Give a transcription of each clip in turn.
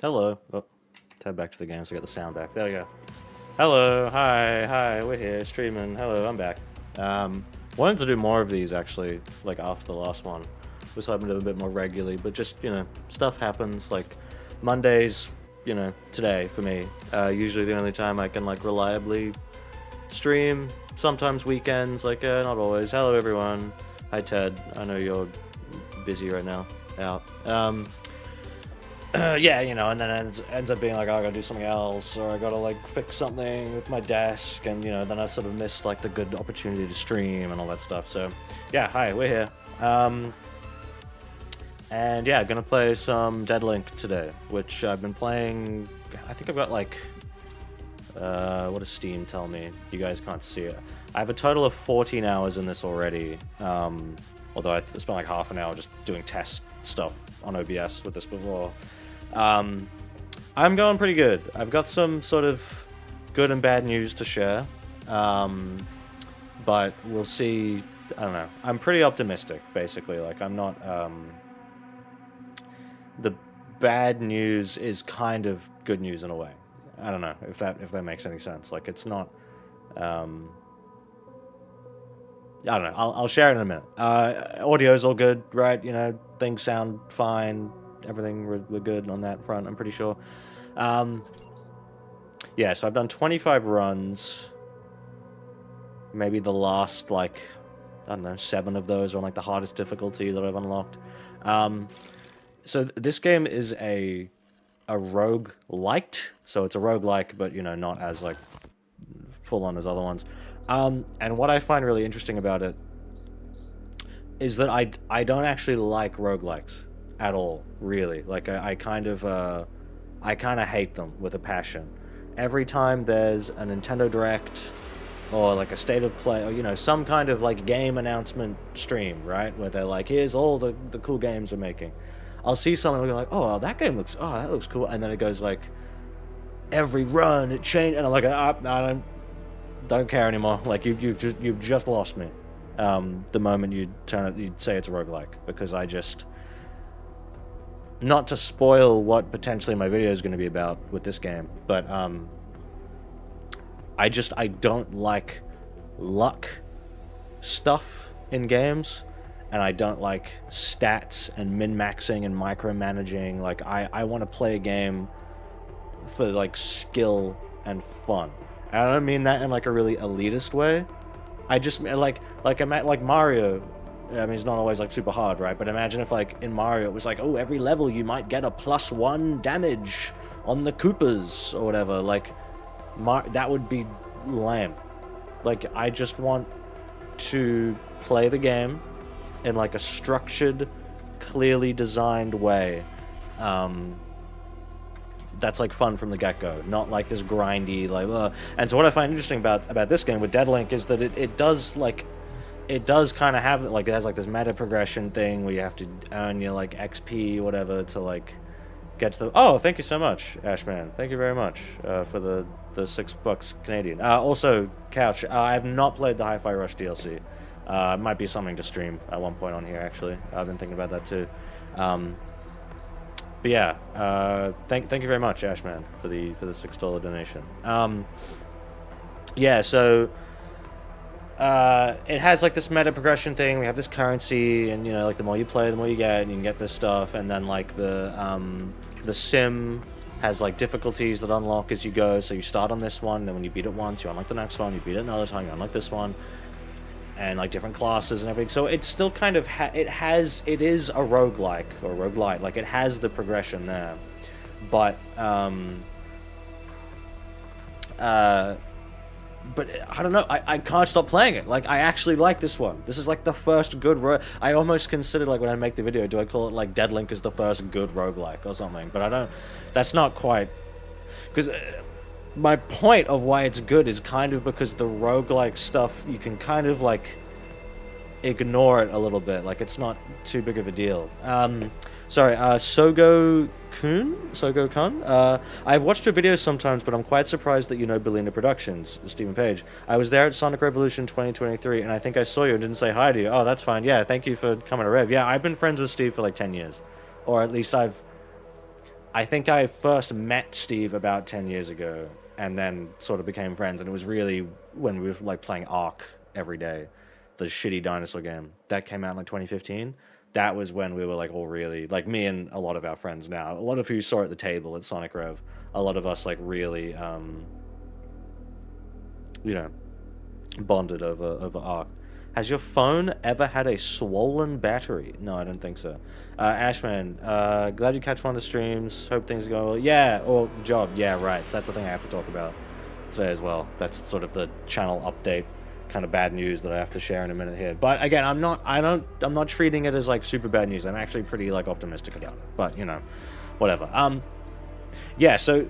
Hello. Oh, tab back to the game so I get the sound back. There we go. Hello. Hi. We're here streaming. Hello. I'm back. Wanted to do more of these actually, like after the last one. Was hoping to do a bit more regularly, but just stuff happens. Like Mondays, today for me. Usually the only time I can like reliably stream. Sometimes weekends, like not always. Hello everyone. Hi Ted. I know you're busy right now. Out. Yeah, and then it ends up being like, oh, I gotta do something else, or I gotta like fix something with my desk, and then I sort of missed like the good opportunity to stream and all that stuff. So, yeah, hi, we're here. And yeah, gonna play some Deadlink today, which I've been playing. I think I've got like, what does Steam tell me? You guys can't see it. I have a total of 14 hours in this already. Although I spent like half an hour just doing test stuff on OBS with this before. I'm going pretty good. I've got some sort of good and bad news to share. But we'll see. I don't know. I'm pretty optimistic, basically. Like, I'm not, the bad news is kind of good news in a way. I don't know if that makes any sense. Like, it's not, I don't know. I'll share it in a minute. Audio's all good, right? Things sound fine. Everything we're good on that front, I'm pretty sure. Yeah, so I've done 25 runs. Maybe the last, like, I don't know, 7 of those are on, like, the hardest difficulty that I've unlocked. So this game is a roguelike. So it's a roguelike, but, not as, like, full-on as other ones. And what I find really interesting about it is that I don't actually like roguelikes at all, really. Like, I kind of hate them with a passion. Every time there's a Nintendo Direct or like a state of play or some kind of like game announcement stream, right, where they're like, here's all the cool games we're making, I'll see someone and go like, oh, that looks cool, and then it goes like, every run it changed, and I'm like, I don't care anymore. Like, you've just lost me the moment you say it's a roguelike, because I just, not to spoil what potentially my video is going to be about with this game, but I don't like luck stuff in games, and I don't like stats and min-maxing and micromanaging. Like, I want to play a game for like skill and fun. I don't mean that in like a really elitist way. I just like Mario. I mean, it's not always like super hard, right? But imagine if like in Mario it was like, oh, every level you might get a +1 damage on the Koopas or whatever. Like, that would be lame. Like, I just want to play the game in like a structured, clearly designed way. That's like fun from the get-go, not like this grindy like. And so what I find interesting about this game with Deadlink is that it does kind of have, like, it has like this meta progression thing where you have to earn your like XP or whatever to like get to the. Oh, thank you so much, Ashman. Thank you very much for the $6 Canadian. Also, Couch. I have not played the Hi-Fi Rush DLC. It might be something to stream at one point on here. Actually, I've been thinking about that too. But yeah, thank you very much, Ashman, for the $6 donation. Yeah, so. It has like this meta progression thing. We have this currency, and like the more you play, the more you get, and you can get this stuff. And then like the sim has like difficulties that unlock as you go. So you start on this one, then when you beat it once, you unlock the next one. You beat it another time, you unlock this one, and like different classes and everything. So it's still kind of it is a roguelike or roguelite. Like, it has the progression there, but but I don't know, I can't stop playing it. Like, I actually like this one. This is like the first good I almost considered, like, when I make the video, do I call it like Deadlink is the first good roguelike or something? But I don't, that's not quite, because my point of why it's good is kind of because the roguelike stuff, you can kind of like ignore it a little bit. Like, it's not too big of a deal. Sorry, Sogo-kun? I've watched your videos sometimes, but I'm quite surprised that you know Bellina Productions, Stephen Page. I was there at Sonic Revolution 2023, and I think I saw you and didn't say hi to you. Oh, that's fine. Yeah, thank you for coming to Rev. Yeah, I've been friends with Steve for like 10 years. Or at least I've I think I first met Steve about 10 years ago, and then sort of became friends, and it was really when we were like playing Ark every day, the shitty dinosaur game that came out in like 2015. That was when we were like all really, like me and a lot of our friends now, a lot of who saw at the table at Sonic Rev, a lot of us like really you know, bonded over Ark. Has your phone ever had a swollen battery? No, I don't think so. Ashman, glad you catch one of the streams. Hope things are going well. Yeah, or the job. Yeah, right. So that's the thing I have to talk about today as well. That's sort of the channel update, kind of bad news that I have to share in a minute here. But again, I'm not treating it as like super bad news. I'm actually pretty like optimistic about it. But you know, whatever. Yeah. So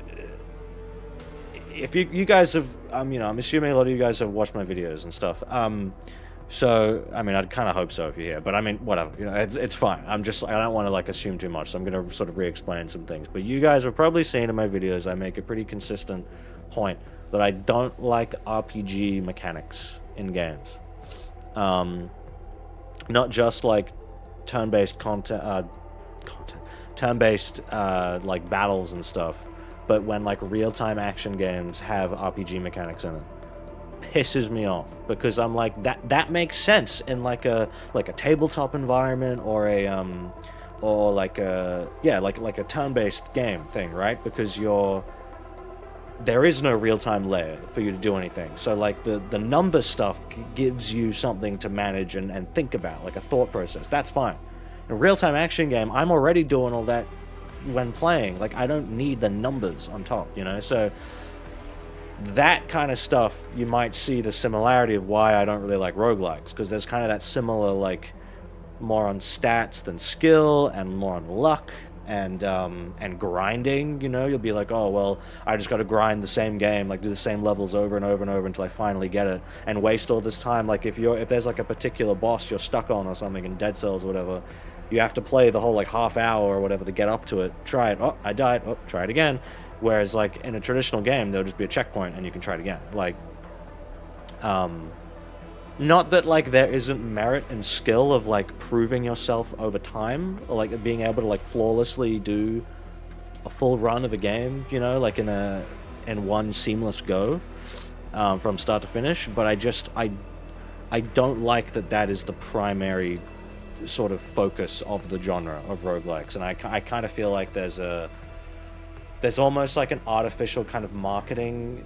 if you guys have, you know, I'm assuming a lot of you guys have watched my videos and stuff. So, I mean, I'd kind of hope so if you're here, but I mean, whatever, you know, it's fine. I don't want to, like, assume too much, so I'm going to sort of re-explain some things. But you guys have probably seen in my videos, I make a pretty consistent point that I don't like RPG mechanics in games. Not just, like, turn-based turn-based, like, battles and stuff, but when, like, real-time action games have RPG mechanics in it. Pisses me off, because I'm like, that makes sense in like a tabletop environment or a or like a like a turn-based game thing, right? Because there is no real-time layer for you to do anything, so like the number stuff gives you something to manage and think about, like a thought process. That's fine. In a real-time action game, I'm already doing all that when playing. Like, I don't need the numbers on top, you know? So that kind of stuff, you might see the similarity of why I don't really like roguelikes, because there's kind of that similar, like, more on stats than skill, and more on luck, and grinding, you know? You'll be like, oh, well, I just gotta grind the same game, like, do the same levels over and over and over until I finally get it, and waste all this time. Like, if there's, like, a particular boss you're stuck on or something in Dead Cells or whatever, you have to play the whole, like, half hour or whatever to get up to it, try it, oh, I died, oh, try it again. Whereas, like, in a traditional game, there'll just be a checkpoint and you can try it again. Like, not that, like, there isn't merit and skill of, like, proving yourself over time, or, like, being able to, like, flawlessly do a full run of a game, you know, like, in one seamless go, from start to finish, but I don't like that is the primary sort of focus of the genre of roguelikes, and I kind of feel like there's almost like an artificial kind of marketing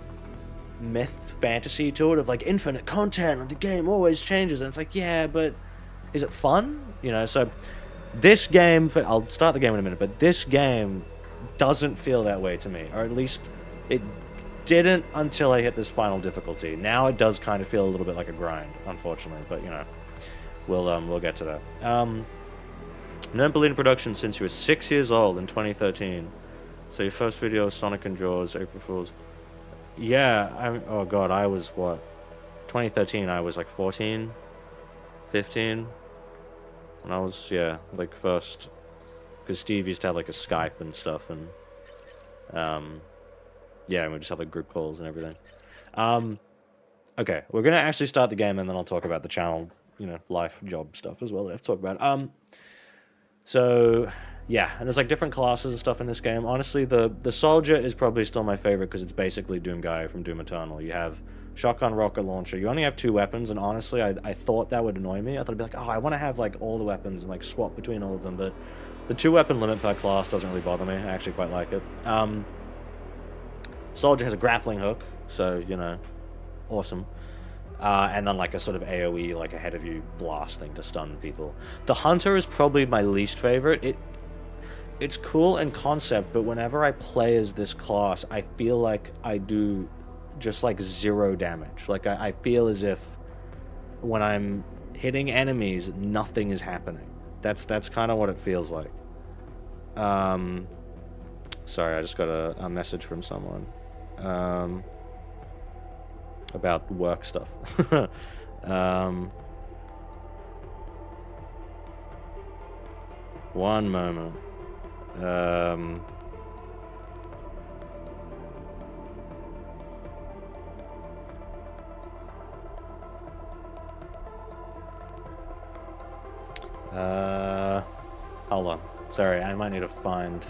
myth fantasy to it of like infinite content and the game always changes, and it's like, yeah, but is it fun? You know, so this game, I'll start the game in a minute, but this game doesn't feel that way to me, or at least it didn't until I hit this final difficulty. Now it does kind of feel a little bit like a grind, unfortunately, but you know, we'll get to that. Known Berlin production since you were 6 years old in 2013. So your first video was Sonic and Jaws, April Fools. Yeah, oh god, I was what? 2013, I was like 14, 15. And I was, yeah, like first, because Steve used to have like a Skype and stuff, and yeah, and we just have like group calls and everything. Okay, we're gonna actually start the game, and then I'll talk about the channel, you know, life, job stuff as well that I have to talk about. So yeah, and there's like different classes and stuff in this game. Honestly, the soldier is probably still my favorite because it's basically Doom Guy from Doom Eternal. You have shotgun, rocket launcher. You only have 2 weapons, and honestly, I thought that would annoy me. I thought I'd be like, oh, I want to have like all the weapons and like swap between all of them, but the 2-weapon limit per class doesn't really bother me. I actually quite like it. Soldier has a grappling hook, so, you know, awesome. And then like a sort of AoE, like ahead of you blast thing to stun people. The Hunter is probably my least favorite. It's cool in concept, but whenever I play as this class, I feel like I do just like 0 damage. Like I feel as if when I'm hitting enemies, nothing is happening. That's kind of what it feels like. Sorry, I just got a message from someone. About work stuff. One moment. Hold on. Sorry, I might need to find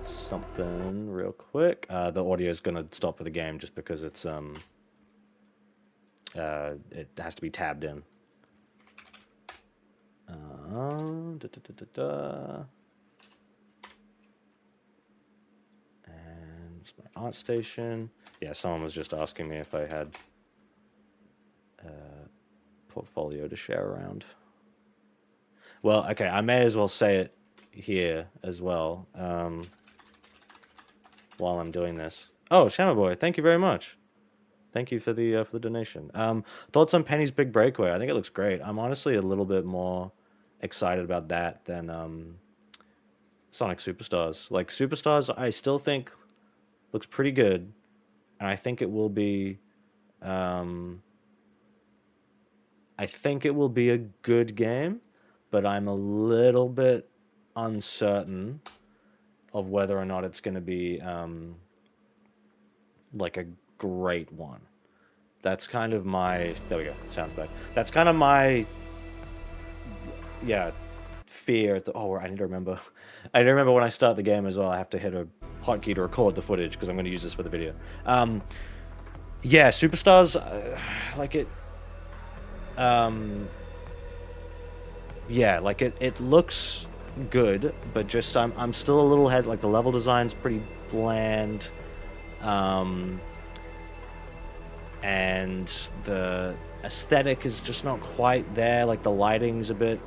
something real quick. The audio is gonna stop for the game just because it's it has to be tabbed in. Da, da, da, da, da. And it's my art station. Yeah, someone was just asking me if I had portfolio to share around. Well, okay, I may as well say it here as well while I'm doing this. Oh, Shama Boy, thank you very much. Thank you for the donation. Thoughts on Penny's Big Breakaway? I think it looks great. I'm honestly a little bit more excited about that than Sonic Superstars. Like Superstars, I still think looks pretty good, and I think it will be. I think it will be a good game, but I'm a little bit uncertain of whether or not it's going to be like a great one. That's kind of my... There we go. Sounds bad. That's kind of my... Yeah, fear. Oh, I need to remember. I need to remember when I start the game as well. I have to hit a hotkey to record the footage because I'm going to use this for the video. Yeah, Superstars, like it... yeah, like it looks good, but just I'm still a little like the level design's pretty bland, and the aesthetic is just not quite there. Like the lighting's a bit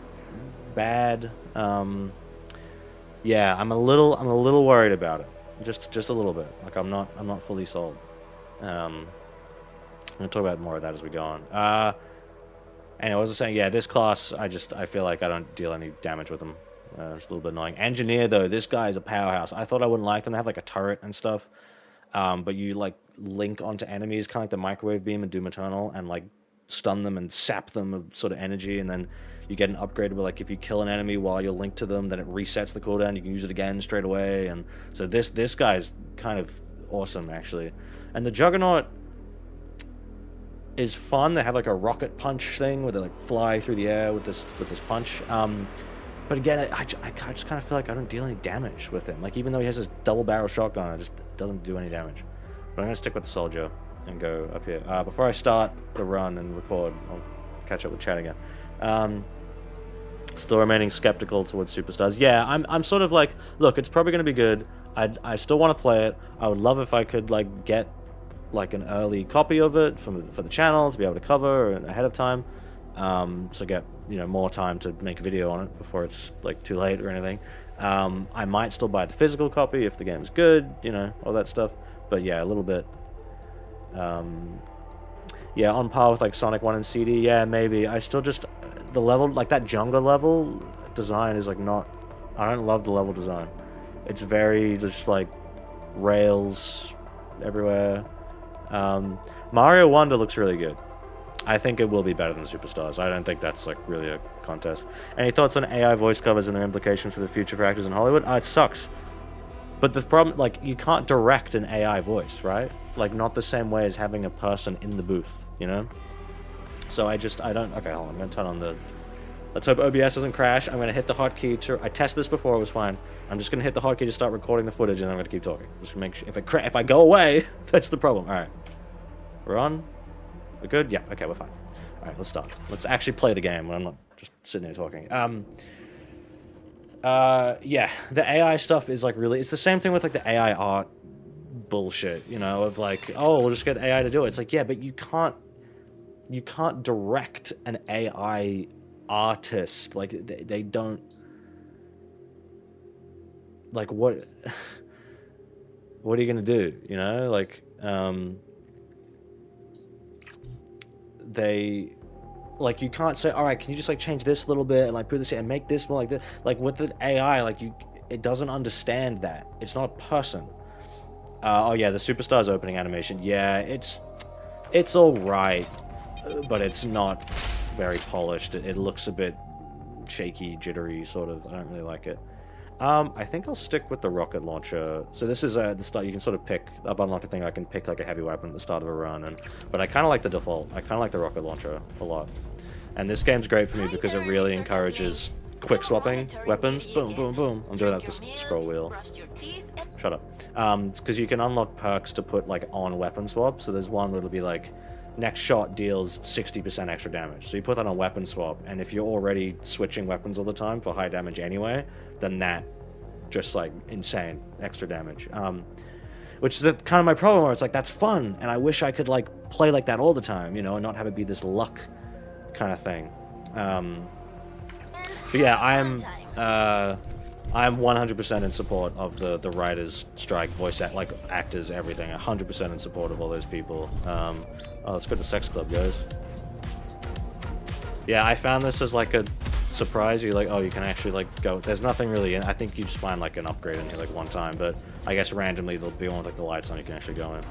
bad. Yeah, I'm a little worried about it, just a little bit. Like I'm not fully sold. I'm gonna talk about more of that as we go on. Anyway, I was saying, yeah, this class, I feel like I don't deal any damage with them. It's a little bit annoying. Engineer, though, this guy is a powerhouse. I thought I wouldn't like them. They have, like, a turret and stuff. But you, like, link onto enemies, kind of like the microwave beam in Doom Eternal, and, like, stun them and sap them of sort of energy, and then you get an upgrade where, like, if you kill an enemy while you're linked to them, then it resets the cooldown. You can use it again straight away. And so this guy's kind of awesome, actually. And the Juggernaut is fun. They have like a rocket punch thing where they like fly through the air with this punch. But again, I just kind of feel like I don't deal any damage with him. Like even though he has this double barrel shotgun, it just doesn't do any damage. But I'm gonna stick with the soldier and go up here. Before I start the run and record, I'll catch up with chat again. Still remaining skeptical towards Superstars. Yeah, I'm sort of like, look, it's probably gonna be good. I still want to play it. I would love if I could like get like an early copy of it for the channel to be able to cover ahead of time, so get more time to make a video on it before it's like too late or anything. I might still buy the physical copy if the game's good, all that stuff. But yeah, a little bit. Yeah, on par with like Sonic 1 and CD. Yeah, maybe. I still just the level like that jungle level design is like not. I don't love the level design. It's very just like rails everywhere. Mario Wonder looks really good. I think it will be better than Superstars. I don't think that's like really a contest. Any thoughts on AI voice covers and their implications for the future for actors in Hollywood? It sucks. But the problem, like, you can't direct an AI voice, right? Like, not the same way as having a person in the booth, So I don't... Okay, hold on. I'm going to turn on the... Let's hope OBS doesn't crash. I'm going to hit the hotkey to... I tested this before, it was fine. I'm just going to hit the hotkey to start recording the footage, and I'm going to keep talking. Just going to make sure... If I go away, that's the problem. All right. We're on? We're good? Yeah, okay, we're fine. All right, let's start. Let's actually play the game when I'm not just sitting here talking. Yeah, the AI stuff is, like, really... It's the same thing with, like, the AI art bullshit, of, like, oh, we'll just get AI to do it. It's like, yeah, but you can't direct an AI artist. Like, they don't... Like, what... What are you gonna do, Like, they... Like, you can't say, all right, can you just, like, change this a little bit and, like, put this in and make this more like this? Like, with the AI, like, it doesn't understand that. It's not a person. Oh, yeah, the Superstars opening animation. Yeah, it's all right, but it's not very polished. It looks a bit shaky, jittery, sort of. I don't really like it. I think I'll stick with the rocket launcher. So this is the start. You can sort of pick. I've unlocked a thing. I can pick like a heavy weapon at the start of a run, but I kind of like the default. I kind of like the rocket launcher a lot. And this game's great for me because it really encourages quick swapping weapons. Boom, boom, boom. I'm doing that with the scroll wheel. Shut up. It's because you can unlock perks to put like on weapon swap. So there's one where it'll be like, next shot deals 60% extra damage. So you put that on weapon swap, and if you're already switching weapons all the time for high damage anyway, then that just like insane extra damage. Which is kind of my problem, where it's like, that's fun, and I wish I could like play like that all the time, you know, and not have it be this luck kind of thing. But yeah, I'm 100% in support of the writers' strike, like actors, everything. 100% in support of all those people. Oh, let's go to Sex Club, guys. Yeah, I found this as like a surprise. You're like, oh, you can actually like go. There's nothing really in. I think you just find like an upgrade in here like one time, but I guess randomly there'll be one with like the lights on. You can actually go in.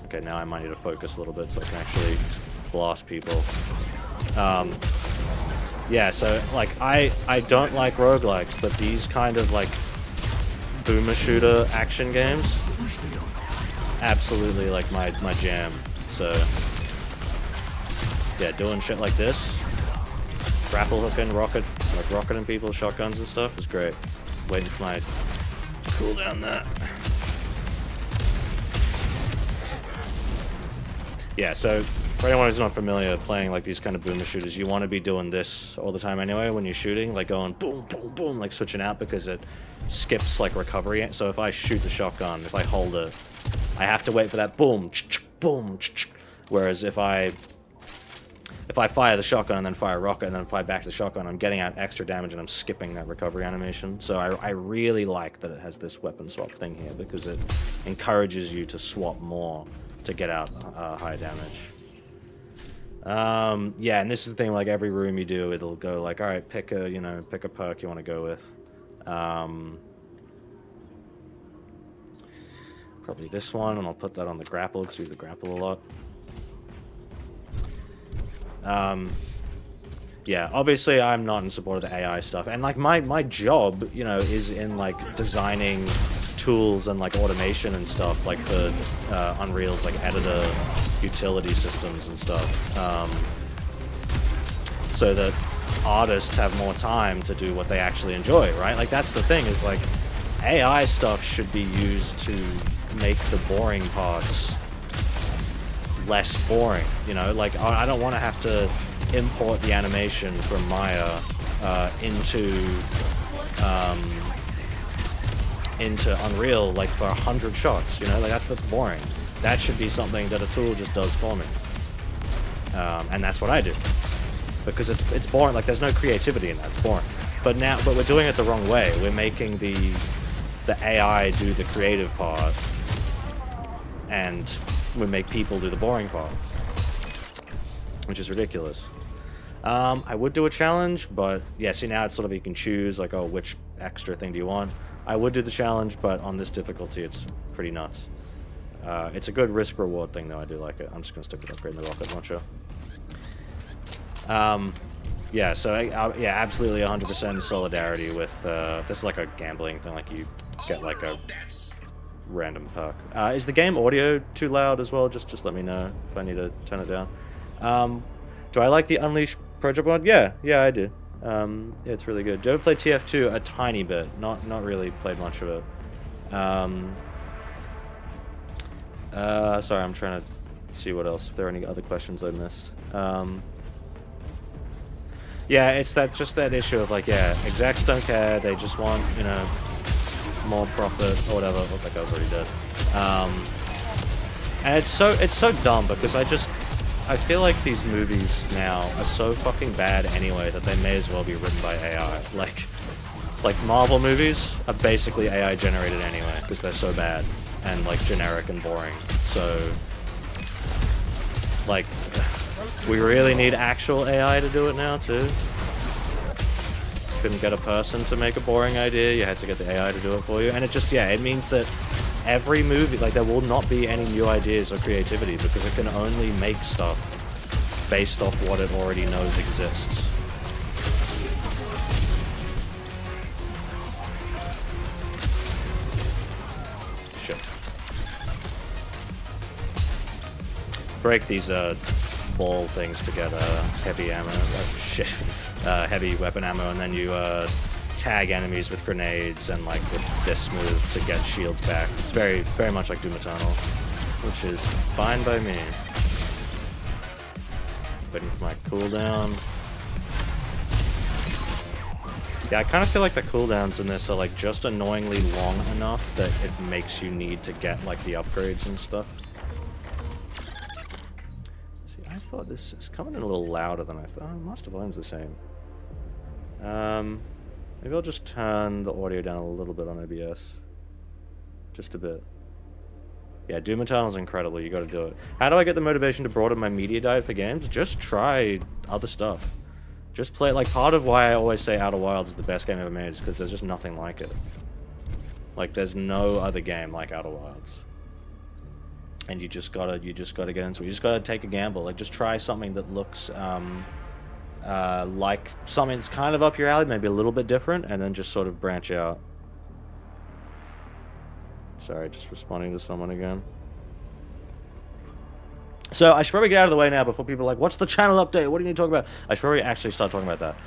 Okay, now I might need to focus a little bit so I can actually blast people. Yeah, so like I don't like roguelikes, but these kind of like boomer shooter action games, absolutely like my jam. So yeah, doing shit like this, grapple hooking, rocketing people, shotguns and stuff is great. Waiting for my cooldown there. Yeah, so for anyone who's not familiar, playing like these kind of boomer shooters, you want to be doing this all the time anyway when you're shooting, like going boom, boom, boom, like switching out, because it skips like recovery. So if I shoot the shotgun, if I hold it, I have to wait for that boom, boom, whereas if I fire the shotgun and then fire a rocket and then fire back to the shotgun, I'm getting out extra damage and I'm skipping that recovery animation. So I really like that it has this weapon swap thing here, because it encourages you to swap more to get out high damage. Yeah, and this is the thing, like every room you do, it'll go like, all right, pick a perk you want to go with. Probably this one, and I'll put that on the grapple, because we use the grapple a lot. Yeah, obviously I'm not in support of the AI stuff, and like my job, you know, is in like designing tools and like automation and stuff, like for Unreal's like editor utility systems and stuff, so that artists have more time to do what they actually enjoy, right? Like that's the thing, is like AI stuff should be used to make the boring parts less boring, you know? Like I don't want to have to import the animation from Maya into Unreal like for 100 shots, you know? Like that's boring. That should be something that a tool just does for me, and that's what I do, because it's boring. Like there's no creativity in that. It's boring. But we're doing it the wrong way. We're making the AI do the creative part, and we make people do the boring part, which is ridiculous. I would do a challenge, but yeah, see now it's sort of, you can choose like, oh, which extra thing do you want? I would do the challenge, but on this difficulty, it's pretty nuts. It's a good risk-reward thing, though. I do like it. I'm just going to stick with upgrading the rocket launcher. Yeah, so yeah, absolutely 100% solidarity with... this is like a gambling thing, like you get like a random perk. Is the game audio too loud as well? Just let me know if I need to turn it down. Do I like the Unleash Project mod? Yeah, I do. Yeah, it's really good. Do you ever play TF2? A tiny bit. Not really played much of it. Sorry, I'm trying to see what else, if there are any other questions I missed. Yeah, it's just that issue of like, yeah, execs don't care, they just want, you know, more profit or whatever. Looked like I was already dead. And it's so dumb, because I feel like these movies now are so fucking bad anyway that they may as well be written by AI. Like Marvel movies are basically AI generated anyway, because they're so bad and like generic and boring. So like, we really need actual AI to do it now too. Couldn't get a person to make a boring idea, you had to get the AI to do it for you. And it just, yeah, it means that every movie, like, there will not be any new ideas or creativity, because it can only make stuff based off what it already knows exists. Shit. Break these ball things together, heavy ammo, oh shit, heavy weapon ammo, and then you tag enemies with grenades and like with this move to get shields back. It's very, very much like Doom Eternal, which is fine by me. Waiting for my cooldown. Yeah, I kind of feel like the cooldowns in this are like just annoyingly long enough that it makes you need to get like the upgrades and stuff. See, I thought this is coming in a little louder than I thought. Oh, master volume's the same. Maybe I'll just turn the audio down a little bit on OBS. Just a bit. Yeah, Doom Eternal is incredible. You got to do it. How do I get the motivation to broaden my media diet for games? Just try other stuff. Just play, like, part of why I always say Outer Wilds is the best game ever made is because there's just nothing like it. Like, there's no other game like Outer Wilds. And you just gotta get into it. You just gotta take a gamble. Like, just try something that looks, like something that's kind of up your alley, maybe a little bit different, and then just sort of branch out. Sorry, just responding to someone again. So I should probably get out of the way now before people are like, what's the channel update? What do you need to talk about? I should probably actually start talking about that.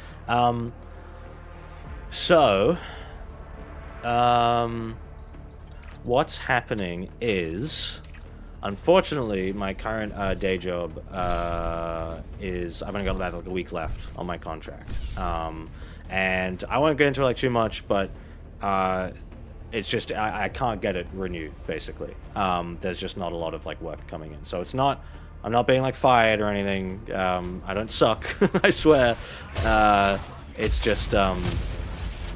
What's happening is, unfortunately, my current day job is, I've only got about like a week left on my contract. And I won't get into it like too much, but it's just, I can't get it renewed, basically. There's just not a lot of like work coming in. So it's not, I'm not being like fired or anything. I don't suck, I swear. It's just,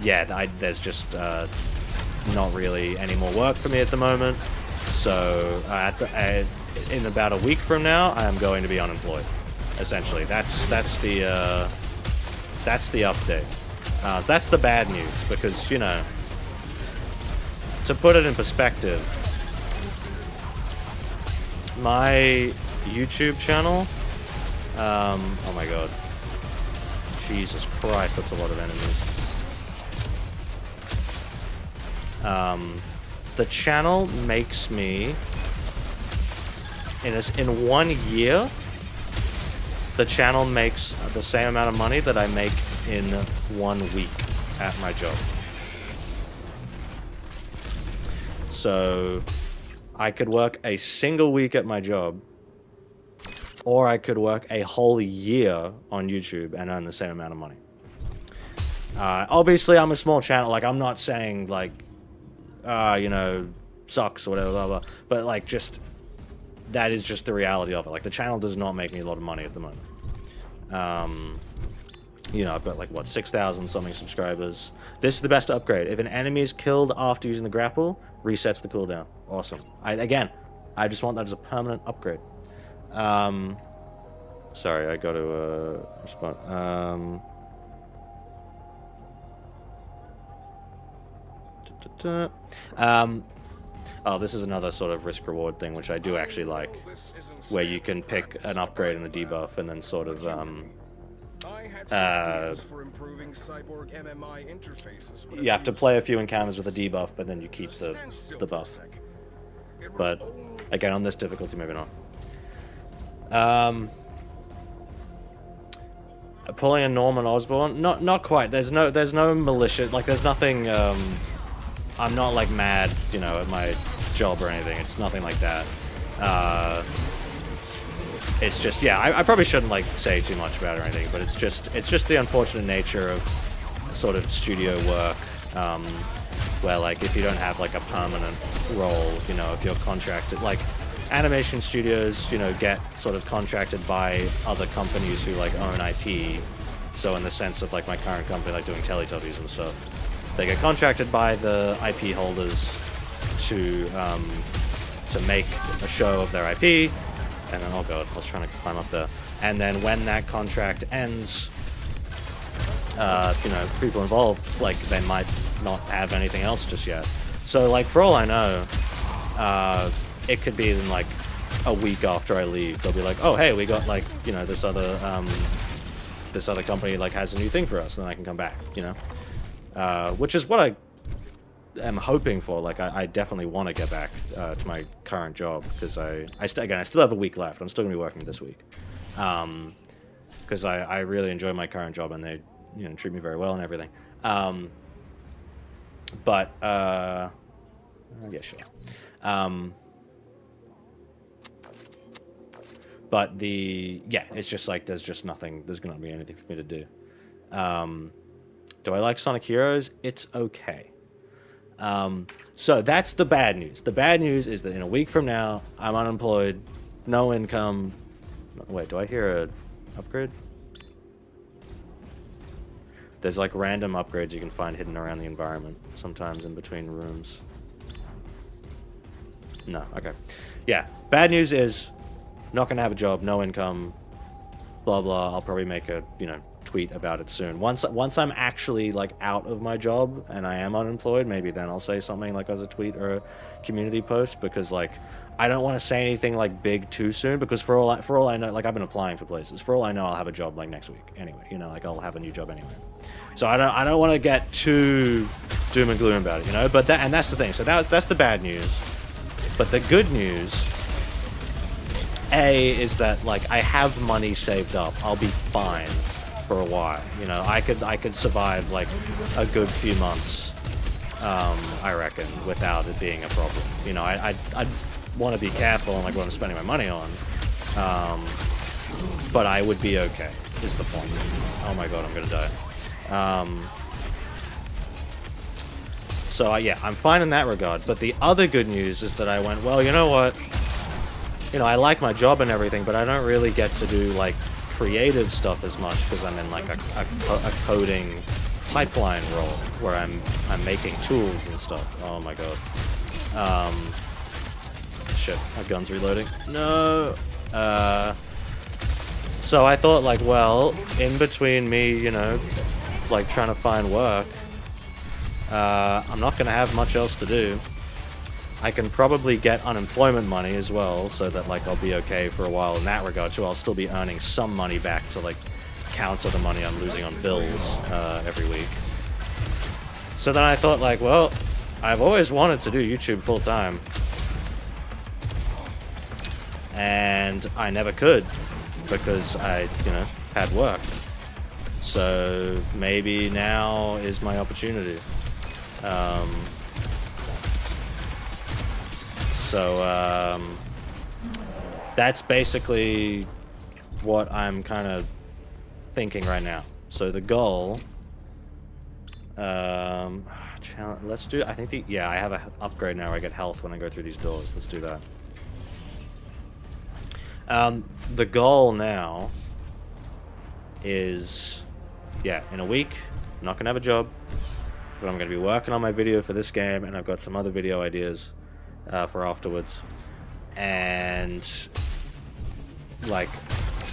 yeah, there's just not really any more work for me at the moment. So in about a week from now, I am going to be unemployed. Essentially, that's the update. So that's the bad news, because you know, to put it in perspective, my YouTube channel. Oh my god, Jesus Christ, that's a lot of enemies. The channel makes me, in 1 year, the channel makes the same amount of money that I make in 1 week at my job. So I could work a single week at my job, or I could work a whole year on YouTube and earn the same amount of money. Obviously, I'm a small channel. Like, I'm not saying, like, you know, sucks or whatever, blah, blah. But, like, just, that is just the reality of it. Like, the channel does not make me a lot of money at the moment. You know, I've got, like, what, 6,000 something subscribers. This is the best upgrade. If an enemy is killed after using the grapple, resets the cooldown. Awesome. Again, I just want that as a permanent upgrade. Sorry, I got to, respond. Oh, this is another sort of risk-reward thing, which I do actually like, where you can pick an upgrade and a debuff, and then sort of, you have to play a few encounters with a debuff, but then you keep the buff. But, again, on this difficulty, maybe not. Pulling a Norman Osborn? Not quite. There's no malicious, like, there's nothing, I'm not, like, mad, you know, at my job or anything. It's nothing like that. It's just, yeah, I probably shouldn't, like, say too much about it or anything, but it's just the unfortunate nature of sort of studio work, where, like, if you don't have, like, a permanent role, you know, if you're contracted, like, animation studios, you know, get sort of contracted by other companies who, like, own IP. So in the sense of, like, my current company, like, doing Teletubbies and stuff, they get contracted by the IP holders to make a show of their IP, and then, oh god, I was trying to climb up there. And then when that contract ends, you know, people involved, like, they might not have anything else just yet. So, like, for all I know, it could be in, like, a week after I leave, they'll be like, oh, hey, we got, like, you know, this other company, like, has a new thing for us, and then I can come back, you know? Which is what I am hoping for. Like, I definitely want to get back to my current job, because I still have a week left. I'm still going to be working this week. Because I really enjoy my current job, and they, you know, treat me very well and everything. But yeah, sure. But it's just like there's just nothing. There's gonna be anything for me to do. Do I like Sonic Heroes? It's okay. So that's the bad news. The bad news is that in a week from now, I'm unemployed, no income. Wait, do I hear a upgrade? There's like random upgrades you can find hidden around the environment, sometimes in between rooms. No, okay. Yeah, bad news is not gonna have a job, no income, blah blah. I'll probably make a, tweet about it soon. Once I'm actually like out of my job and I am unemployed, maybe then I'll say something like as a tweet or a community post, because like I don't want to say anything like big too soon, because for all I know, like I've been applying for places. For all I know, I'll have a job like next week anyway. Like I'll have a new job anyway. So I don't want to get too doom and gloom about it, But that's the thing. So that's the bad news. But the good news, is that like I have money saved up. I'll be fine for a while. I could survive like a good few months, I reckon, without it being a problem. I'd want to be careful on like what I'm spending my money on, but I would be okay, is the point. Oh my god, I'm gonna die. So yeah, I'm fine in that regard. But the other good news is that I went, well, you know what? I like my job and everything, but I don't really get to do like creative stuff as much because I'm in like a coding pipeline role where I'm making tools and stuff. Oh my god. Shit, my gun's reloading. No. So I thought like, well, in between me, like trying to find work, I'm not gonna have much else to do. I can probably get unemployment money as well, so that like I'll be okay for a while in that regard too. I'll still be earning some money back to like counter the money I'm losing on bills every week. So then I thought like, well, I've always wanted to do YouTube full time, and I never could because I, had work. So maybe now is my opportunity. So that's basically what I'm kind of thinking right now. So the goal, let's do, I think I have an upgrade now where I get health when I go through these doors. Let's do that. The goal now is, in a week, I'm not going to have a job, but I'm going to be working on my video for this game, and I've got some other video ideas for afterwards. And, like,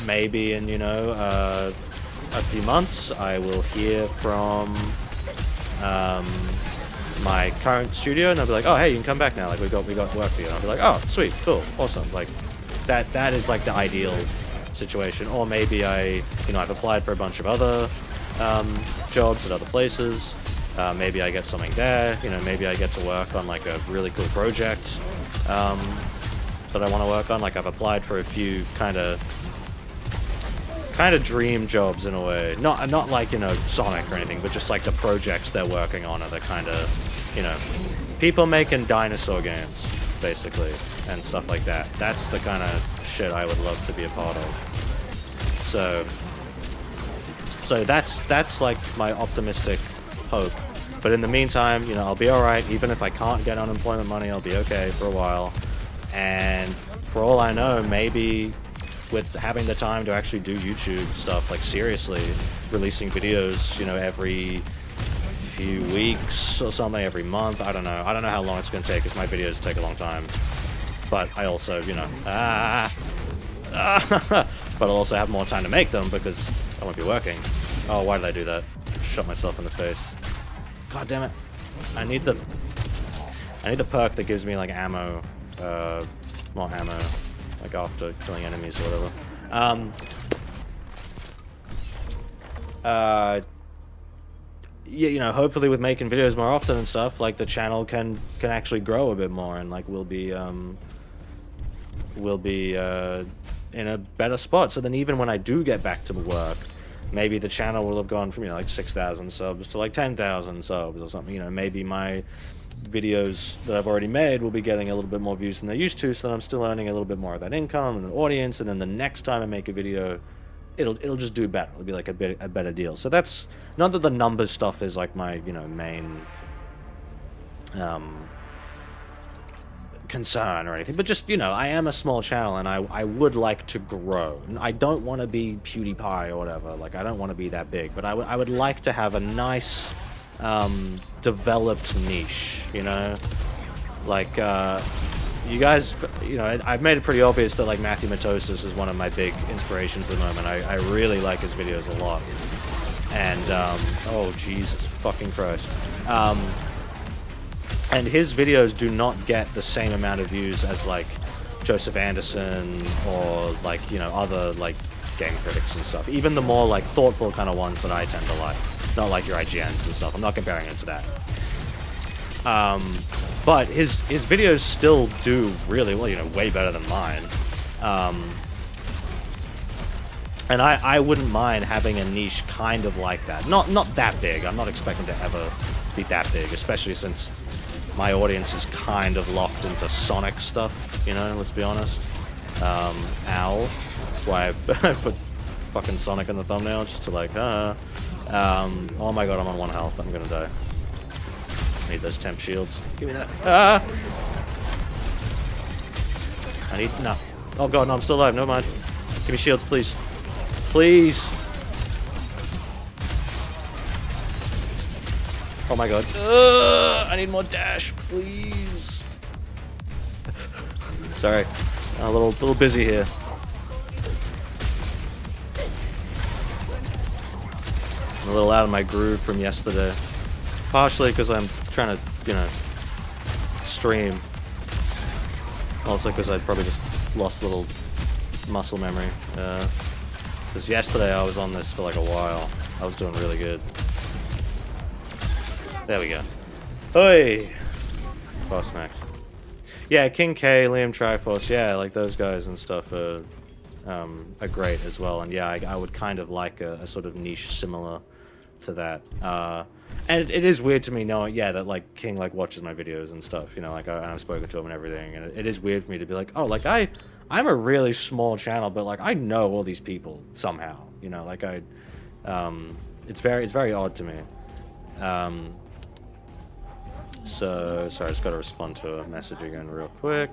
maybe in, a few months, I will hear from my current studio, and I'll be like, oh, hey, you can come back now. Like, we got work for you. And I'll be like, oh, sweet, cool, awesome. Like, that is, like, the ideal situation. Or maybe I've applied for a bunch of other jobs at other places. Maybe I get something there. Maybe I get to work on like a really cool project that I want to work on. Like I've applied for a few kind of dream jobs in a way. Not like Sonic or anything, but just like the projects they're working on are the kind of people making dinosaur games basically and stuff like that. That's the kind of shit I would love to be a part of. So that's like my optimistic hope. But in the meantime, I'll be alright. Even if I can't get unemployment money, I'll be okay for a while. And for all I know, maybe with having the time to actually do YouTube stuff, like seriously, releasing videos, every few weeks or something, every month, I don't know how long it's going to take, because my videos take a long time. But I also, but I'll also have more time to make them because I won't be working. Oh, why did I do that? Shot myself in the face. God damn it. I need the perk that gives me like ammo, more ammo, like after killing enemies or whatever. Yeah, hopefully with making videos more often and stuff, like the channel can actually grow a bit more, and like we'll be in a better spot. So then even when I do get back to work, maybe the channel will have gone from, you know, like 6,000 subs to like 10,000 subs or something. You know, maybe my videos that I've already made will be getting a little bit more views than they used to, so that I'm still earning a little bit more of that income and an audience, and then the next time I make a video, it'll just do better. It'll be like a better deal. So that's not that the numbers stuff is like my, you know, main concern or anything, but just, you know, I am a small channel and I would like to grow. I don't want to be PewDiePie or whatever, like I don't want to be that big, but I would like to have a nice developed niche, you know, like you guys, you know, I've made it pretty obvious that like Matthew Matosis is one of my big inspirations at the moment. I really like his videos a lot, and oh Jesus fucking Christ, and his videos do not get the same amount of views as like Joseph Anderson or like, you know, other like game critics and stuff, even the more like thoughtful kind of ones that I tend to like. Not like your IGNs and stuff. I'm not comparing it to that. But his videos still do really well, you know, way better than mine. And I wouldn't mind having a niche kind of like that. Not that big. I'm not expecting to ever be that big, especially since my audience is kind of locked into Sonic stuff, you know, let's be honest. Ow. That's why I put fucking Sonic in the thumbnail, just to like, oh my god, I'm on 1 health. I'm gonna die. I need those temp shields. Give me that. Ah! I need... No. Oh god, no, I'm still alive. Never mind. Give me shields, please. Please! Oh my god. I need more dash, please. Sorry. I'm a little busy here. I'm a little out of my groove from yesterday. Partially because I'm trying to, you know, stream. Also because I probably just lost a little muscle memory. Because yesterday I was on this for like a while. I was doing really good. There we go. Oi! Boss next. Yeah, King K, Liam Triforce, yeah, like those guys and stuff are great as well. And yeah, I would kind of like a sort of niche similar to that. And it is weird to me knowing, yeah, that like King like watches my videos and stuff, you know, like I've spoken to him and everything, and it is weird for me to be like, oh, like I'm a really small channel, but like I know all these people somehow, you know, like it's very odd to me. So sorry, I just got to respond to a message again real quick.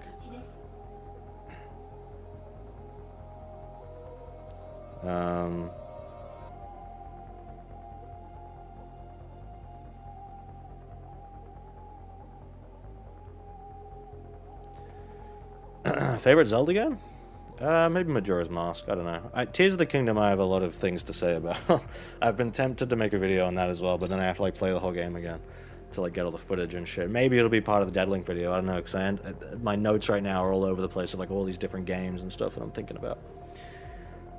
Favorite Zelda game? Maybe Majora's Mask, I don't know. Tears of the Kingdom I have a lot of things to say about. I've been tempted to make a video on that as well, but then I have to like play the whole game again to like get all the footage and shit. Maybe it'll be part of the Deadlink video, I don't know, because my notes right now are all over the place of like all these different games and stuff that I'm thinking about.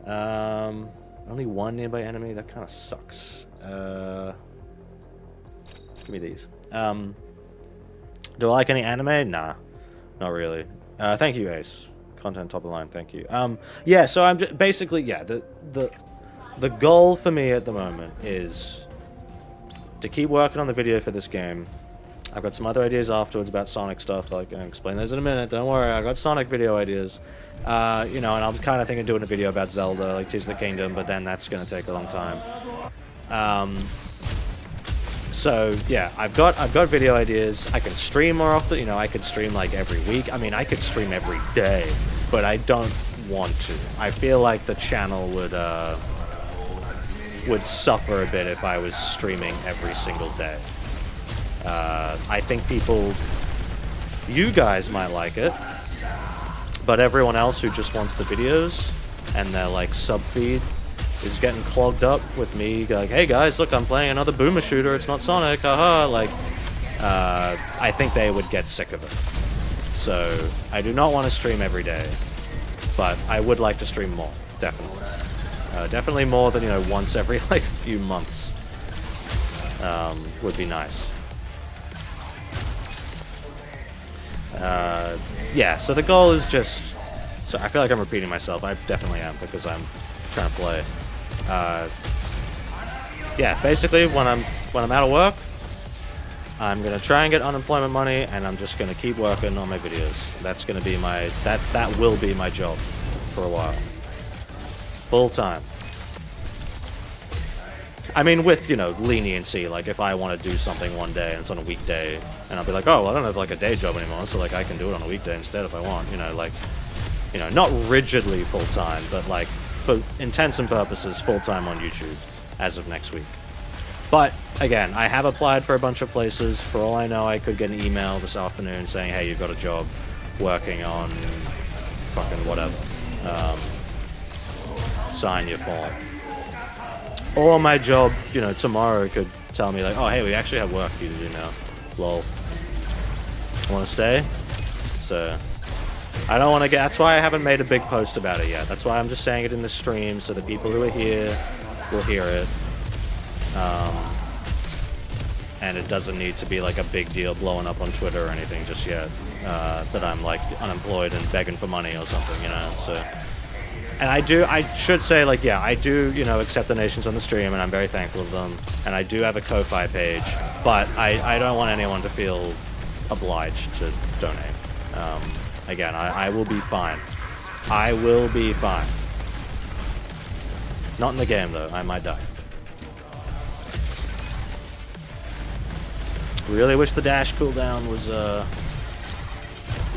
Only one nearby enemy, that kind of sucks. Give me these. Do I like any anime? Nah, not really. Thank you, Ace. Content top of the line, thank you. Yeah, so I'm just, basically, yeah, the goal for me at the moment is to keep working on the video for this game. I've got some other ideas afterwards about Sonic stuff, like, I'll explain those in a minute, don't worry, I've got Sonic video ideas. You know, and I was kind of thinking of doing a video about Zelda, like Tears of the Kingdom, but then that's going to take a long time. So, yeah, I've got video ideas. I can stream more often, you know, I could stream like every week. I mean, I could stream every day, but I don't want to. I feel like the channel would suffer a bit if I was streaming every single day. I think you guys might like it, but everyone else who just wants the videos and their like sub feed is getting clogged up with me like, hey guys, look, I'm playing another boomer shooter, it's not Sonic, haha, like, I think they would get sick of it. So, I do not want to stream every day, but I would like to stream more, definitely. Definitely more than, you know, once every, like, few months. Would be nice. Yeah, so the goal is just... So I feel like I'm repeating myself. I definitely am, because I'm trying to play. yeah, basically when I'm out of work, I'm gonna try and get unemployment money, and I'm just gonna keep working on my videos. That's gonna be my that will be my job for a while, full time. I mean, with, you know, leniency, like, if I want to do something one day and it's on a weekday, and I'll be like, oh, well, I don't have, like, a day job anymore, so, like, I can do it on a weekday instead if I want, you know, like, you know, not rigidly full-time, but, like, for intents and purposes, full-time on YouTube as of next week. But, again, I have applied for a bunch of places. For all I know, I could get an email this afternoon saying, hey, you've got a job working on fucking whatever. Sign your form. Or my job, you know, tomorrow could tell me, like, oh, hey, we actually have work for you to do now. Lol. Want to stay? So, I don't want to get... That's why I haven't made a big post about it yet. That's why I'm just saying it in the stream, so the people who are here will hear it. And it doesn't need to be, like, a big deal blowing up on Twitter or anything just yet. That I'm, like, unemployed and begging for money or something, you know, so... And I should say, like, yeah, I do, you know, accept donations on the stream, and I'm very thankful of them. And I do have a Ko-Fi page, but I don't want anyone to feel obliged to donate. Again, I will be fine. I will be fine. Not in the game, though. I might die. Really wish the dash cooldown was a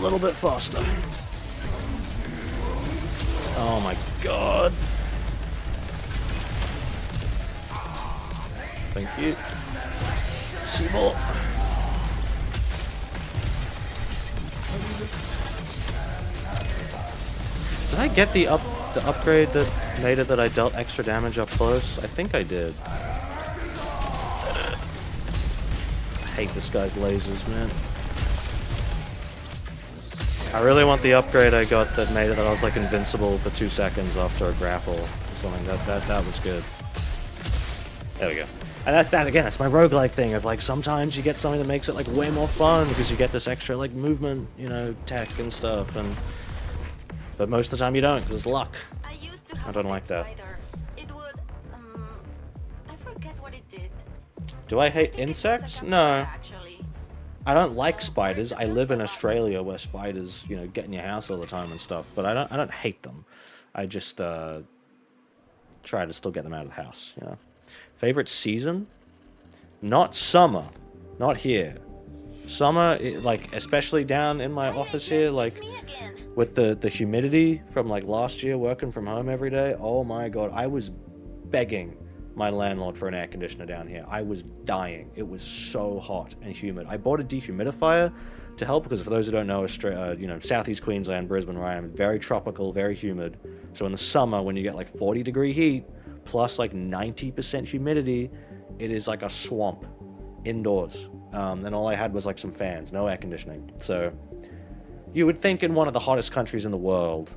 little bit faster. Oh my god. Thank you. Seaball. Did I get the upgrade that made it that I dealt extra damage up close? I think I did. I hate this guy's lasers, man. I really want the upgrade I got that made it that I was like invincible for 2 seconds after a grapple or something. That was good. There we go. And that again, that's my roguelike thing of like sometimes you get something that makes it like way more fun because you get this extra like movement, you know, tech and stuff, but most of the time you don't because it's luck. I don't like that. It would, I forget what it did. Do I hate insects? No. I don't like spiders. I live in Australia where spiders, you know, get in your house all the time and stuff. But I don't hate them. I just try to still get them out of the house. You know. Favorite season? Not summer. Not here. Summer, like especially down in my office here, like with the humidity from like last year, working from home every day. Oh my god, I was begging my landlord for an air conditioner down here. I was dying. It was so hot and humid. I bought a dehumidifier to help because for those who don't know, you know, Southeast Queensland, Brisbane, where I am, very tropical, very humid. So in the summer, when you get like 40-degree heat plus like 90% humidity, it is like a swamp indoors. And all I had was like some fans, no air conditioning. So you would think in one of the hottest countries in the world,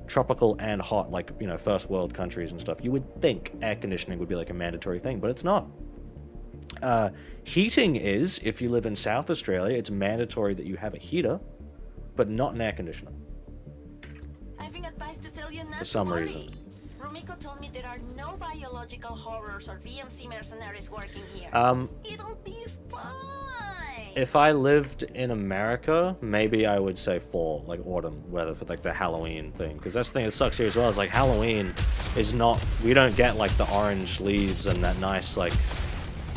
tropical and hot, like, you know, first world countries and stuff, you would think air conditioning would be like a mandatory thing, but it's not. Heating is, if you live in South Australia, it's mandatory that you have a heater, but not an air conditioner. I've been advised to tell you not for some to worry. reason. Rumiko told me there are no biological horrors or VMC mercenaries working here. It'll be fine. If I lived in America, maybe I would say fall, like autumn weather for like the Halloween thing. Because that's the thing that sucks here as well, is like Halloween is not, we don't get like the orange leaves and that nice like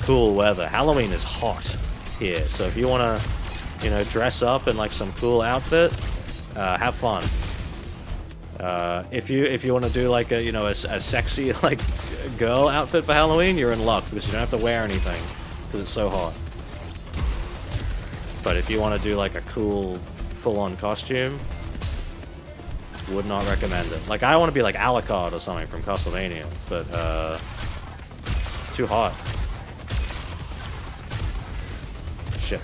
cool weather. Halloween is hot here. So if you want to, you know, dress up in like some cool outfit, have fun. If you want to do like a, you know, a sexy like girl outfit for Halloween, you're in luck because you don't have to wear anything because it's so hot. But if you want to do like a cool full-on costume, would not recommend it. Like I want to be like Alucard or something from Castlevania, but too hot. Shit.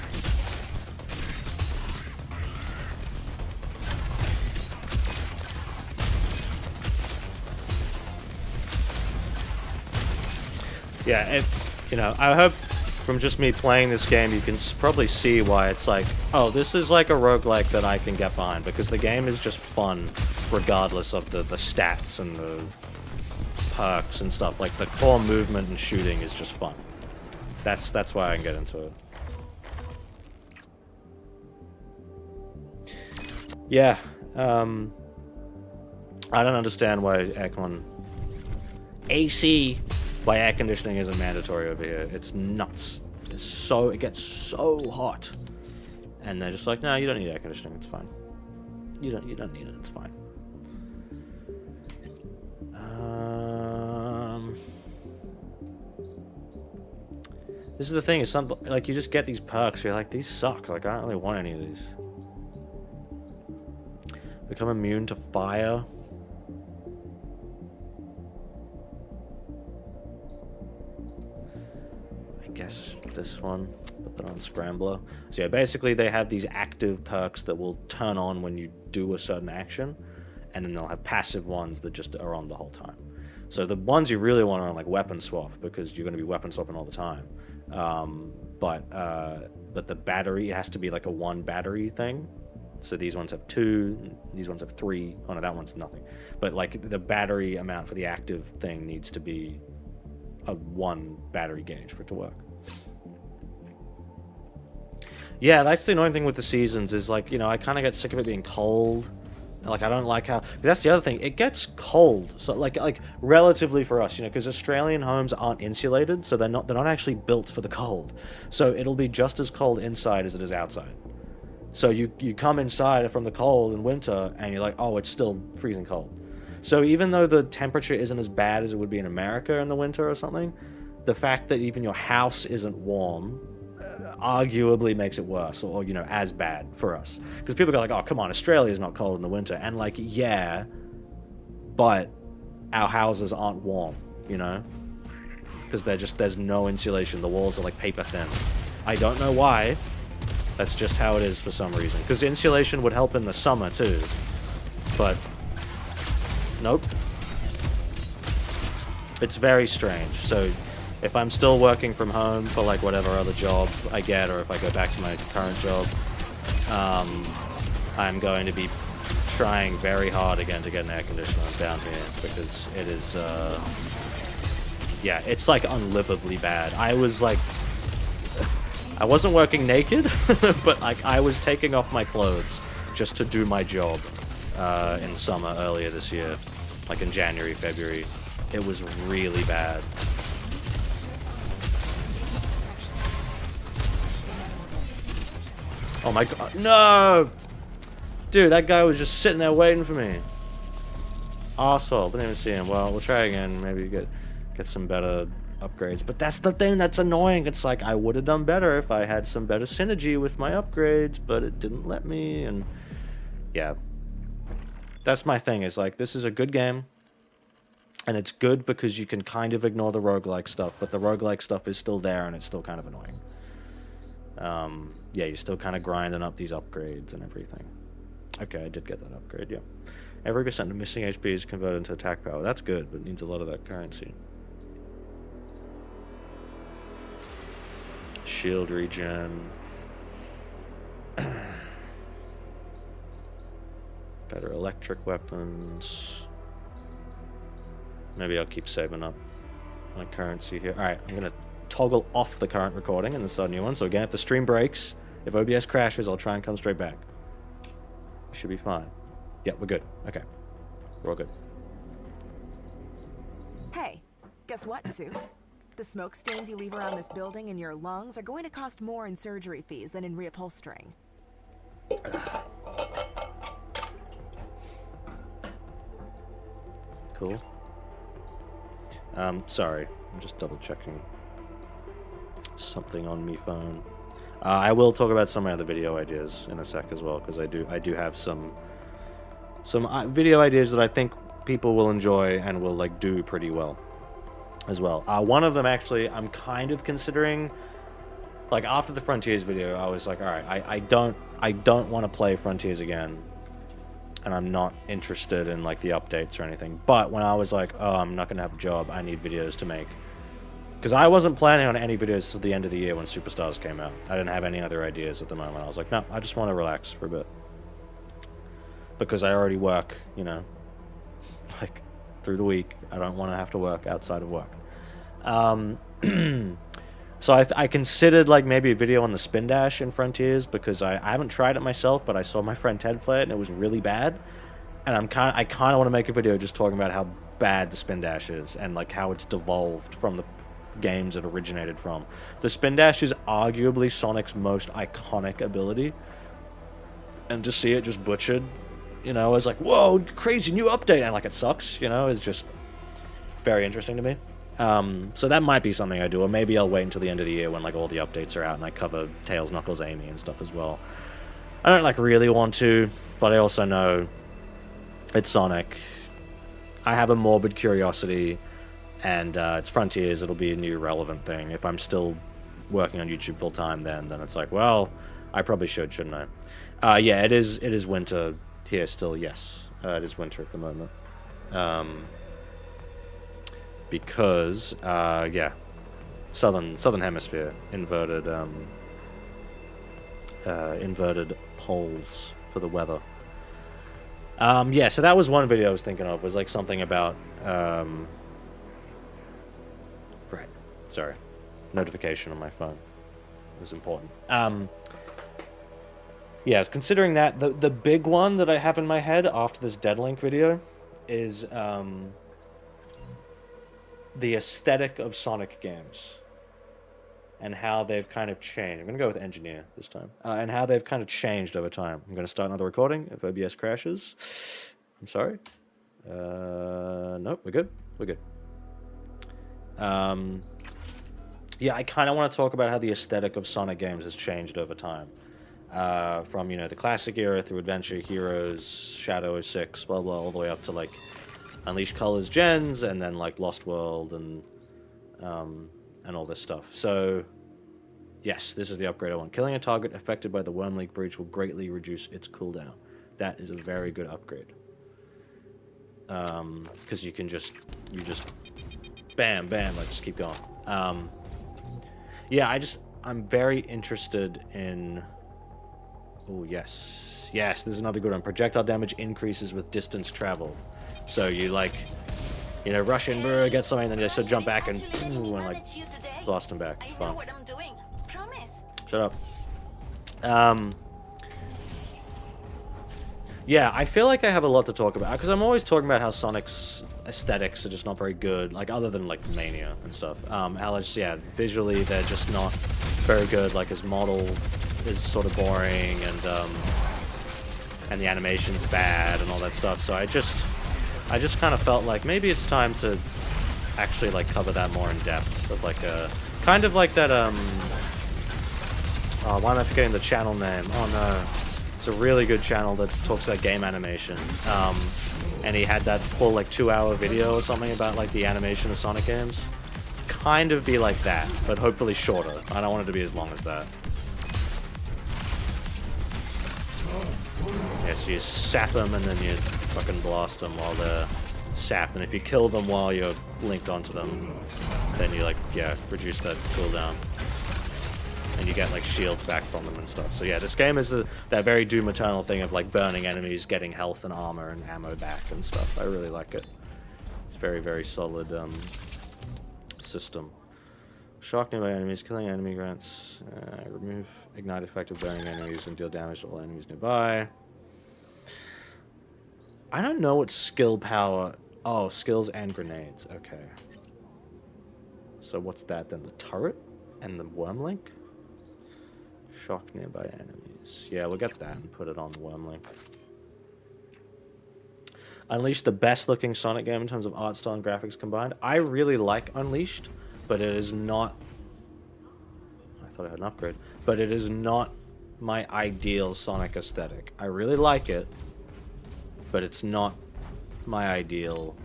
Yeah, you know, I hope from just me playing this game, you can probably see why it's like, oh, this is like a roguelike that I can get behind, because the game is just fun, regardless of the stats and the perks and stuff. Like the core movement and shooting is just fun. That's why I can get into it. Yeah. I don't understand why aircon AC by air conditioning isn't mandatory over here. It's nuts. It gets so hot. And they're just like, no, you don't need air conditioning, it's fine. You don't need it, it's fine. This is the thing, is like you just get these perks, you're like, these suck, like I don't really want any of these. Become immune to fire. I guess this one, put that on Scrambler. So yeah, basically they have these active perks that will turn on when you do a certain action, and then they'll have passive ones that just are on the whole time. So the ones you really want are on like weapon swap, because you're going to be weapon swapping all the time. But the battery has to be like a 1 battery thing. So these ones have 2, these ones have 3. Oh no, that one's nothing. But like the battery amount for the active thing needs to be a 1 battery gauge for it to work. Yeah, that's the annoying thing with the seasons is like, you know, I kind of get sick of it being cold. Like, I don't like how... That's the other thing. It gets cold. So, like relatively for us, you know, because Australian homes aren't insulated, so they're not actually built for the cold. So it'll be just as cold inside as it is outside. So you come inside from the cold in winter, and you're like, oh, it's still freezing cold. So even though the temperature isn't as bad as it would be in America in the winter or something, the fact that even your house isn't warm arguably makes it worse, or you know, as bad for us, because people go like, oh come on, Australia's not cold in the winter, and like, yeah, but our houses aren't warm, you know, because there's no insulation. The walls are like paper thin. I don't know why, that's just how it is for some reason, because insulation would help in the summer too, but nope, it's very strange. So if I'm still working from home for like whatever other job I get, or if I go back to my current job, I'm going to be trying very hard again to get an air conditioner down here, because it is, yeah, it's like unlivably bad. I wasn't working naked, but like I was taking off my clothes just to do my job in summer earlier this year, like in January, February. It was really bad. Oh my god, no! Dude, that guy was just sitting there waiting for me. Arsehole, didn't even see him. Well, we'll try again, maybe get some better upgrades. But that's the thing that's annoying. It's like, I would have done better if I had some better synergy with my upgrades, but it didn't let me, and yeah. That's my thing, is like, this is a good game, and it's good because you can kind of ignore the roguelike stuff, but the roguelike stuff is still there, and it's still kind of annoying. Yeah, you're still kind of grinding up these upgrades and everything. Okay, I did get that upgrade, yeah. Every percent of missing HP is converted into attack power. That's good, but it needs a lot of that currency. Shield regen. Better electric weapons. Maybe I'll keep saving up my currency here. Alright, I'm gonna toggle off the current recording and then start a new one. So again, if the stream breaks, if OBS crashes, I'll try and come straight back. Should be fine. Yeah, we're good. Okay. We're all good. Hey, guess what, Sue? The smoke stains you leave around this building in your lungs are going to cost more in surgery fees than in reupholstering. Cool. Sorry. I'm just double checking something on me phone. I will talk about some of my other video ideas in a sec as well, because I do have some video ideas that I think people will enjoy and will like do pretty well as well. One of them actually I'm kind of considering, like after the Frontiers video, I was like, all right, I don't want to play Frontiers again, and I'm not interested in like the updates or anything. But when I was like, oh, I'm not gonna have a job, I need videos to make. Because I wasn't planning on any videos till the end of the year when Superstars came out. I didn't have any other ideas at the moment. I was like, no, I just want to relax for a bit. Because I already work, you know, like through the week. I don't want to have to work outside of work. So I considered like maybe a video on the spin dash in Frontiers, because I haven't tried it myself, but I saw my friend Ted play it and it was really bad. And I kind of want to make a video just talking about how bad the spin dash is and like how it's devolved from the games it originated from. The spin dash is arguably Sonic's most iconic ability, and to see it just butchered, you know, is like, whoa, crazy new update, and like it sucks, you know, is just very interesting to me. So that might be something I do, or maybe I'll wait until the end of the year when like all the updates are out and I cover Tails, Knuckles, Amy and stuff as well. I don't like really want to, but I also know it's Sonic. I have a morbid curiosity, and it's Frontiers. It'll be a new relevant thing. If I'm still working on YouTube full time, then it's like, well, I probably shouldn't I? Yeah, it is winter here still. Yes, it is winter at the moment. Because yeah, southern hemisphere, inverted poles for the weather. Yeah, so that was one video I was thinking of, was like something about right, sorry, notification on my phone. It was important. Yeah, I was considering that. The big one that I have in my head after this Deadlink video is the aesthetic of Sonic games and how they've kind of changed. I'm going to go with engineer this time. And how they've kind of changed over time. I'm going to start another recording if OBS crashes. I'm sorry. Nope, we're good. We're good. Yeah, I kind of want to talk about how the aesthetic of Sonic games has changed over time. From, you know, the classic era through Adventure, Heroes, Shadow 06, blah, blah, all the way up to, like, Unleashed Colors Gens, and then, like, Lost World, and all this stuff. So, yes, this is the upgrade I want. Killing a target affected by the Wormlink breach will greatly reduce its cooldown. That is a very good upgrade. Because you just bam, bam, like, just keep going. Yeah, I'm very interested in... Oh, yes. Yes, there's another good one. Projectile damage increases with distance travel. So you, like, you know, rush in, get something, and then you just jump back and like, blast him back. It's fun. Shut up. Yeah, I feel like I have a lot to talk about, because I'm always talking about how Sonic's aesthetics are just not very good, like, other than, like, Mania and stuff. How it's, yeah, visually they're just not very good, like, his model is sort of boring, and the animation's bad and all that stuff, so I just kind of felt like maybe it's time to actually, like, cover that more in depth, of, like, a, kind of like that, oh, why am I forgetting the channel name? Oh, no. It's a really good channel that talks about game animation, and he had that full, like, 2-hour video or something about, like, the animation of Sonic games. Kind of be like that, but hopefully shorter. I don't want it to be as long as that. Yeah, so you sap them and then you fucking blast them while they're sapped, and if you kill them while you're linked onto them, then you, like, yeah, reduce that cooldown. And you get, like, shields back from them and stuff. So yeah, this game is that very Doom Eternal thing of, like, burning enemies, getting health and armor and ammo back and stuff. I really like it. It's very, very solid system. Shock nearby enemies, killing enemy grants. Remove ignite effect of burning enemies and deal damage to all enemies nearby. I don't know what skill power... Oh, skills and grenades. Okay. So what's that then? The turret? And the Wormlink? Shock nearby enemies. Yeah, we'll get that and put it on Wormlink. Unleashed, the best looking Sonic game in terms of art style and graphics combined. I really like Unleashed, but it is not... I thought I had an upgrade. But it is not my ideal Sonic aesthetic. I really like it, but it's not my ideal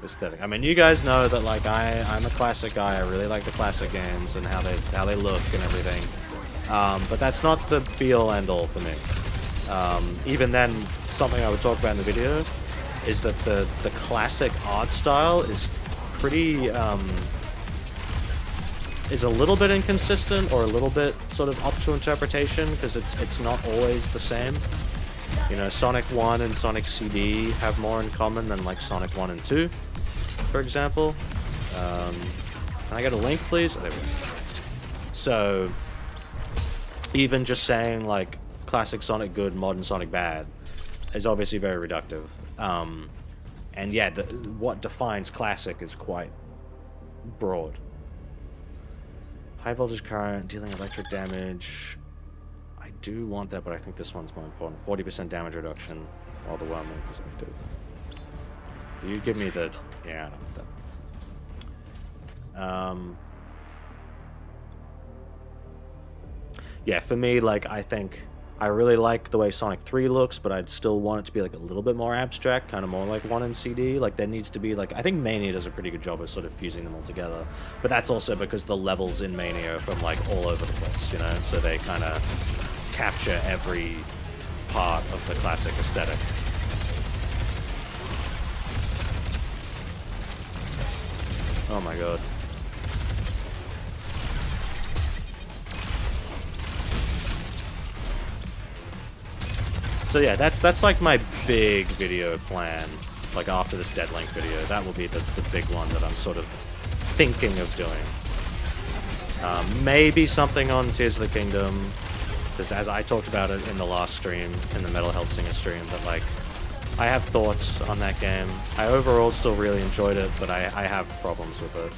aesthetic. I mean, you guys know that, like, I'm a classic guy. I really like the classic games and how they look and everything. But that's not the be-all end-all for me. Even then, something I would talk about in the video is that the classic art style is pretty, is a little bit inconsistent or a little bit sort of up to interpretation, because it's not always the same. You know, Sonic 1 and Sonic CD have more in common than, like, Sonic 1 and 2. for example. Can I get a link, please? Oh, there we go. So, even just saying, like, classic Sonic good, modern Sonic bad, is obviously very reductive. And yeah, what defines classic is quite broad. High voltage current, dealing electric damage. I do want that, but I think this one's more important. 40% damage reduction, while the whelming is active. You give me the... Yeah, I don't want that. Yeah, for me, like, I think I really like the way Sonic 3 looks, but I'd still want it to be like a little bit more abstract, kind of more like 1 in CD. Like, there needs to be, like, I think Mania does a pretty good job of sort of fusing them all together, but that's also because the levels in Mania are from, like, all over the place, you know, so they kind of capture every part of the classic aesthetic. Oh my god. So yeah, that's like my big video plan, like after this Deadlink video. That will be the big one that I'm sort of thinking of doing. Maybe something on Tears of the Kingdom, because as I talked about it in the last stream, in the Metal Health Singer stream, that like, I have thoughts on that game. I overall still really enjoyed it, but I have problems with it.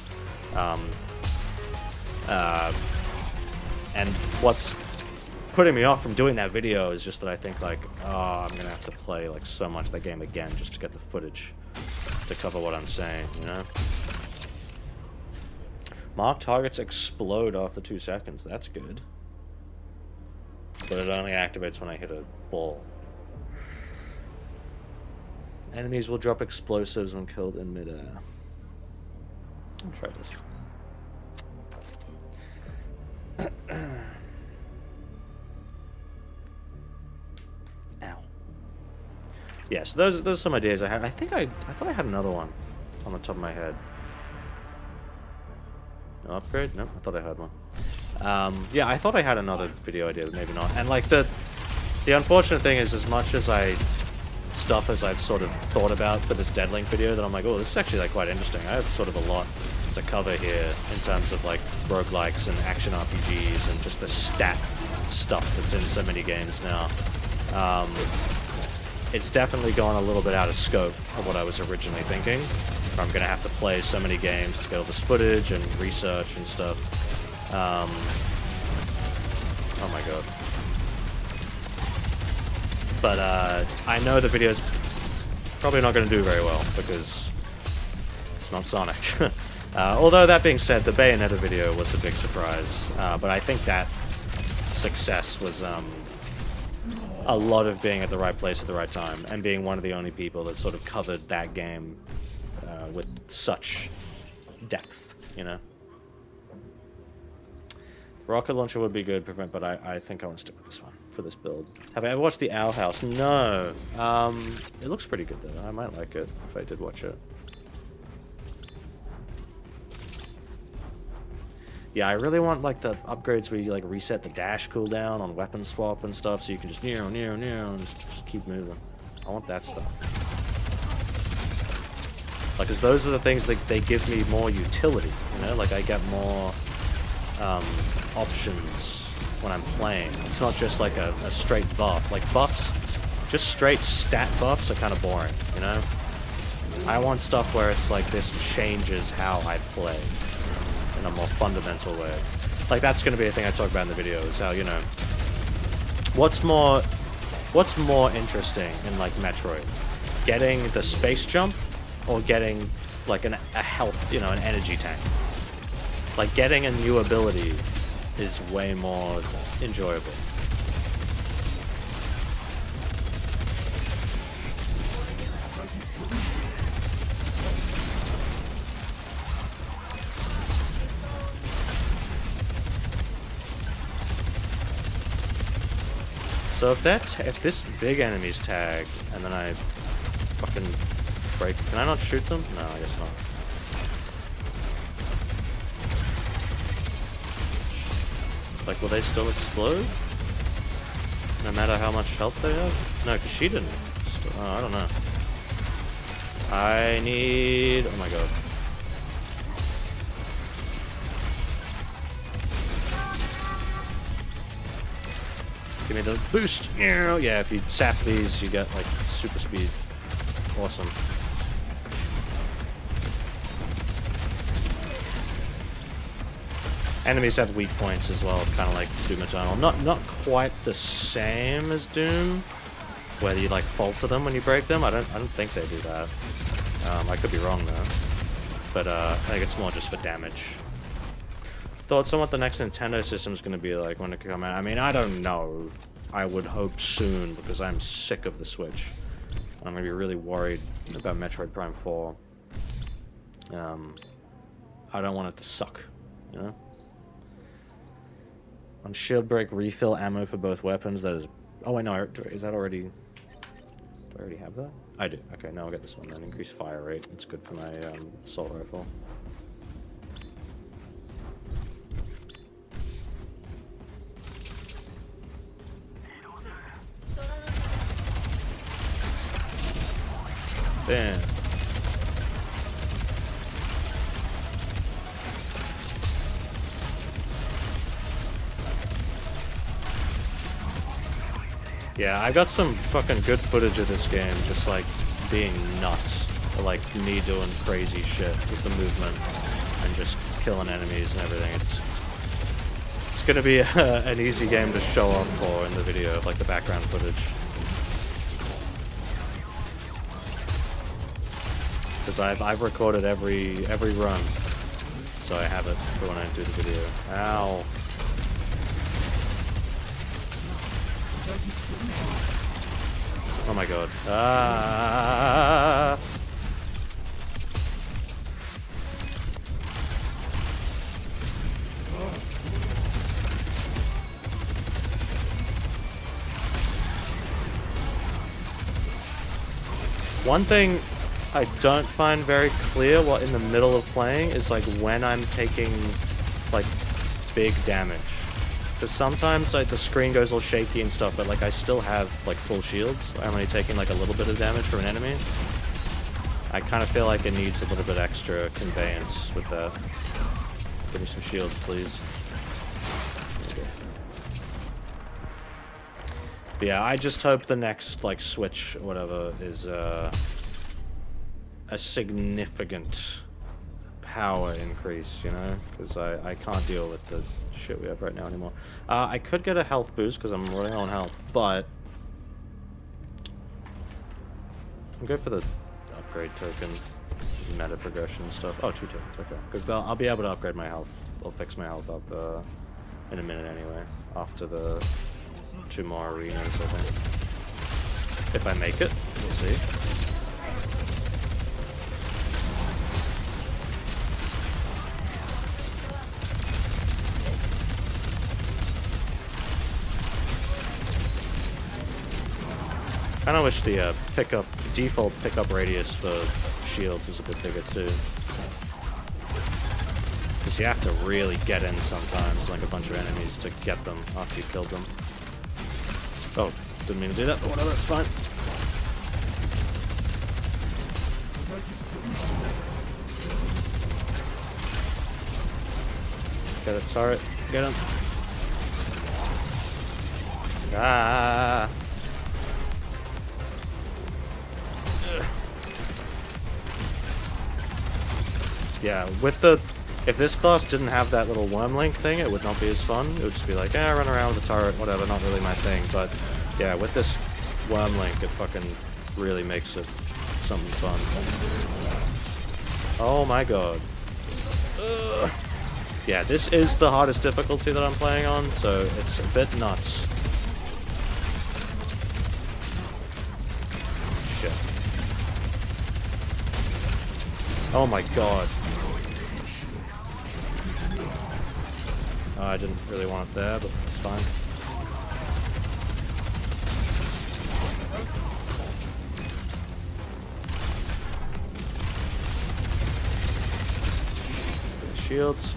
And what's putting me off from doing that video is just that I think, like, oh, I'm gonna have to play like so much that game again just to get the footage to cover what I'm saying, you know? Marked targets explode after 2 seconds. That's good. But it only activates when I hit a ball. Enemies will drop explosives when killed in midair. I'll try this. Ow. Yeah, so those are some ideas I had. I thought I had another one on the top of my head. No upgrade? No, I thought I had one. Yeah, I thought I had another video idea, but maybe not. And like the unfortunate thing is, as much as stuff as I've sort of thought about for this Deadlink video, that I'm like, oh, this is actually like quite interesting. I have sort of a lot to cover here in terms of like roguelikes and action RPGs and just the stat stuff that's in so many games now. It's definitely gone a little bit out of scope of what I was originally thinking. I'm gonna have to play so many games to get all this footage and research and stuff. Oh my god. But I know the video's probably not going to do very well because it's not Sonic. Although that being said, the Bayonetta video was a big surprise. But I think that success was a lot of being at the right place at the right time and being one of the only people that sort of covered that game with such depth, you know? Rocket launcher would be good, but I think I want to stick with this one for this build. Have I ever watched the Owl House? No. It looks pretty good though. I might like it if I did watch it. Yeah, I really want like the upgrades where you like reset the dash cooldown on weapon swap and stuff, so you can just and just keep moving. I want that stuff. Like, cause those are the things that they give me more utility. You know, like I get more options when I'm playing. It's not just like a straight buff. Like buffs, just straight stat buffs are kind of boring, you know? I want stuff where it's like this changes how I play in a more fundamental way. Like that's going to be a thing I talk about in the video, is how, you know, what's more interesting in like Metroid? Getting the space jump or getting like a health, you know, an energy tank? Like getting a new ability is way more enjoyable. So if this big enemy's tag and then I fucking break, can I not shoot them? No, I guess not. Like, will they still explode? No matter how much health they have? No, because she didn't. So, I don't know. I need... Oh my god. Give me the boost. Yeah, if you sap these, you get like super speed. Awesome. Enemies have weak points as well, kind of like Doom Eternal. Not quite the same as Doom, where you like falter them when you break them. I don't think they do that. I could be wrong though, but I think it's more just for damage. Thoughts on what the next Nintendo system is going to be like when it comes out? I mean, I don't know. I would hope soon because I'm sick of the Switch. I'm going to be really worried about Metroid Prime 4. I don't want it to suck, you know? On shield break, refill ammo for both weapons. That is... Oh, wait, no. Is that already... Do I already have that? I do. Okay, now I'll get this one then. Increase fire rate. It's good for my assault rifle. Bam. Yeah, I got some fucking good footage of this game, just like being nuts, or, like me doing crazy shit with the movement and just killing enemies and everything. It's gonna be an easy game to show off for in the video, like the background footage. Because I've recorded every run, so I have it for when I do the video. Ow. Oh my god. Ah. One thing I don't find very clear what in the middle of playing is like when I'm taking like big damage. Because sometimes like the screen goes all shaky and stuff, but like I still have like full shields. I'm only taking like a little bit of damage from an enemy. I kind of feel like it needs a little bit extra conveyance with that. Give me some shields, please. But yeah, I just hope the next like Switch or whatever is a significant power increase, you know? Because I can't deal with the shit we have right now anymore. I could get a health boost because I'm running on health, but I'll go for the upgrade token, meta progression stuff. Oh, 2 tokens, okay. Because I'll be able to upgrade my health. I'll fix my health up in a minute anyway, after the 2 more arenas, I think. If I make it, we'll see. Kinda wish the default pickup radius for shields was a bit bigger too. Because you have to really get in sometimes, like a bunch of enemies, to get them after you killed them. Oh, didn't mean to do that, but whatever, that's fine. Get a turret, get him. Ah! Yeah, with the... If this class didn't have that little worm link thing, it would not be as fun. It would just be like, run around with a turret, whatever, not really my thing. But, yeah, with this worm link, it fucking really makes it something fun. Oh my god. Ugh. Yeah, this is the hardest difficulty that I'm playing on, so it's a bit nuts. Shit. Oh my god. I didn't really want it there, but it's fine. Shields.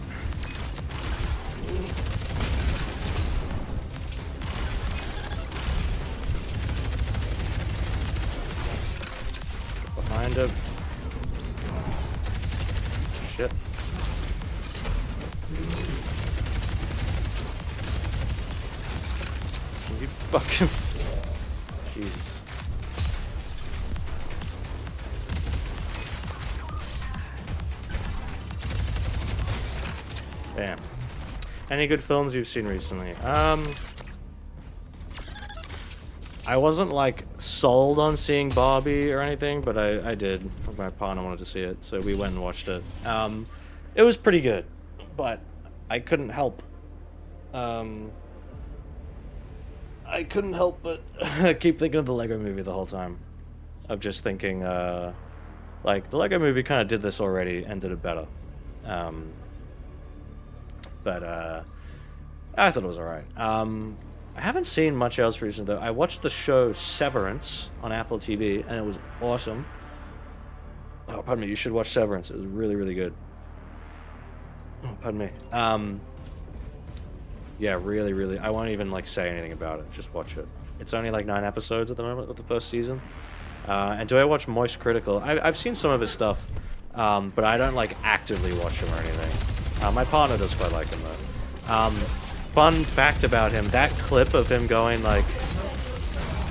Behind him. Shit. You fucking... Jesus. Damn. Any good films you've seen recently? I wasn't like sold on seeing Barbie or anything, but I did. My partner wanted to see it, so we went and watched it. It was pretty good, but I couldn't help. I couldn't help but keep thinking of the Lego Movie the whole time. Of just thinking, like, the Lego Movie kind of did this already and did it better. But I thought it was alright. I haven't seen much else recently, though. I watched the show Severance on Apple TV, and it was awesome. Oh, pardon me, you should watch Severance. It was really, really good. Oh, pardon me. Yeah, really, really. I won't even, like, say anything about it. Just watch it. It's only, like, 9 episodes at the moment with the first season. And do I watch Moist Critical? I've seen some of his stuff, but I don't, like, actively watch him or anything. My partner does quite like him, though. Fun fact about him, that clip of him going, like,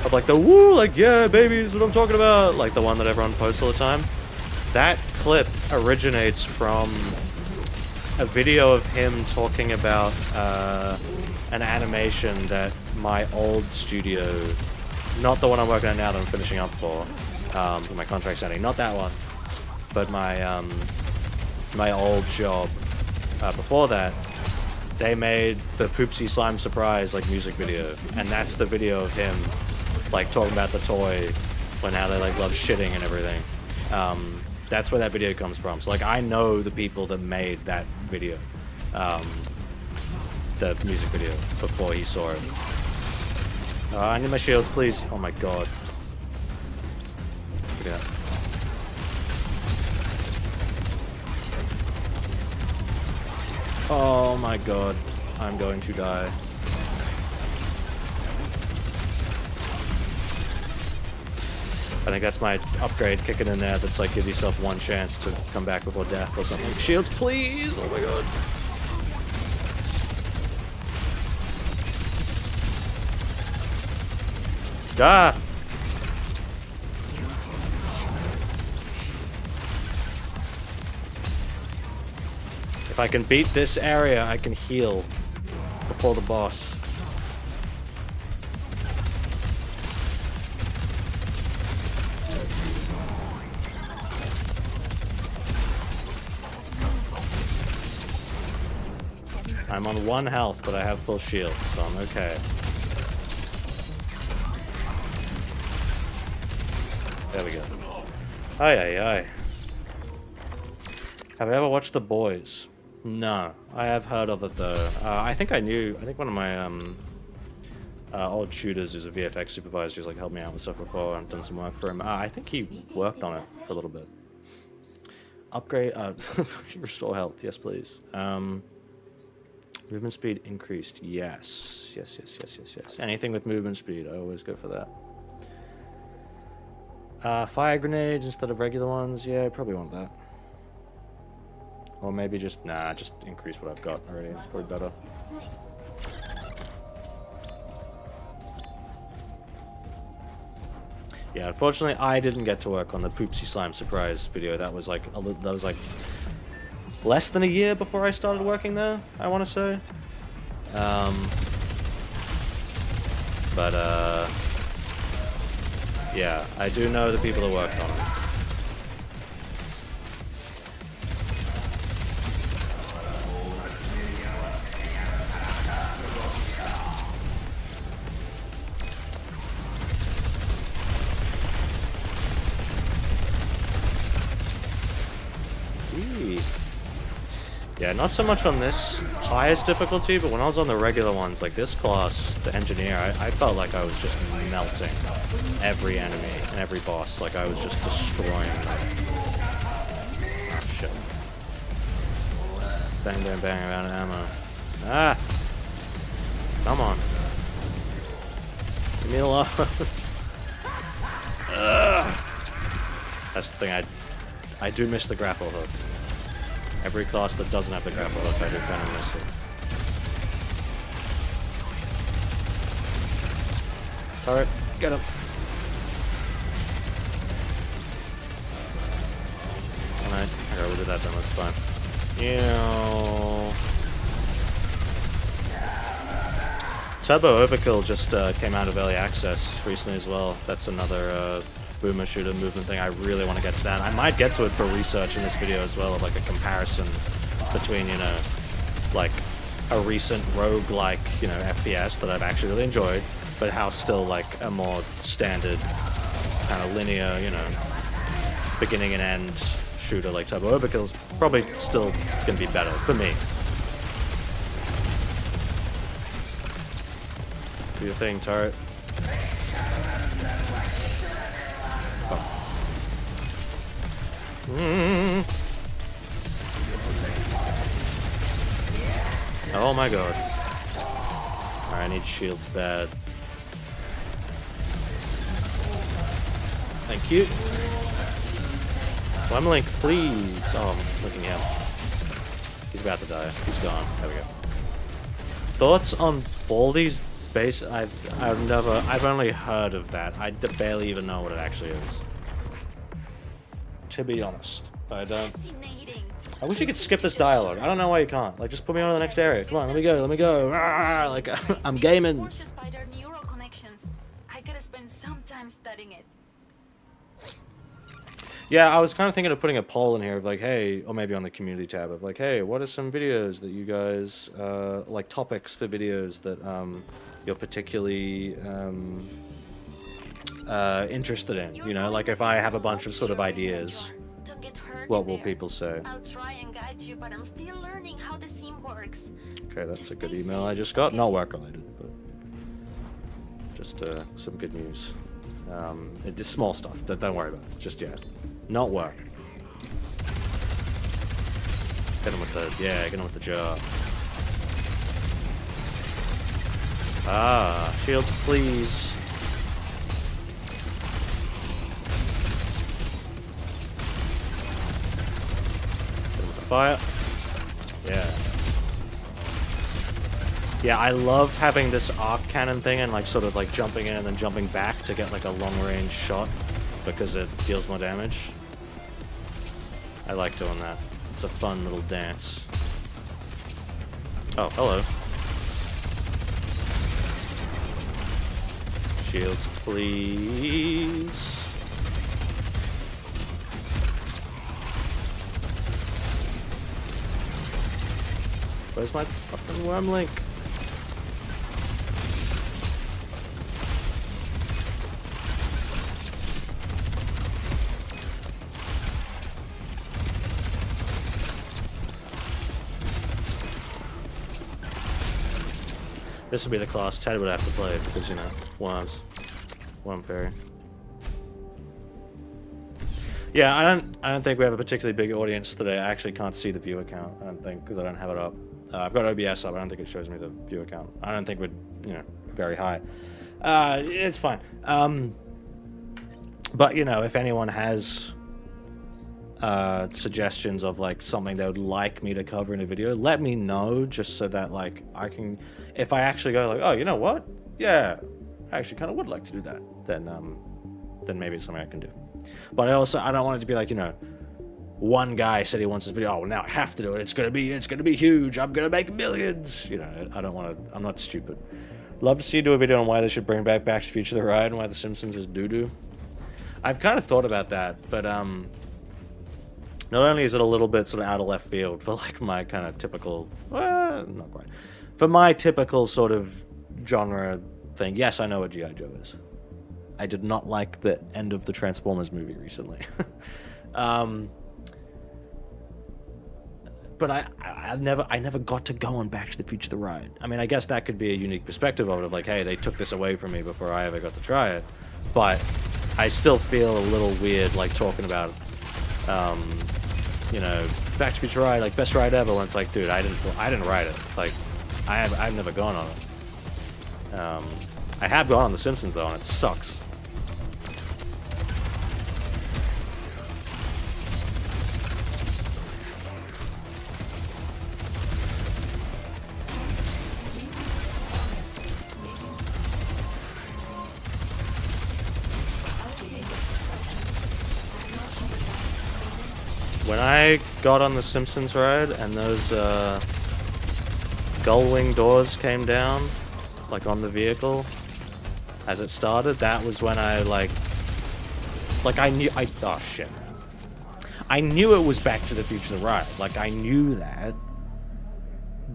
of, like, the woo, like, yeah, baby, this is what I'm talking about, like, the one that everyone posts all the time, that clip originates from a video of him talking about an animation that my old studio, not the one I'm working on now that I'm finishing up for, my contract's ending, not that one, but my my old job before that, they made the Poopsie Slime Surprise, like, music video, and that's the video of him, like, talking about the toy, when how they, like, love shitting and everything. That's where that video comes from. So, like, I know the people that made that video, the music video, before he saw it. I need my shields, please. Oh my god. Look at that. Oh my god, I'm going to die. I think that's my upgrade kicking in there. That's like, give yourself one chance to come back before death or something. Shields, please! Oh my god. Ah! If I can beat this area, I can heal before the boss. I'm on 1 health, but I have full shield, so I'm okay. There we go. Aye, aye, aye. Have I ever watched The Boys? No, I have heard of it though. I think one of my old tutors is a VFX supervisor who's like helped me out with stuff before and done some work for him. I think he worked on it for a little bit. Upgrade, restore health, yes please. Movement speed increased, yes. Yes. Anything with movement speed, I always go for that. Fire grenades instead of regular ones, yeah, I probably want that. Or maybe just increase what I've got already. It's probably better. Yeah, unfortunately, I didn't get to work on the Poopsie Slime Surprise video. That was like less than a year before I started working there, I want to say. Yeah, I do know the people that worked on it. Yeah, not so much on this highest difficulty, but when I was on the regular ones, like this class, the engineer, I felt like I was just melting every enemy and every boss. Like I was just destroying them. Oh, shit. Bang, bang, bang, I'm out of ammo. Ah! Come on. Leave me alone. That's the thing, I do miss the grapple hook. Every class that doesn't have the grapple hook, I do kind of miss it. Alright, get him. Alright, okay, we did that then, that's fine. Turbo Overkill just came out of early access recently as well. That's another boomer shooter movement thing. I really want to get to that. I might get to it for research in this video as well, of like a comparison between, you know, like a recent roguelike, you know, FPS that I've actually really enjoyed, but how still like a more standard kind of linear, you know, beginning and end shooter like Turbo Overkill's probably still gonna be better for me. Do your thing, turret. Oh. Oh my god. Alright, I need shields bad. Thank you. Deadlink, please. Oh, I'm looking at him. He's about to die. He's gone. There we go. Thoughts on Baldi's base? I've only heard of that. I barely even know what it actually is. To be honest, I don't. I wish you could skip this dialogue. I don't know why you can't. Like, just put me on to the next area. Come on, let me go. Let me go. Ah, like, I'm gaming. I gotta spend some time studying it. Yeah, I was kind of thinking of putting a poll in here of like, hey, or maybe on the community tab of like, hey, what are some videos that you guys, like topics for videos that you're particularly interested in? You know, like if I have a bunch of sort of ideas, what will people say? I'll try and guide you, but I'm still learning how the scene works. Okay, that's a good email I just got. Not work related, but just some good news. It's small stuff. Don't worry about it. Just yet. Not work. Get him with the, yeah, get him with the job. Ah, shields, please. Get him with the fire. Yeah. Yeah, I love having this arc cannon thing and like sort of like jumping in and then jumping back to get like a long range shot because it deals more damage. I like doing that. It's a fun little dance. Oh, hello. Shields, please. Where's my fucking worm link? This would be the class Ted would have to play because, you know, worms. Worm fairy. Yeah, I don't think we have a particularly big audience today. I actually can't see the viewer count, I don't think, because I don't have it up. I've got OBS up, I don't think it shows me the viewer count. I don't think we're, you know, very high. It's fine. But, you know, if anyone has suggestions of like something they would like me to cover in a video, let me know, just so that like I can, if I actually go like, oh, you know what, yeah, I actually kind of would like to do that, then maybe it's something I can do. But I don't want it to be like, you know, one guy said he wants this video, oh well, now I have to do it, it's gonna be huge, I'm gonna make millions, you know. I don't want to, I'm not stupid. Love to see you do a video on why they should bring back Back to the Future the ride and why The Simpsons is doo-doo. I've kind of thought about that, but not only is it a little bit sort of out of left field for like my kind of typical, well, not quite, for my typical sort of genre thing. Yes, I know what G.I. Joe is. I did not like the end of the Transformers movie recently. But I never got to go on Back to the Future the ride. I mean, I guess that could be a unique perspective of it, of like, hey, they took this away from me before I ever got to try it. But I still feel a little weird like talking about you know, Back to the Future ride, like best ride ever, when it's like, dude, I didn't ride it. Like, I've never gone on it. I have gone on The Simpsons though, and it sucks. I got on the Simpsons ride and those gull wing doors came down, like on the vehicle, as it started, that was when I I knew, oh shit. I knew it was Back to the Future the ride, like I knew that,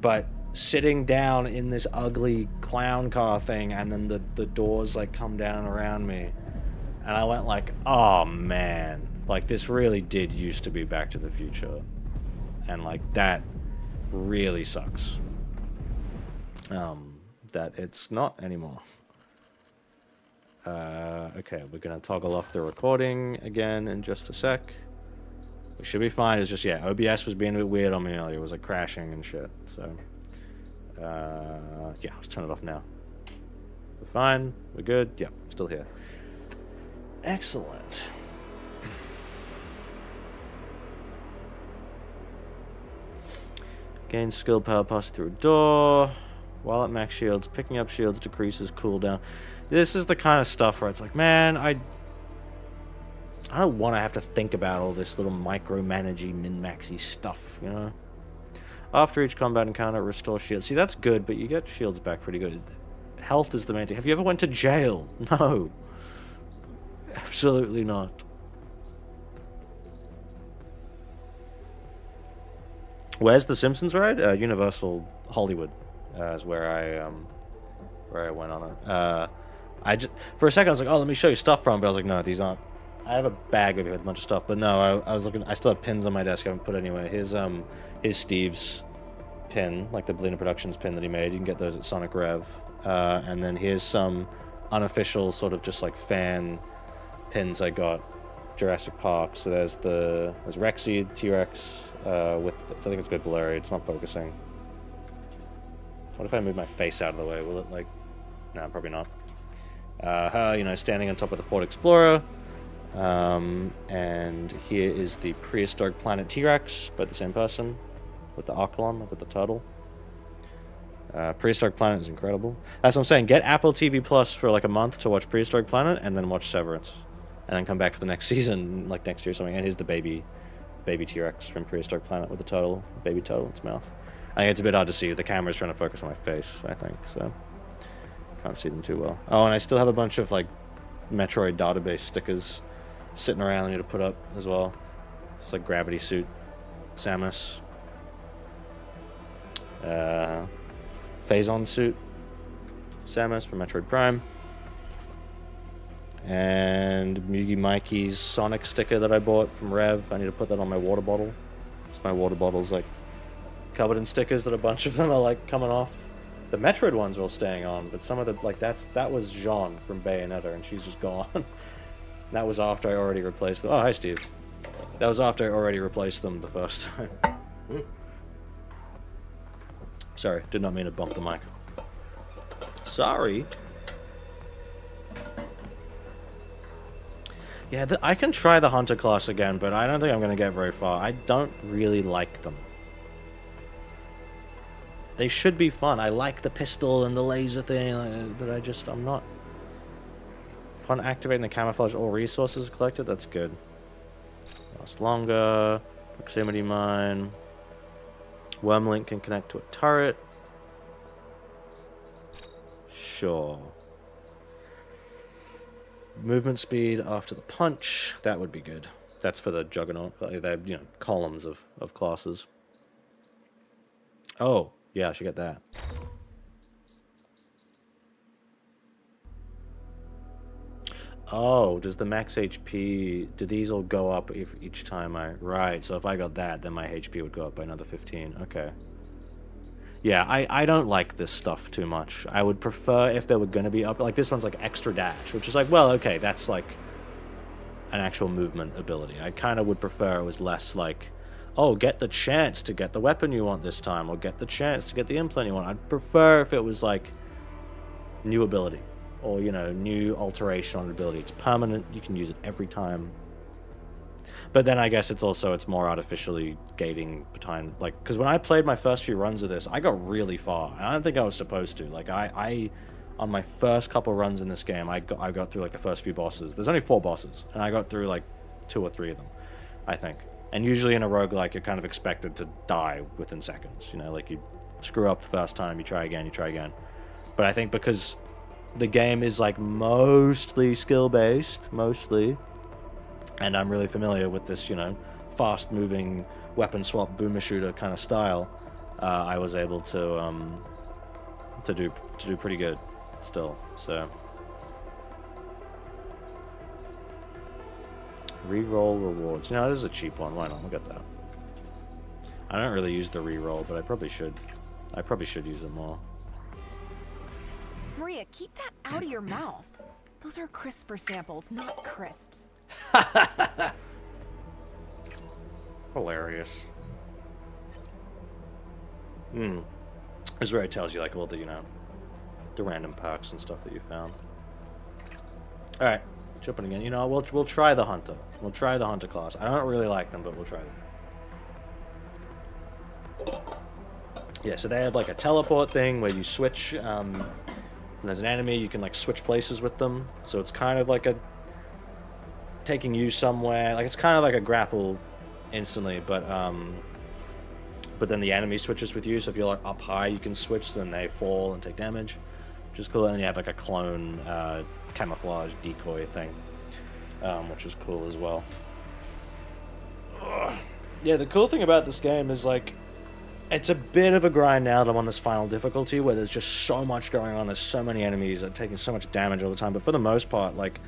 but sitting down in this ugly clown car thing and then the doors like come down around me and I went like, oh man, like this really did used to be Back to the Future, and like that really sucks that it's not anymore. Okay, we're gonna toggle off the recording again in just a sec. We should be fine. It's just, yeah, OBS was being a bit weird on me earlier. It was like crashing and shit, so yeah, let's turn it off now. We're fine, we're good, yeah, still here. Excellent. Gain skill power pass through a door. While at max shields, picking up shields decreases cooldown. This is the kind of stuff where it's like, man, I don't want to have to think about all this little micromanagey, min-maxy stuff, you know? After each combat encounter, restore shields. See, that's good, but you get shields back pretty good. Health is the main thing. Have you ever went to jail? No. Absolutely not. Where's the Simpsons ride? Universal Hollywood is where I went on it. I just, for a second I was like, oh, let me show you stuff from, but I was like, no, these aren't. I have a bag over here with a bunch of stuff, but no, I was looking. I still have pins on my desk. I haven't put anywhere. Here's Steve's pin, like the Belina Productions pin that he made. You can get those at Sonic Rev. And then here's some unofficial sort of just like fan pins I got. Jurassic Park. So there's Rexy, the T-Rex. With, I think it's a bit blurry. It's not focusing. What if I move my face out of the way? Will it like? No, probably not. You know, standing on top of the Ford Explorer. And here is the Prehistoric Planet T-Rex by the same person with the Oclon, with the turtle. Prehistoric Planet is incredible. That's what I'm saying. Get Apple TV Plus for like a month to watch Prehistoric Planet, and then watch Severance, and then come back for the next season, like next year or something. And here's the baby T-Rex from Prehistoric Planet with the turtle, baby turtle in its mouth. I think it's a bit hard to see. The camera's trying to focus on my face, I think, so can't see them too well. Oh, and I still have a bunch of like Metroid database stickers sitting around I need to put up as well. It's like Gravity Suit, Samus, Phazon Suit, Samus from Metroid Prime, and Mugi Mikey's Sonic sticker that I bought from Rev. I need to put that on my water bottle. So my water bottle's like covered in stickers that a bunch of them are like coming off. The Metroid ones are all staying on, but some of the, like, that was Jean from Bayonetta, and she's just gone. That was after I already replaced them. Oh, hi, Steve. That was after I already replaced them the first time. Sorry, did not mean to bump the mic. Sorry. Yeah, I can try the Hunter class again, but I don't think I'm going to get very far. I don't really like them. They should be fun. I like the pistol and the laser thing, but I'm not. Upon activating the camouflage, all resources collected, that's good. Last longer. Proximity mine. Wormlink can connect to a turret. Sure. Movement speed after the punch. That would be good. That's for the Juggernaut. They're, you know, columns of classes. Oh, yeah, I should get that. Oh, does the max HP... Do these all go up if each time I... Right, so if I got that, then my HP would go up by another 15. Okay. Yeah, I don't like this stuff too much. I would prefer if they were going to be up... Like, this one's like extra dash, which is like, well, okay, that's like an actual movement ability. I kind of would prefer it was less like, oh, get the chance to get the weapon you want this time, or get the chance to get the implant you want. I'd prefer if it was like new ability, or, you know, new alteration on ability. It's permanent, you can use it every time. But then I guess it's more artificially gating behind, like, because when I played my first few runs of this, I got really far, and I don't think I was supposed to. Like, I on my first couple runs in this game, I got through like the first few bosses. There's only 4 bosses, and I got through like 2 or 3 of them, I think. And usually in a roguelike, you're kind of expected to die within seconds. You know, like you screw up the first time, you try again, you try again. But I think because the game is like mostly skill-based, and I'm really familiar with this, you know, fast-moving weapon swap boomer shooter kind of style, I was able to do pretty good still. So reroll rewards. No, this is a cheap one. Why not? I'll get that. I don't really use the reroll, but I probably should. I probably should use it more. Maria, keep that out of your mouth. Those are CRISPR samples, not crisps. Hilarious. This is where it tells you like all the, you know, the random perks and stuff that you found. All right, jumping again. You know, we'll try the hunter. We'll try the hunter class. I don't really like them, but we'll try them. Yeah, so they have like a teleport thing where you switch. When there's an enemy, you can like switch places with them. So it's kind of like a taking you somewhere. Like it's kind of like a grapple instantly, but then the enemy switches with you. So if you're like up high, you can switch. Then they fall and take damage, which is cool. And then you have like a clone camouflage decoy thing, which is cool as well. Yeah, the cool thing about this game is like it's a bit of a grind now that I'm on this final difficulty where there's just so much going on. There's so many enemies that are taking so much damage all the time. But for the most part, like,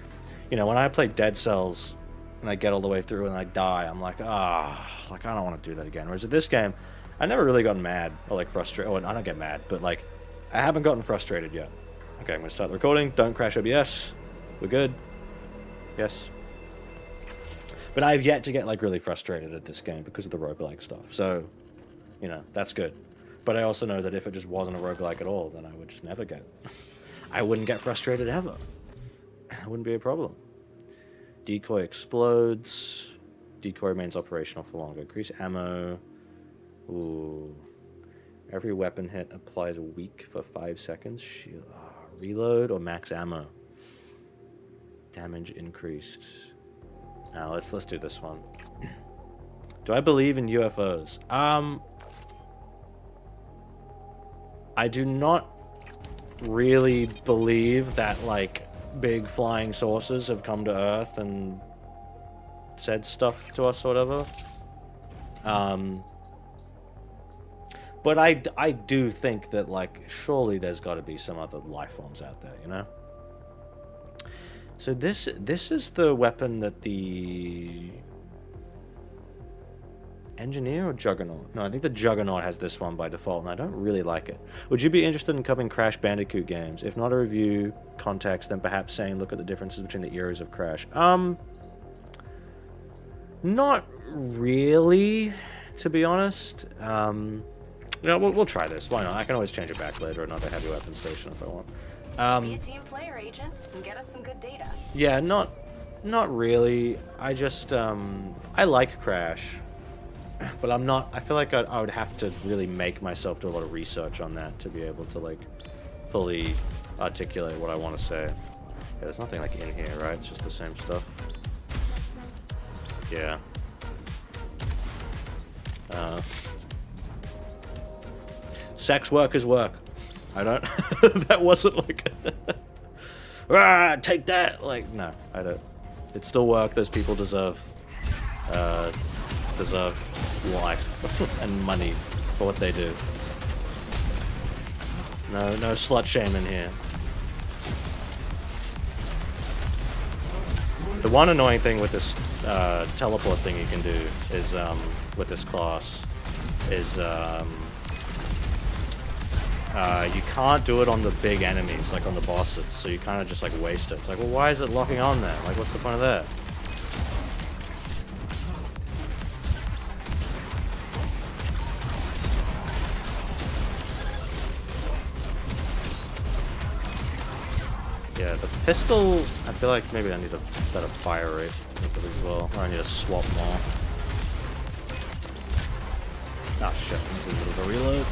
you know, when I play Dead Cells and I get all the way through and I die, I'm like, like I don't want to do that again. Whereas at this game, I never really gotten mad or like frustrated. Oh, I don't get mad, but like I haven't gotten frustrated yet. Okay, I'm going to start the recording. Don't crash OBS. We're good. Yes. But I've yet to get like really frustrated at this game because of the roguelike stuff. So, you know, that's good. But I also know that if it just wasn't a roguelike at all, then I would just never get... I wouldn't get frustrated ever. It wouldn't be a problem. Decoy explodes. Decoy remains operational for longer. Increase ammo. Ooh. Every weapon hit applies weak for 5 seconds. Shield. Reload or max ammo. Damage increased. Now let's do this one. Do I believe in UFOs? I do not really believe that, like, big flying saucers have come to Earth and said stuff to us or whatever. But I do think that, like, surely there's got to be some other life forms out there, you know? So this is the weapon that the... Engineer or Juggernaut? No, I think the Juggernaut has this one by default, and I don't really like it. Would you be interested in covering Crash Bandicoot games? If not a review context, then perhaps saying look at the differences between the eras of Crash. Not really, to be honest. Yeah, we'll try this. Why not? I can always change it back later, another heavy weapon station if I want. Be a team player, Agent, and get us some good data. Yeah, not really. I just I like Crash. But I'm not... I feel like I would have to really make myself do a lot of research on that to be able to, like, fully articulate what I want to say. Yeah, there's nothing, like, in here, right? It's just the same stuff. Yeah. Sex work is work. I don't... that wasn't, like... take that! Like, no, I don't. It's still work. Those people deserve life and money for what they do. No slut shaming here. The one annoying thing with this teleport thing you can do is with this class is you can't do it on the big enemies, like on the bosses, so you kind of just like waste it. It's like, well, why is it locking on there? Like, what's the point of that? Yeah, the pistol, I feel like maybe I need a better fire rate with it as well. Or I need to swap more. Ah, shit, this is a bit of a reload.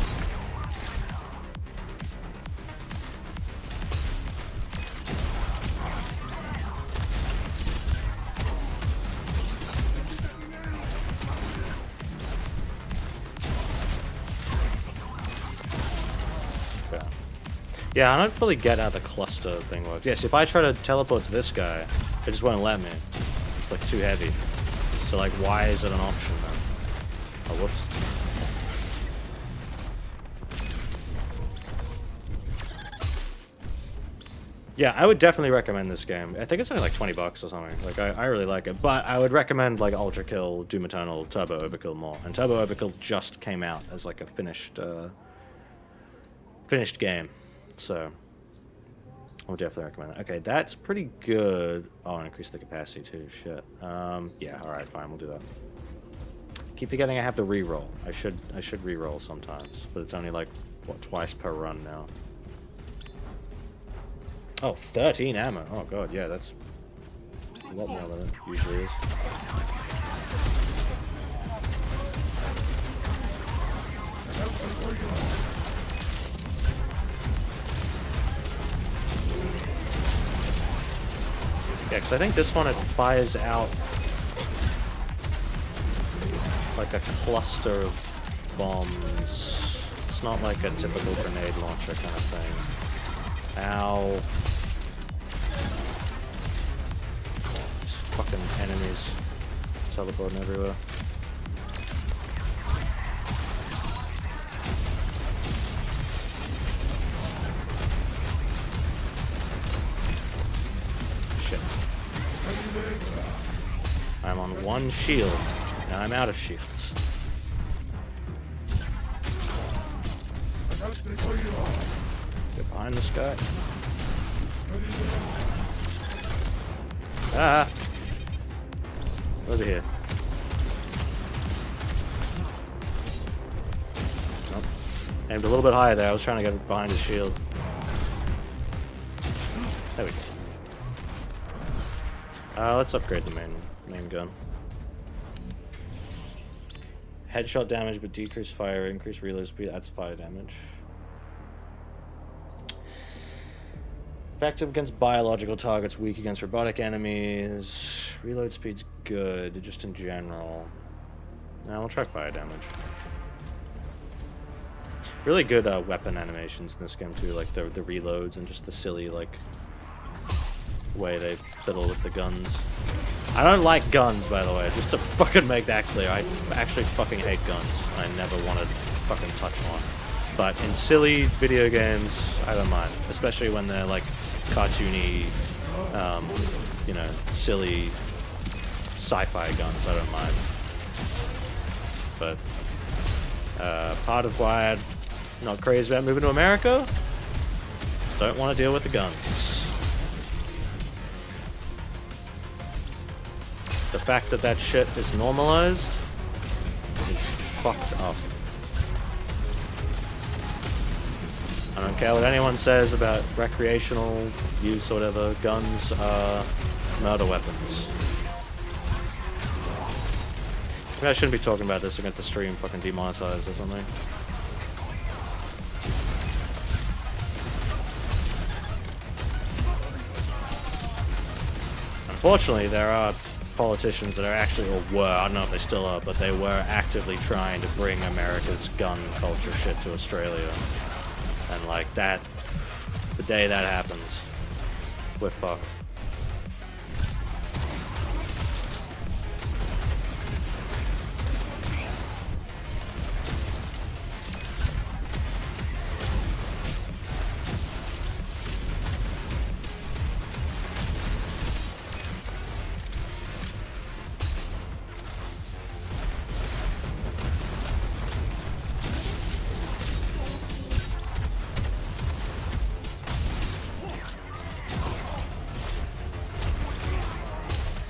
Yeah, I don't fully get how the cluster thing works. Yes, if I try to teleport to this guy, it just won't let me. It's like too heavy. So like, why is it an option then? Oh, whoops. Yeah, I would definitely recommend this game. I think it's only like 20 bucks or something. Like, I really like it. But I would recommend like Ultra Kill, Doom Eternal, Turbo Overkill more. And Turbo Overkill just came out as like a finished game. So I would definitely recommend it. Okay, that's pretty good. Oh, and increase the capacity too. Shit. Yeah, alright, fine, we'll do that. Keep forgetting I have to reroll. I should reroll sometimes, but it's only like, what, twice per run now. Oh, 13 ammo. Oh god, yeah, that's a lot more than it usually is. Yeah, because I think this one, it fires out like a cluster of bombs. It's not like a typical grenade launcher kind of thing. Ow. These fucking enemies teleporting everywhere. I'm on one shield. Now I'm out of shields. Get behind this guy. Ah! Over here. Nope. Aimed a little bit higher there. I was trying to get behind his shield. There we go. Let's upgrade the main gun. Headshot damage, but decreased fire, increased reload speed, adds fire damage. Effective against biological targets, weak against robotic enemies. Reload speed's good, just in general. Now we'll try fire damage. Really good weapon animations in this game too, like the reloads and just the silly like way they fiddle with the guns. I don't like guns, by the way, just to fucking make that clear. I actually fucking hate guns. I never wanted to fucking touch one. But in silly video games, I don't mind. Especially when they're like cartoony, you know, silly sci-fi guns, I don't mind. But part of why I'm not crazy about moving to America, don't want to deal with the guns. The fact that shit is normalized is fucked up. I don't care what anyone says about recreational use or whatever, guns are murder weapons. Maybe I shouldn't be talking about this, I'm going to get the stream fucking demonetized or something. Unfortunately, there are politicians that are actually, or were, I don't know if they still are, but they were actively trying to bring America's gun culture shit to Australia. And like that, the day that happens, we're fucked.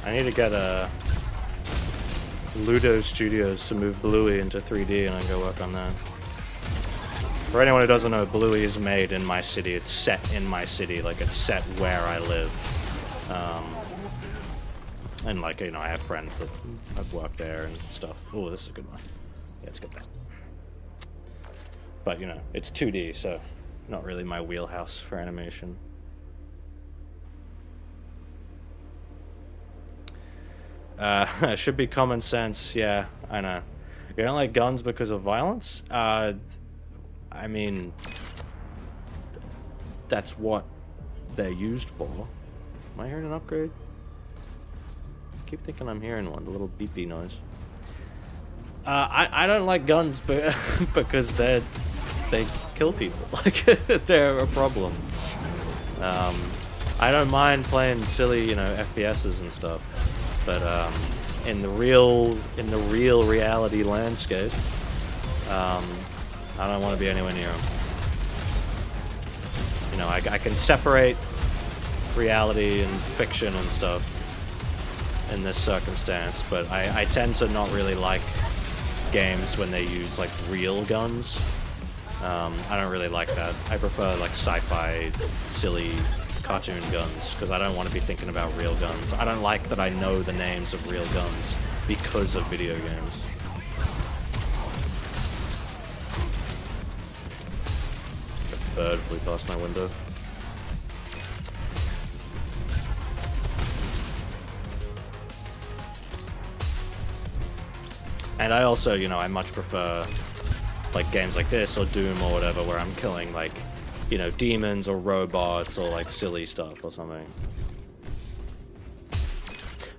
I need to get Ludo Studios to move Bluey into 3D and I go work on that. For anyone who doesn't know, Bluey is made in my city. It's set in my city, like it's set where I live. And like, you know, I have friends that have worked there and stuff. Oh, this is a good one. Yeah, let's get that. But, you know, it's 2D, so not really my wheelhouse for animation. It should be common sense, yeah, I know. You don't like guns because of violence? I mean, that's what they're used for. Am I hearing an upgrade? I keep thinking I'm hearing one, the little beepy noise. I don't like guns, but because they kill people. Like, they're a problem. I don't mind playing silly, you know, FPSs and stuff, but in the real reality landscape, I don't want to be anywhere near them. You know, I can separate reality and fiction and stuff in this circumstance, but I tend to not really like games when they use like real guns. I don't really like that. I prefer like sci-fi, silly cartoon guns, because I don't want to be thinking about real guns. I don't like that I know the names of real guns because of video games. A bird flew past my window. And I also, you know, I much prefer like games like this or Doom or whatever, where I'm killing like, you know, demons or robots or like silly stuff or something.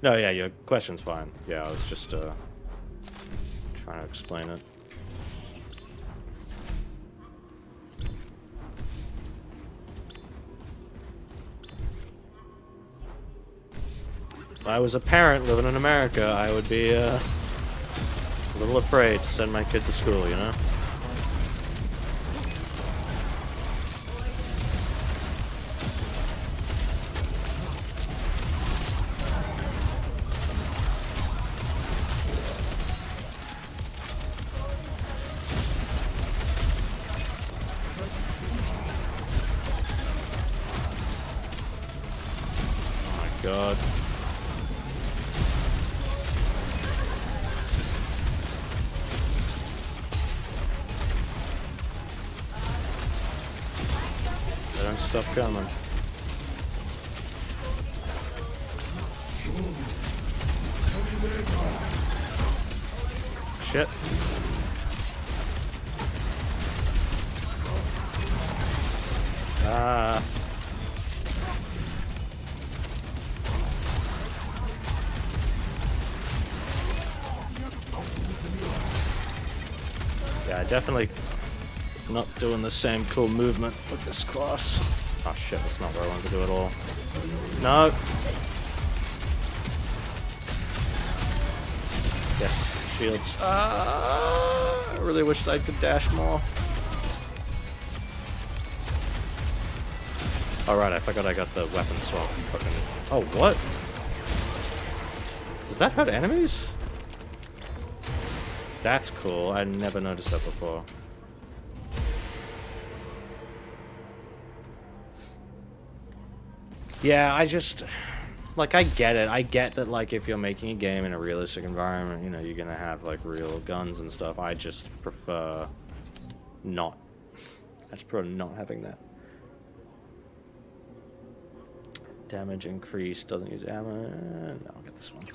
No, yeah, your question's fine. Yeah, I was just trying to explain it. If I was a parent living in America, I would be a little afraid to send my kid to school, you know? God. They don't stop coming. Shit. Ah. Yeah, definitely not doing the same cool movement with this class. Oh shit, that's not what I wanted to do at all. No! Yes, shields. I really wished I could dash more. Alright, I forgot I got the weapon swap. Fucking... Oh, what? Does that hurt enemies? That's cool. I never noticed that before. Yeah, I just... Like, I get it. I get that, like, if you're making a game in a realistic environment, you know, you're gonna have, like, real guns and stuff. I just prefer not. I just prefer not having that. Damage increase, doesn't use ammo. No, I'll get this one.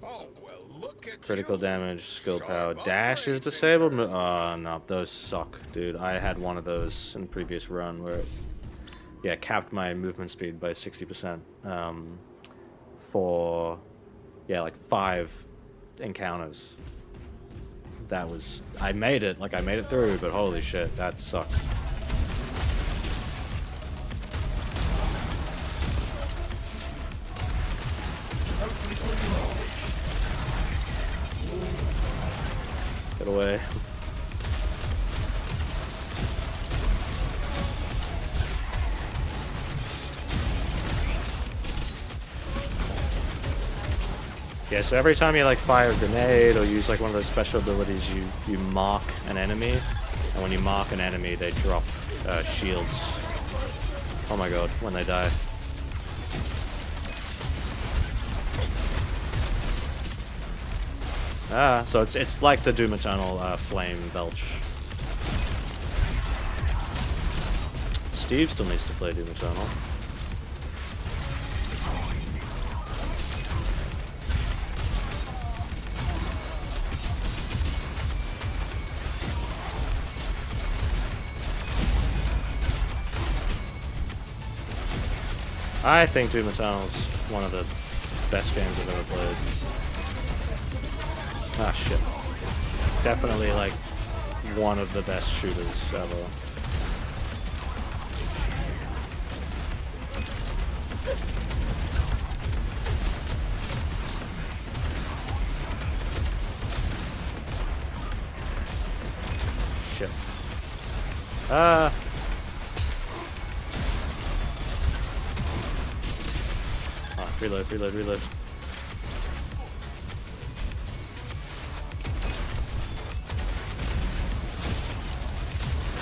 Oh, well, look at Critical you. damage, skill Sharp power. Dash is upgrades, disabled? intern. Oh, no, those suck, dude. I had one of those in the previous run where it, yeah, capped my movement speed by 60%. For, yeah, like 5 encounters. That was... I made it, like, I made it through, but holy shit, that sucked. Get away. Yeah, so every time you like fire a grenade or use like one of those special abilities, you mark an enemy, and when you mark an enemy, they drop shields. Oh my god, when they die. Ah, so it's like the Doom Eternal flame belch. Steve still needs to play Doom Eternal. I think Doom Eternal's one of the best games I've ever played. Ah, shit. Definitely, like, one of the best shooters ever. Shit. Ah. Oh, reload, reload, reload.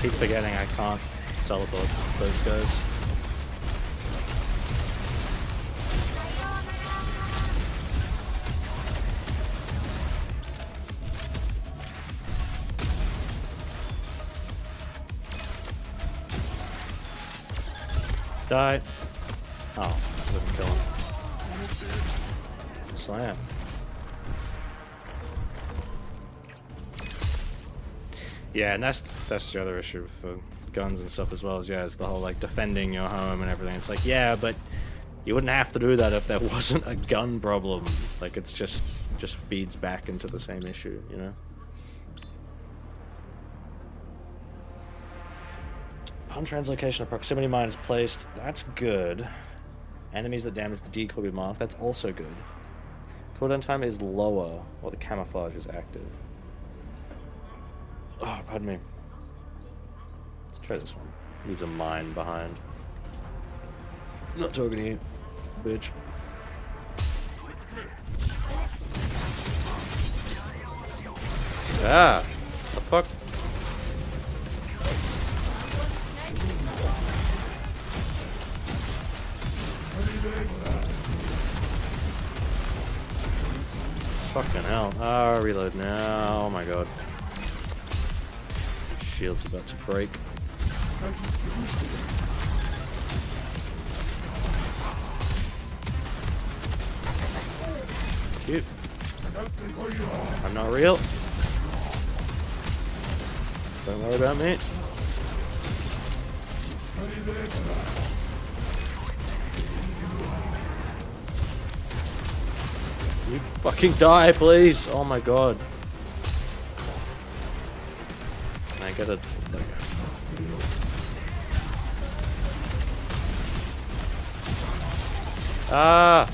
Keep forgetting I can't teleport those guys. Die. Oh, didn't kill him. Slam. Yeah, and that's the other issue with the guns and stuff as well, is it's the whole like defending your home and everything. It's like, yeah, but you wouldn't have to do that if there wasn't a gun problem. Like, it's just feeds back into the same issue, you know? Upon translocation, a proximity mine is placed. That's good. Enemies that damage the decoy will be marked. That's also good. Cooldown time is lower while the camouflage is active. Oh, pardon me. Let's try this one. Leaves a mine behind. I'm not talking to you, bitch. Ah! The fuck? Fucking hell. Ah, reload now. Oh my god. Shield's about to break. Cute. I'm not real. Don't worry about me. You fucking die, please! Oh my god. I get it. Ah!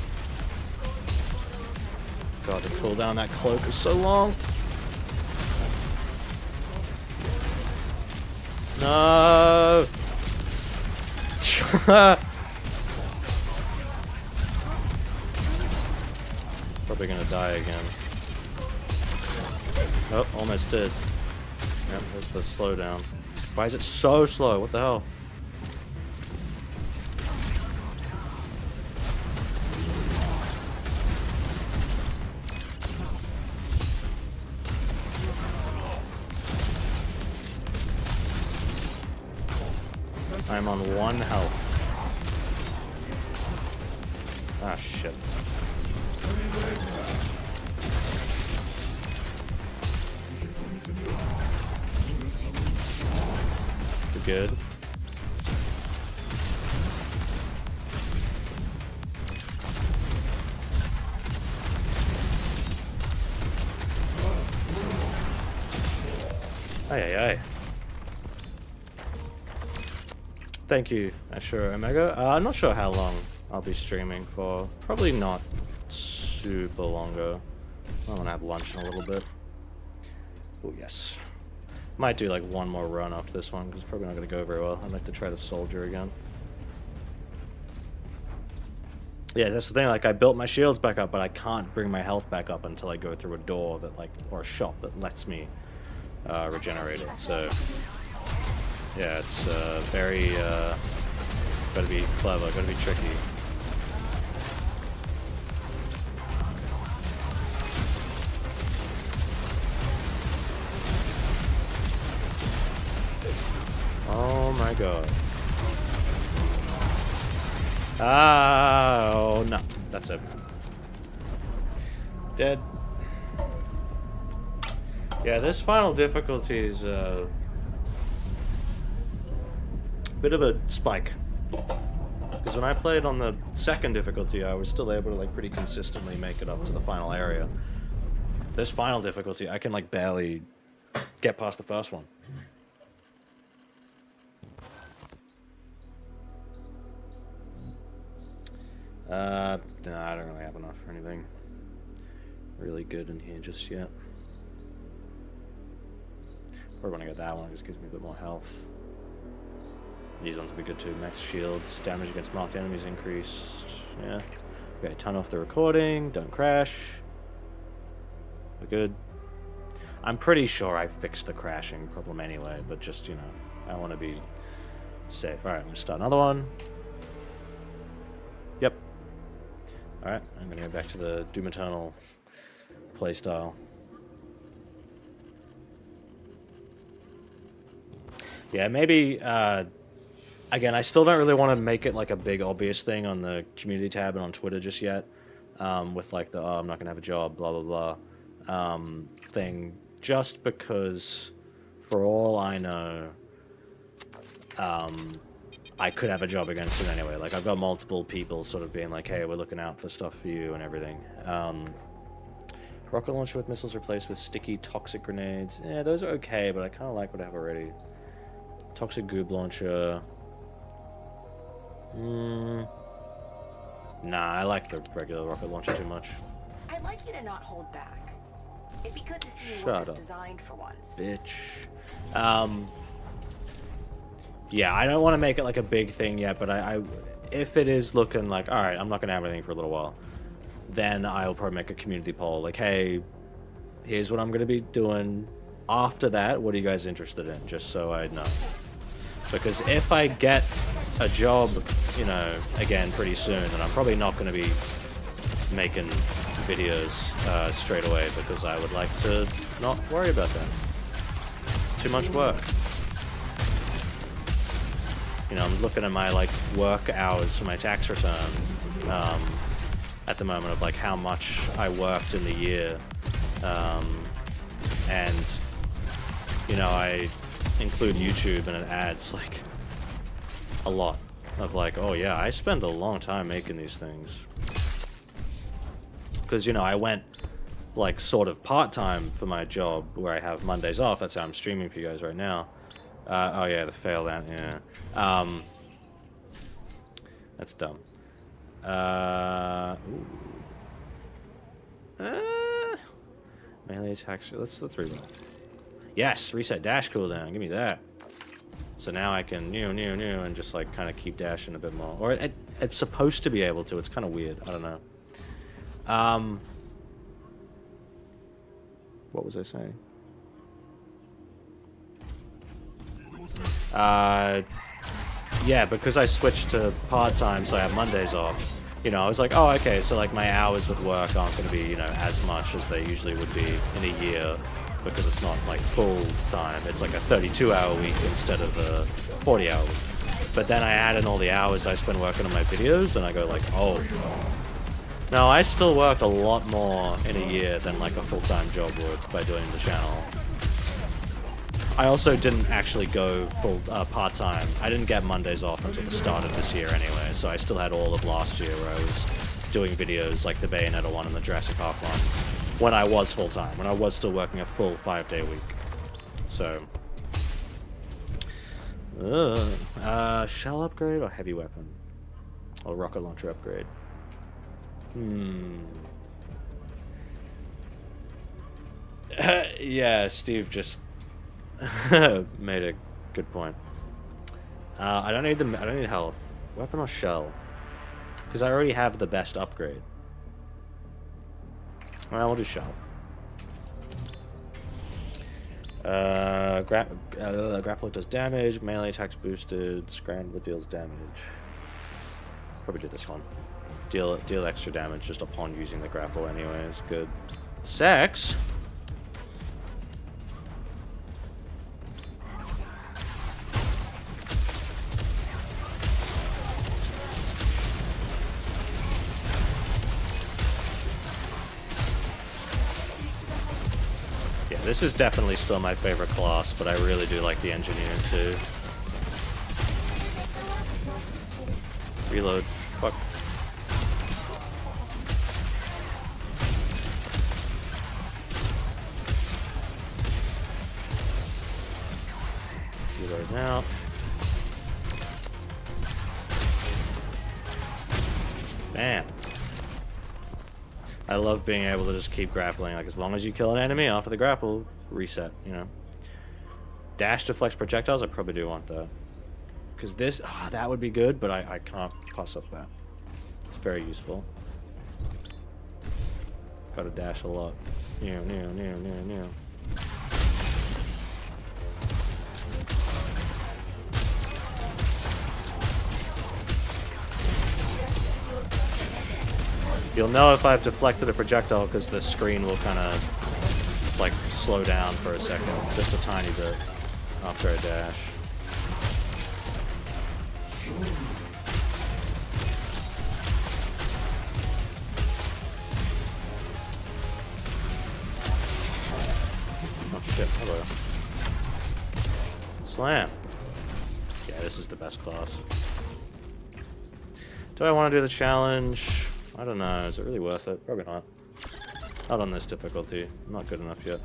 God, the cooldown that cloak is so long. No! Probably gonna die again. Oh, almost did. Yep, there's the slowdown. Why is it so slow? What the hell? I'm on 1 health. Ah, shit. You're good. Aye, aye, aye. Thank you, Ashura Omega. I'm not sure how long I'll be streaming for. Probably not super longer. I want to have lunch in a little bit. Oh, yes. Might do like one more run after this one, because it's probably not going to go very well. I'd like to try the soldier again. Yeah, that's the thing, like, I built my shields back up, but I can't bring my health back up until I go through a door that, like, or a shop that lets me regenerate it, so... Yeah, it's very, gotta be clever, gotta be tricky. Oh my god. Ah, oh no, that's it. Dead. Yeah, this final difficulty is bit of a spike. Because when I played on the second difficulty, I was still able to like pretty consistently make it up to the final area. This final difficulty, I can like barely get past the first one. No, I don't really have enough for anything really good in here just yet. Probably want to get that one, it just gives me a bit more health. These ones will be good too. Max shields, damage against marked enemies increased. Yeah. Okay, turn off the recording, don't crash. We're good. I'm pretty sure I fixed the crashing problem anyway, but just, you know, I want to be safe. Alright, I'm going to start another one. Yep. Alright, I'm going to go back to the Doom Eternal playstyle. Yeah, maybe, again, I still don't really want to make it like a big obvious thing on the community tab and on Twitter just yet. With like the, oh, I'm not going to have a job, blah, blah, blah, thing. Just because, for all I know, I could have a job against it anyway. Like, I've got multiple people sort of being like, hey, we're looking out for stuff for you and everything. Rocket launcher with missiles replaced with sticky toxic grenades. Yeah, those are okay, but I kind of like what I have already. Toxic goob launcher. Nah, I like the regular rocket launcher too much. I'd like you to not hold back. It'd be good to see you Shut work as up, designed for once. bitch. Yeah, I don't want to make it like a big thing yet, but I if it is looking like, alright, I'm not going to have anything for a little while, then I'll probably make a community poll, like, hey, here's what I'm going to be doing. After that, what are you guys interested in? Just so I know. Because if I get a job, you know, again, pretty soon, then I'm probably not going to be making videos straight away, because I would like to not worry about that. Too much work. You know, I'm looking at my, like, work hours for my tax return at the moment of, like, how much I worked in the year. And, you know, I include YouTube and it adds, like, a lot of, like, oh, yeah, I spend a long time making these things. Because, you know, I went, like, sort of part-time for my job where I have Mondays off. That's how I'm streaming for you guys right now. Oh yeah, the fail that, yeah. That's dumb. Melee attacks. Let's reroll. Yes, reset dash cooldown. Give me that. So now I can and just like kind of keep dashing a bit more. Or it's supposed to be able to. It's kind of weird. I don't know. What was I saying? Yeah, because I switched to part-time, so I have Mondays off. You know, I was like, oh, okay, so like my hours with work aren't going to be, you know, as much as they usually would be in a year, because it's not like full-time. It's like a 32-hour week instead of a 40-hour week. But then I add in all the hours I spend working on my videos, and I go like, oh. No, I still work a lot more in a year than like a full-time job would by doing the channel. I also didn't actually go full part-time. I didn't get Mondays off until the start of this year anyway, so I still had all of last year where I was doing videos like the Bayonetta one and the Jurassic Park one when I was full-time, when I was still working a full 5-day week. So, shell upgrade or heavy weapon? Or rocket launcher upgrade? Yeah, Steve just made a good point. I don't need health. Weapon or shell? Because I already have the best upgrade. Well, we'll do shell. Grappler does damage. Melee attacks boosted. Scrambler deals damage. Probably do this one. Deal extra damage just upon using the grapple anyway. It's good. Sex. This is definitely still my favorite class, but I really do like the engineer too. Reload. Fuck. Reload now. Bam. I love being able to just keep grappling. Like, as long as you kill an enemy after the grapple, reset, you know. Dash deflects projectiles, I probably do want that. Because this, that would be good, but I can't pass up that. It's very useful. Gotta dash a lot. New. You'll know if I've deflected a projectile because the screen will kind of like slow down for a second, just a tiny bit after a dash. Oh shit, hello. Slam. Yeah, this is the best class. Do I want to do the challenge? I don't know, is it really worth it? Probably not. Not on this difficulty. Not good enough yet.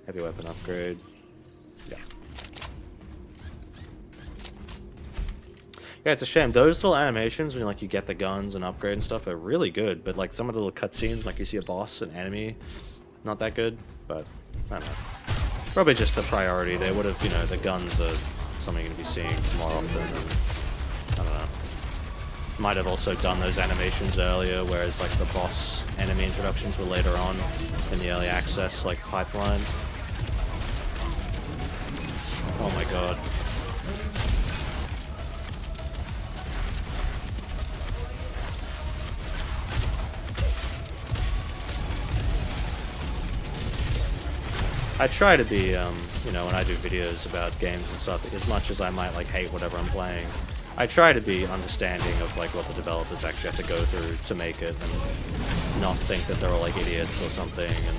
Heavy weapon upgrade. Yeah. Yeah, it's a shame. Those little animations when like you get the guns and upgrade and stuff are really good, but like some of the little cutscenes, like you see a boss, an enemy, not that good, but I don't know. Probably just the priority. They would have, you know, the guns are something you're going to be seeing more often, and I don't know. Might have also done those animations earlier, whereas like the boss enemy introductions were later on in the early access like pipeline. Oh my god. I try to be, you know, when I do videos about games and stuff, as much as I might like hate whatever I'm playing, I try to be understanding of like what the developers actually have to go through to make it, and not think that they're all like idiots or something and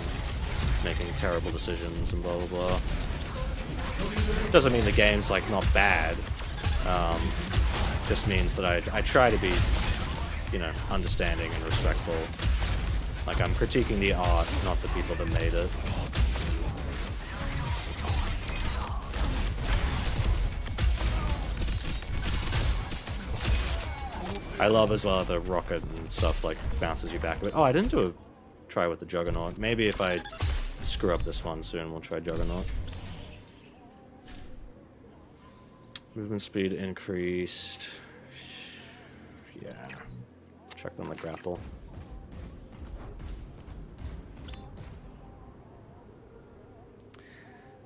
making terrible decisions and blah blah blah. Doesn't mean the game's like not bad. Just means that I try to be, you know, understanding and respectful. Like I'm critiquing the art, not the people that made it. I love as well the rocket and stuff like bounces you back a bit. Oh, I didn't do a try with the Juggernaut. Maybe if I screw up this one soon, we'll try Juggernaut. Movement speed increased. Yeah. Check on the grapple.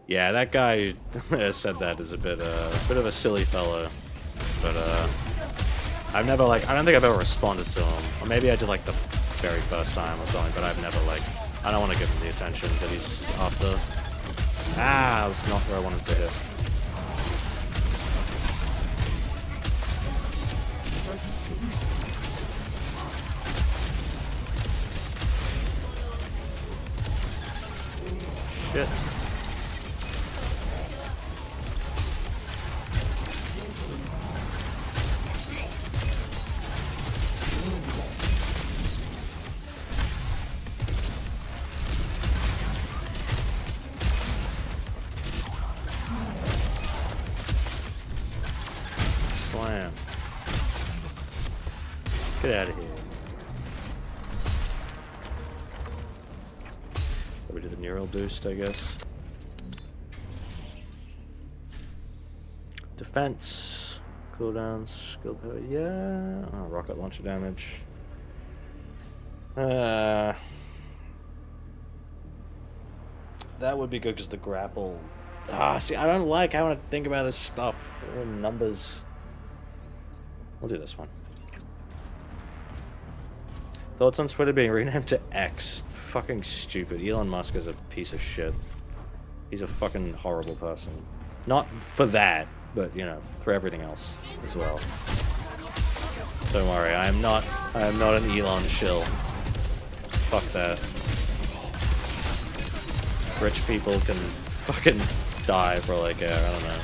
Yeah, that guy said that is a bit of a silly fellow, but I've never like, I don't think I've ever responded to him, or maybe I did like the very first time or something, but I've never like, I don't want to give him the attention that he's after. Ah, I was not where I wanted to hit. Shit. Slam. Get out of here. We do the neural boost, I guess. Defense, cooldowns, skill power, yeah. Oh, rocket launcher damage. That would be good because the grapple. See, I don't like having to think about this stuff. Numbers. We'll do this one. Thoughts on Twitter being renamed to X? Fucking stupid. Elon Musk is a piece of shit. He's a fucking horrible person. Not for that, but you know, for everything else as well. Don't worry, I am not an Elon shill. Fuck that. Rich people can fucking die for like, I don't know.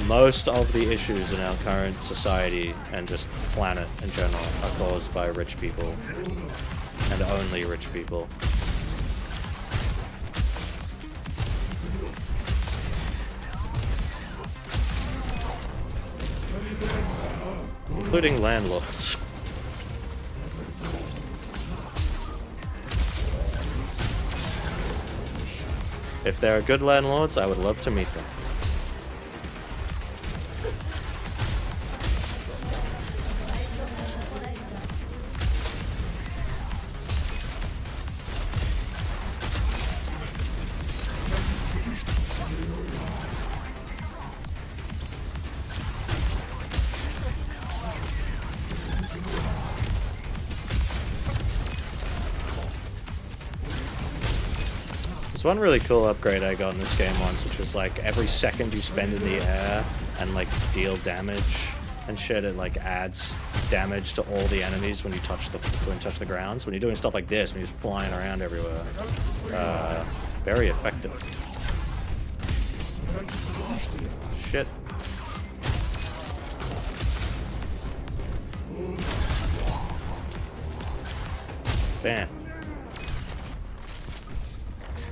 most of the issues in our current society and just planet in general are caused by rich people. And only rich people. Including landlords. If there are good landlords, I would love to meet them. There's one really cool upgrade I got in this game once, which was like every second you spend in the air and like deal damage and shit, it like adds damage to all the enemies when you touch the grounds. When you're doing stuff like this, when you're just flying around everywhere, very effective. Shit. Bam.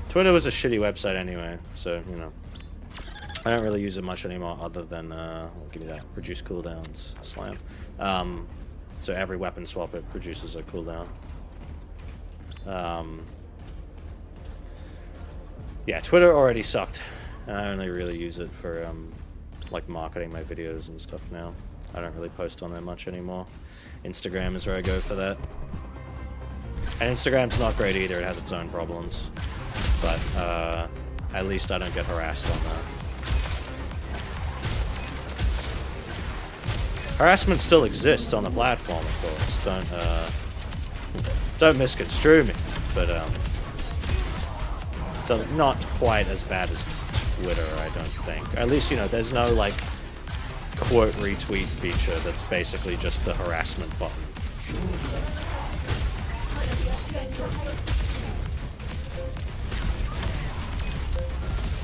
Twitter was a shitty website anyway, so, you know. I don't really use it much anymore other than, I'll give you that, reduce cooldowns, slam. So every weapon swap, it produces a cooldown. Yeah, Twitter already sucked. And I only really use it for, like, marketing my videos and stuff now. I don't really post on there much anymore. Instagram is where I go for that. And Instagram's not great either, it has its own problems. But, at least I don't get harassed on that. Harassment still exists on the platform, of course. Don't misconstrue me, but, not quite as bad as Twitter, I don't think. At least, you know, there's no, like, quote retweet feature that's basically just the harassment button.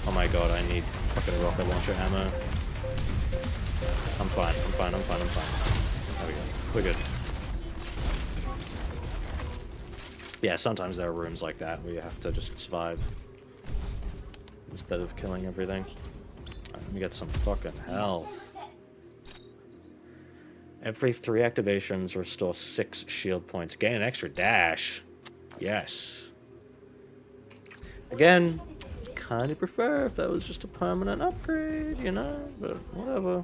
Oh my god, I need fucking rocket launcher ammo. I'm fine. There we go. We're good. Yeah, sometimes there are rooms like that where you have to just survive instead of killing everything. Alright, let me get some fucking health. Every 3 activations restore 6 shield points. Gain an extra dash. Yes. Again, kind of prefer if that was just a permanent upgrade, you know, but whatever.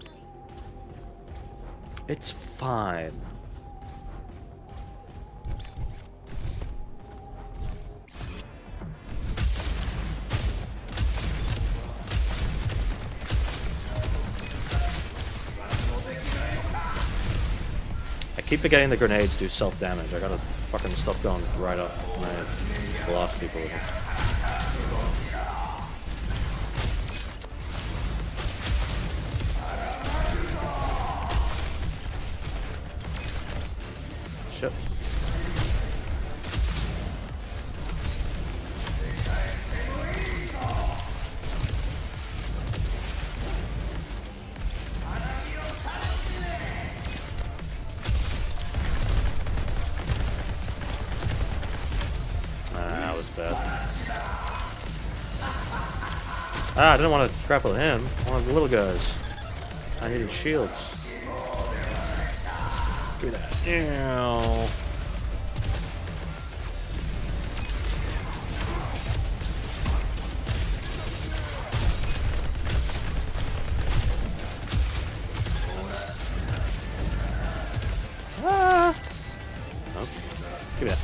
It's fine. I keep forgetting the grenades do self-damage. I gotta fucking stop going right up and I blast people with it. Shit. That was bad. I didn't want to grapple him. I wanted the little guys. I needed shields. Do that. Ew. Ah. Oh. Give me that.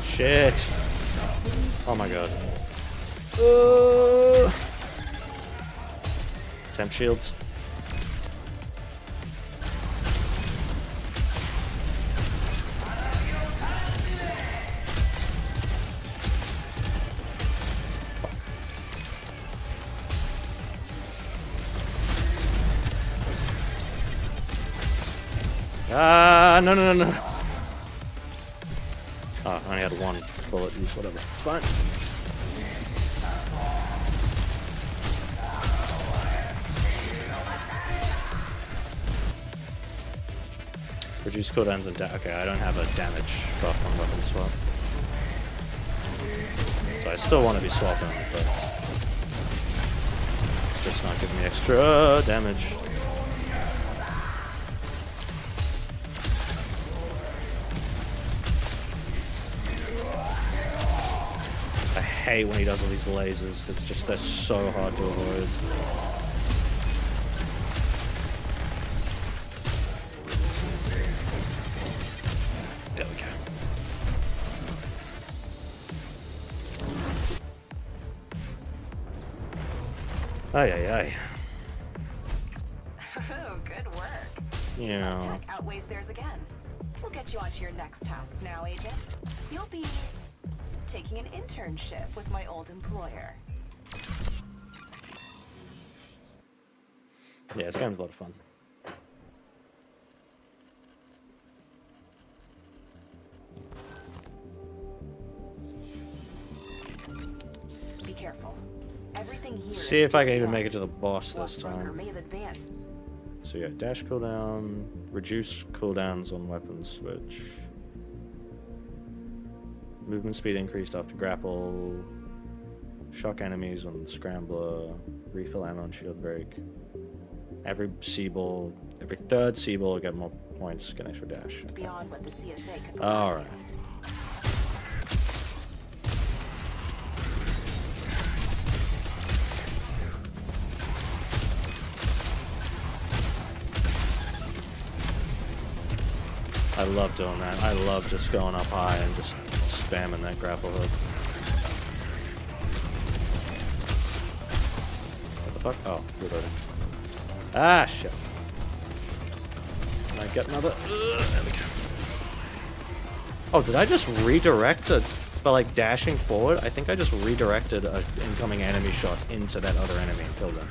Shit. Oh my god. Temp shields. Ah, no, no, no, no. Oh, I only had one bullet use, whatever. It's fine. Reduce cooldowns and okay, I don't have a damage buff on weapon swap. So I still want to be swapping, but it's just not giving me extra damage. I hate when he does all these lasers. It's just, they're so hard to avoid. There we go. Ay, ay, ay. Oh, good work. Yeah. My tech outweighs theirs again. We'll get you onto your next task now, Agent. You'll be taking an internship with my old employer. Yeah, this game's a lot of fun. Be careful. Everything here See is if I can still even dark. make it to the boss Watch this Runner time. may have advanced. So yeah, dash cooldown, reduce cooldowns on weapon switch. Movement speed increased after grapple. Shock enemies on scrambler. Refill ammo on shield break. Every C-ball, every third C-ball will get more points, get an extra dash. Beyond what the CSA could provide. Alright. I love doing that. I love just going up high and just spamming that grapple hook. What the fuck? Oh, reloading. Ah, shit. Can I get another? There we go. Oh, did I just redirect it by like dashing forward? I think I just redirected an incoming enemy shot into that other enemy and killed them.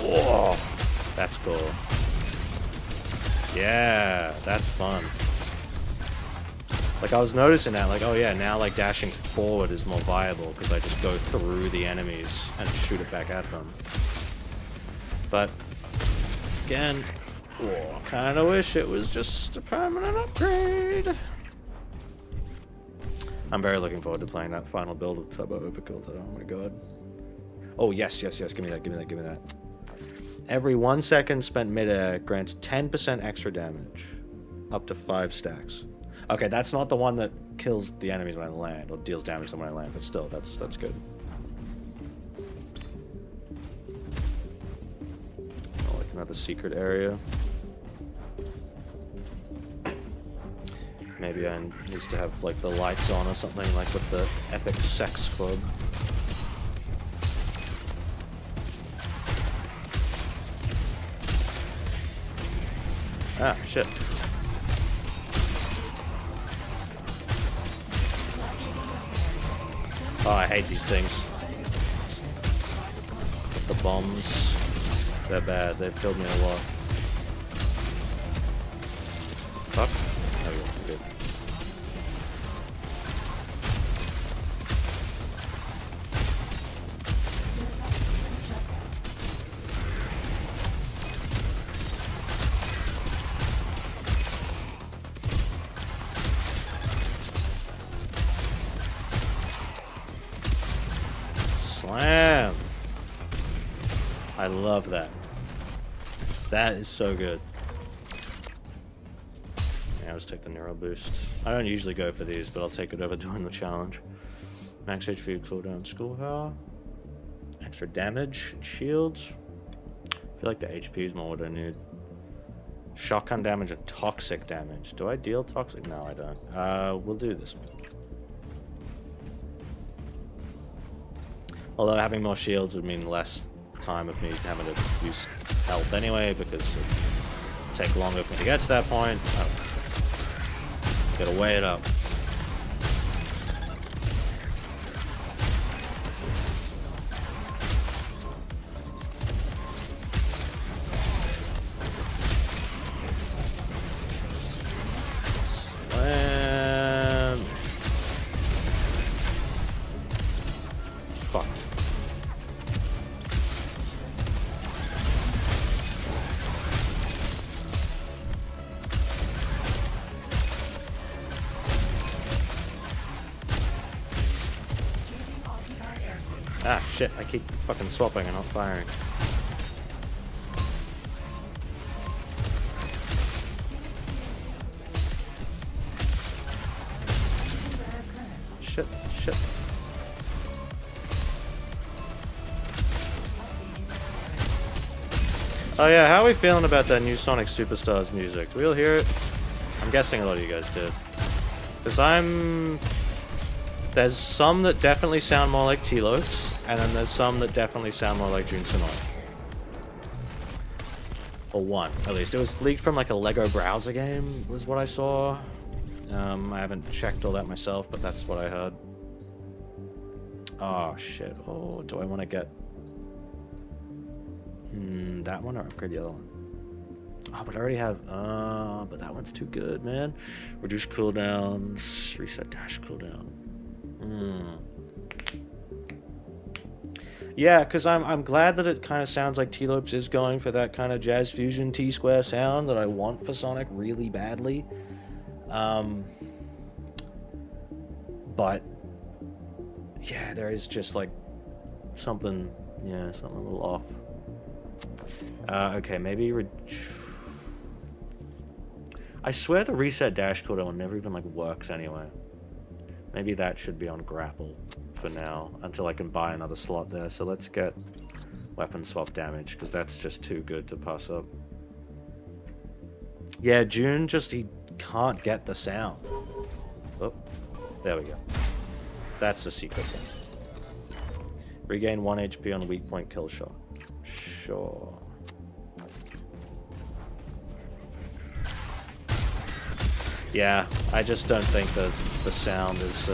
Whoa, that's cool. Yeah, that's fun. Like I was noticing that, like, oh yeah, now like dashing forward is more viable because I just go through the enemies and shoot it back at them. But again, I kind of wish it was just a permanent upgrade. I'm very looking forward to playing that final build of Turbo Overkill though. Oh my god. Oh yes, yes, yes. Give me that, give me that, give me that. Every 1 second spent midair grants 10% extra damage. Up to 5 stacks. Okay, that's not the one that kills the enemies when I land, or deals damage to them when I land, but still, that's good. Oh, like another secret area. Maybe I need to have like the lights on or something, like with the Epic Sex Club. Ah, shit. Oh, I hate these things. The bombs. They're bad. They've killed me a lot. Fuck. There we go. Good. Slam! I love that. That is so good. Yeah, I'll just take the Neuro Boost. I don't usually go for these, but I'll take it over doing the challenge. Max HP, cooldown, school power. Extra damage, shields. I feel like the HP is more what I need. Shotgun damage and toxic damage. Do I deal toxic? No, I don't. We'll do this one. Although having more shields would mean less time of me having to use health anyway, because it would take longer for me to get to that point. Oh. Gotta weigh it up. Ah, shit, I keep fucking swapping and not firing. Shit, shit. Oh yeah, how are we feeling about that new Sonic Superstars music? Do we all hear it? I'm guessing a lot of you guys did. Because there's some that definitely sound more like T-Lopes, and then there's some that definitely sound more like Jun Sonoy. Or one, at least. It was leaked from like a Lego browser game, was what I saw. I haven't checked all that myself, but that's what I heard. Oh shit. Oh, do I want to get that one or upgrade the other one? Oh, but I already have but that one's too good, man. Reduce cooldowns, reset dash cooldown. Yeah, because I'm glad that it kind of sounds like T-Lopes is going for that kind of jazz fusion T-square sound that I want for Sonic really badly. But yeah, there is just like something a little off. Okay, maybe I swear the reset dash cooldown never even like works anyway. Maybe that should be on grapple for now until I can buy another slot there. So let's get weapon swap damage because that's just too good to pass up. Yeah, June he can't get the sound. Oh, there we go. That's the secret thing. Regain 1 HP on weak point kill shot. Sure. Yeah, I just don't think that the sound is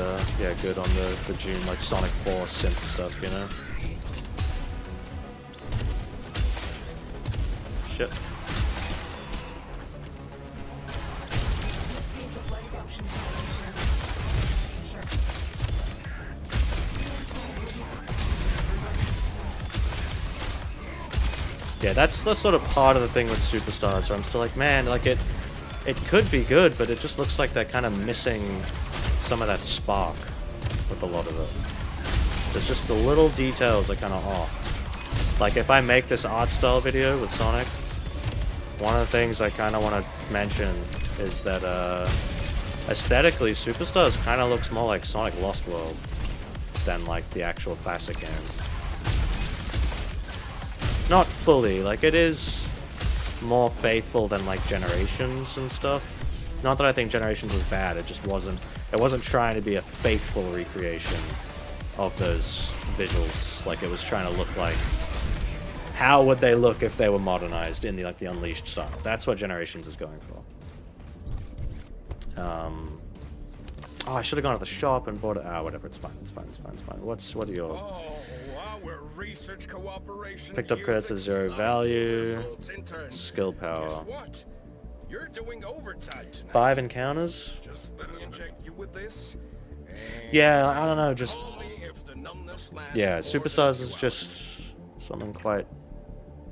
good on the June like Sonic 4 synth stuff, you know? Shit. Yeah, that's the sort of part of the thing with Superstars where I'm still like, man, like it could be good, but it just looks like they're kind of missing some of that spark with a lot of it. There's just the little details are kind of off. Like if I make this art style video with Sonic, one of the things I kind of want to mention is that aesthetically, Superstars kind of looks more like Sonic Lost World than like the actual classic games. Not fully, like it is more faithful than like Generations and stuff. Not that I think Generations was bad, it just wasn't trying to be a faithful recreation of those visuals. Like it was trying to look like how would they look if they were modernized in the Unleashed style. That's what Generations is going for. Oh, I should have gone to the shop and bought it. Ah, whatever, it's fine. What are your research cooperation picked up credits of 0 value, skill power. Guess what? You're doing overtime tonight. 5 encounters. Just let me inject you with this. Yeah, I don't know, just yeah, Superstars is just something quite.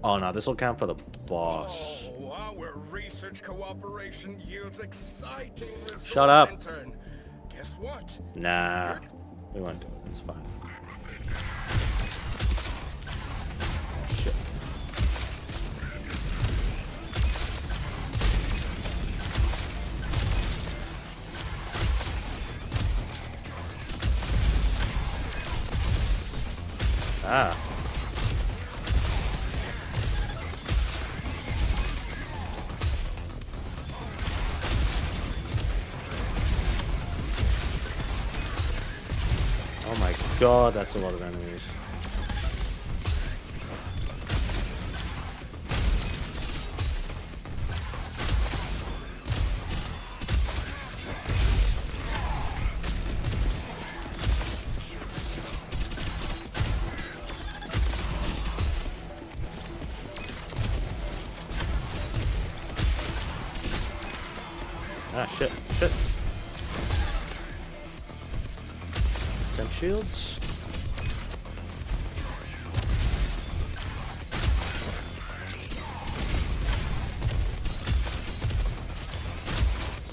Oh no, this will count for the boss. Oh, our research cooperation yields exciting results. Shut up. Guess what? Nah, we won't do it. It's fine. Shit. Ah. Oh my god, that's a lot of enemies. Ah, shit. Temp shields.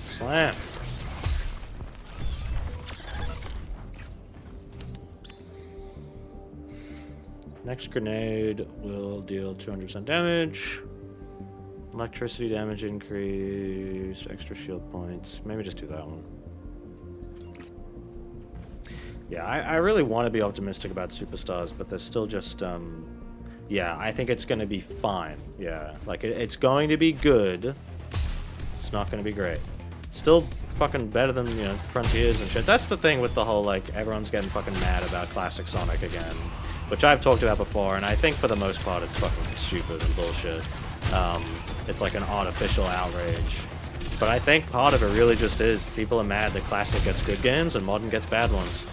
Slam. Next grenade will deal 200% damage. Electricity damage increased. Extra shield points. Maybe just do that one. Yeah, I really want to be optimistic about Superstars, but there's still just, yeah, I think it's going to be fine. Yeah, like, it's going to be good. It's not going to be great. Still fucking better than, you know, Frontiers and shit. That's the thing with the whole, like, everyone's getting fucking mad about Classic Sonic again, which I've talked about before, and I think for the most part it's fucking stupid and bullshit. It's like an artificial outrage. But I think part of it really just is people are mad that Classic gets good games and Modern gets bad ones.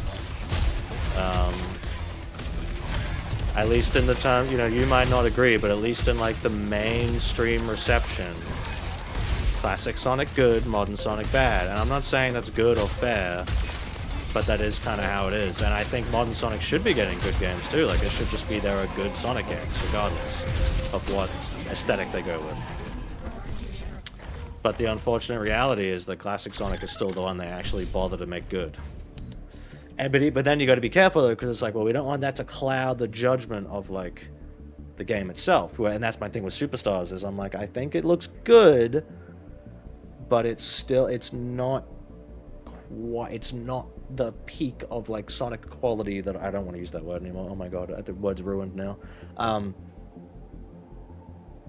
At least in the time, you know, you might not agree, but at least in like the mainstream reception, Classic Sonic good, Modern Sonic bad. And I'm not saying that's good or fair, but that is kind of how it is. And I think Modern Sonic should be getting good games too. Like, it should just be there are good Sonic games, regardless of what aesthetic they go with. But the unfortunate reality is that Classic Sonic is still the one they actually bother to make good. And, but then you got to be careful though, because it's like, well, we don't want that to cloud the judgment of like the game itself. And that's my thing with Superstars is I'm like, I think it looks good, but it's not the peak of like Sonic quality that I don't want to use that word anymore. Oh my god, the word's ruined now.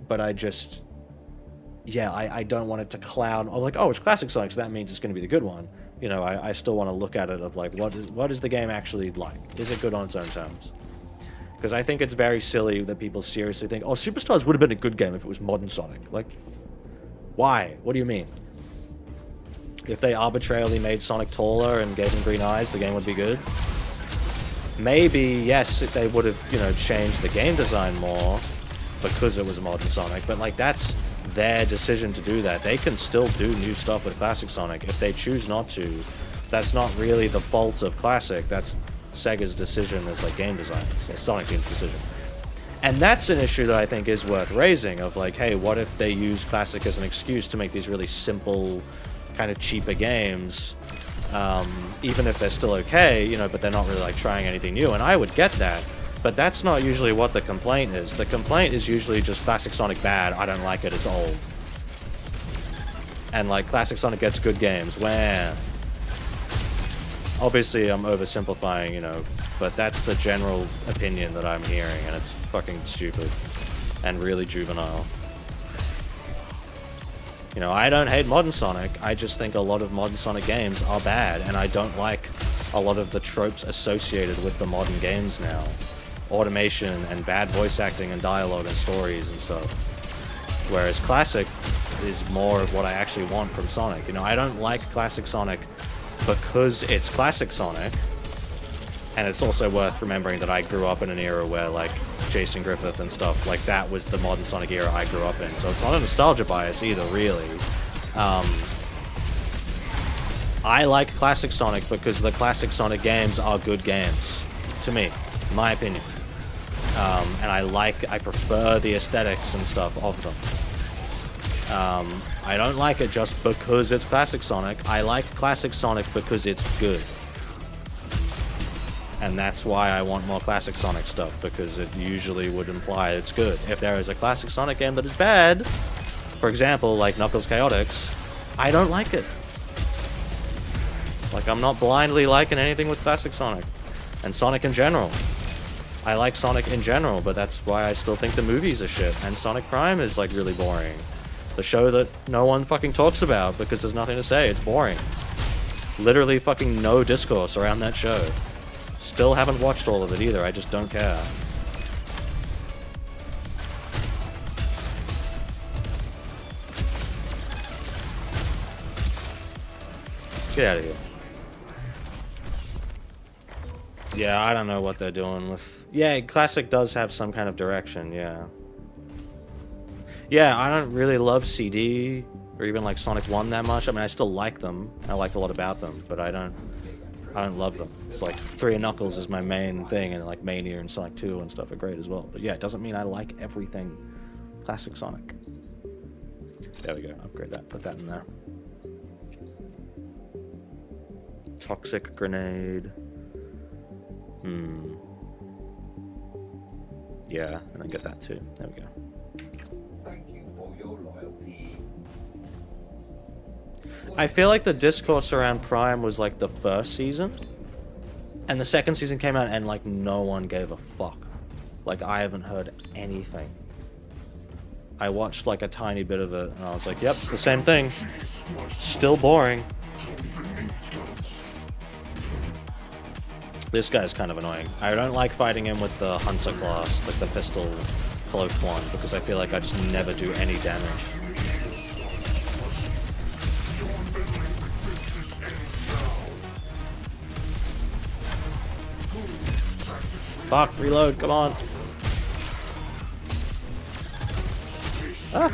But I just, yeah, I don't want it to cloud. I'm like, oh, it's Classic Sonic, so that means it's going to be the good one. You know, I still want to look at it of like, what is the game actually like? Is it good on its own terms? Because I think it's very silly that people seriously think, oh, Superstars would have been a good game if it was Modern Sonic. Like, why? What do you mean? If they arbitrarily made Sonic taller and gave him green eyes, the game would be good? Maybe, yes, they would have, you know, changed the game design more because it was Modern Sonic, but like, that's their decision to do that. They can still do new stuff with Classic Sonic. If they choose not to, that's not really the fault of Classic. That's Sega's decision as like game designers, Sonic Team's decision. And that's an issue that I think is worth raising of like, hey, what if they use Classic as an excuse to make these really simple, kind of cheaper games, even if they're still okay, you know, but they're not really like trying anything new. And I would get that. But that's not usually what the complaint is. The complaint is usually just Classic Sonic bad, I don't like it, it's old. And like, Classic Sonic gets good games, when? Obviously I'm oversimplifying, you know, but that's the general opinion that I'm hearing, and it's fucking stupid. And really juvenile. You know, I don't hate Modern Sonic, I just think a lot of Modern Sonic games are bad, and I don't like a lot of the tropes associated with the modern games now. Automation and bad voice acting and dialogue and stories and stuff. Whereas Classic is more of what I actually want from Sonic. You know, I don't like Classic Sonic because it's Classic Sonic, and it's also worth remembering that I grew up in an era where, like, Jason Griffith and stuff, like, that was the modern Sonic era I grew up in. So it's not a nostalgia bias either, really. I like Classic Sonic because the Classic Sonic games are good games, to me, in my opinion. And I prefer the aesthetics and stuff of them. I don't like it just because it's Classic Sonic. I like Classic Sonic because it's good. And that's why I want more Classic Sonic stuff, because it usually would imply it's good. If there is a Classic Sonic game that is bad, for example, like Knuckles Chaotix, I don't like it. Like, I'm not blindly liking anything with Classic Sonic. And Sonic in general. I like Sonic in general, but that's why I still think the movies are shit. And Sonic Prime is, like, really boring. The show that no one fucking talks about because there's nothing to say. It's boring. Literally fucking no discourse around that show. Still haven't watched all of it either. I just don't care. Get out of here. Yeah, I don't know what they're doing with... Yeah, Classic does have some kind of direction, yeah. Yeah, I don't really love CD, or even like Sonic 1 that much. I mean, I still like them. I like a lot about them, but I don't love them. It's like 3 Knuckles is my main thing, and like Mania and Sonic 2 and stuff are great as well. But yeah, it doesn't mean I like everything Classic Sonic. There we go, upgrade that, put that in there. Toxic Grenade. Yeah, and then get that too. There we go. Thank you for your loyalty. I feel like the discourse around Prime was like the first season, and the second season came out and like no one gave a fuck. Like I haven't heard anything. I watched like a tiny bit of it and I was like, yep, it's the same thing. Still boring. This guy's kind of annoying. I don't like fighting him with the hunter class, like the pistol cloaked one, because I feel like I just never do any damage. Fuck, reload, come on. Ah.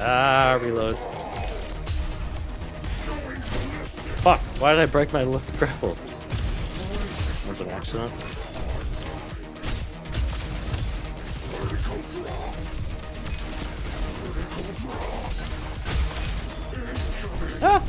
Ah, reload. Fuck, why did I break my left grapple? That was an accident. Ah!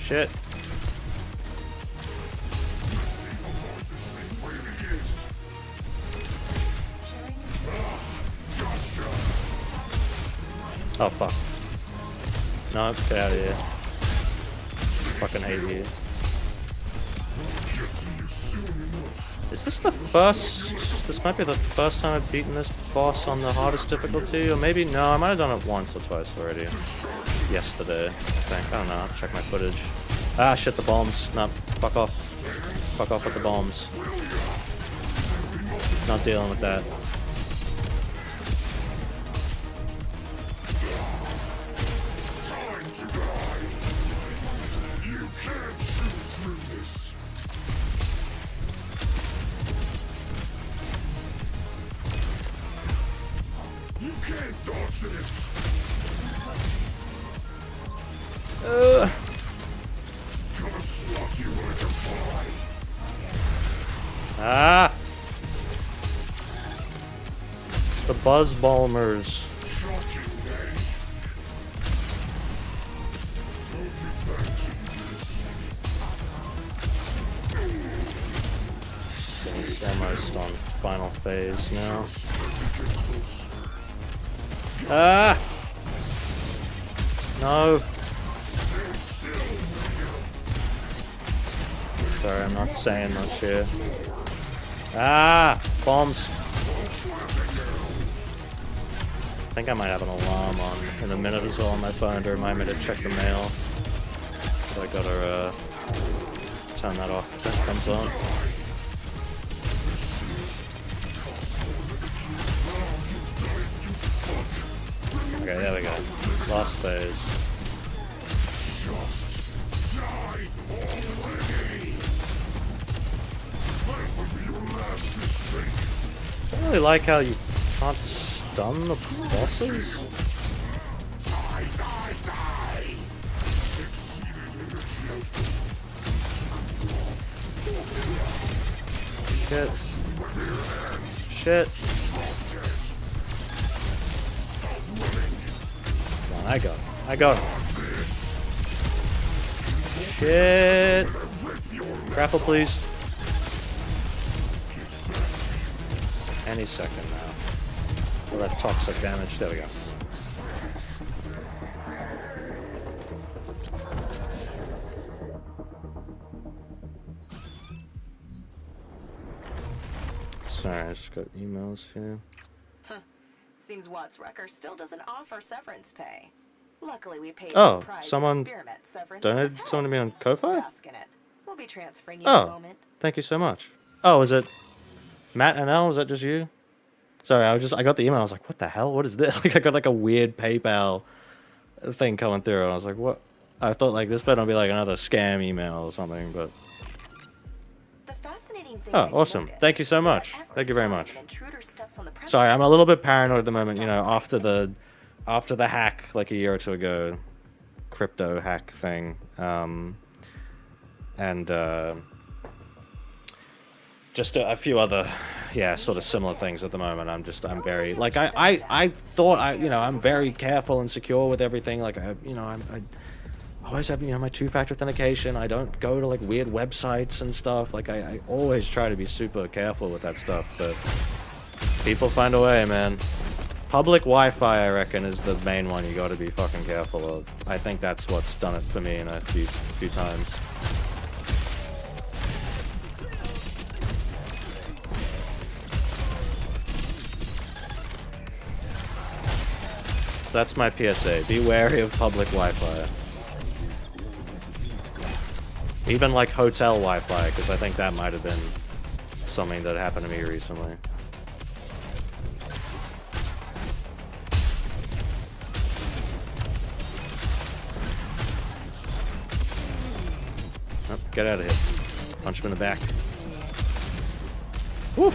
Shit. Oh fuck. No, get out of here. Fucking hate you. Is this the first... This might be the first time I've beaten this boss on the hardest difficulty, or maybe... No, I might have done it once or twice already. Yesterday, I think. I don't know, I'll check my footage. Ah, shit, the bombs. No, fuck off. Fuck off with the bombs. Not dealing with that. Ah! The Buzz Balmers. It's almost on final phase now. Ah! No! Sorry, I'm not saying much here. Ah! Bombs! I think I might have an alarm on in a minute as well on my phone to remind me to check the mail. So I gotta turn that off if that comes on. Okay, there we go. Last phase. I don't really like how you can't stun the bosses. Shit. Shit. Come on, I got him. I got him. Shit. Grapple, please. Any second now. All that toxic damage. There we go. Sorry, I just got emails here. Seems Watts Rucker still doesn't offer severance pay. Luckily, we paid Oh, the price someone experiment severance donated was someone to me on held. Ko-Fi? Bask in it. We'll be transferring you in a Oh, moment. thank you so much. Oh, is it Matt and L? Was that just you? Sorry, I got the email. I was like, what the hell? What is this? Like, I got like a weird PayPal thing coming through, and I was like, what? I thought like this better not be like another scam email or something, but. The fascinating thing Oh, I've awesome. noticed Thank you so is that much. every Thank you very time much. an intruder steps on the Sorry, I'm a premises, little bit paranoid at the moment, you know, after the hack like a year or two ago, crypto hack thing, and just a few other, yeah, sort of similar things at the moment. I'm very, like, I thought I'm very careful and secure with everything. Like, I always have, my two-factor authentication. I don't go to like weird websites and stuff. Like, I always try to be super careful with that stuff, but people find a way, man. Public Wi-Fi, I reckon, is the main one you got to be fucking careful of. I think that's what's done it for me in a few times. So that's my PSA. Be wary of public Wi-Fi. Even like hotel Wi-Fi, because I think that might have been something that happened to me recently. Oh, get out of here. Punch him in the back. Woo!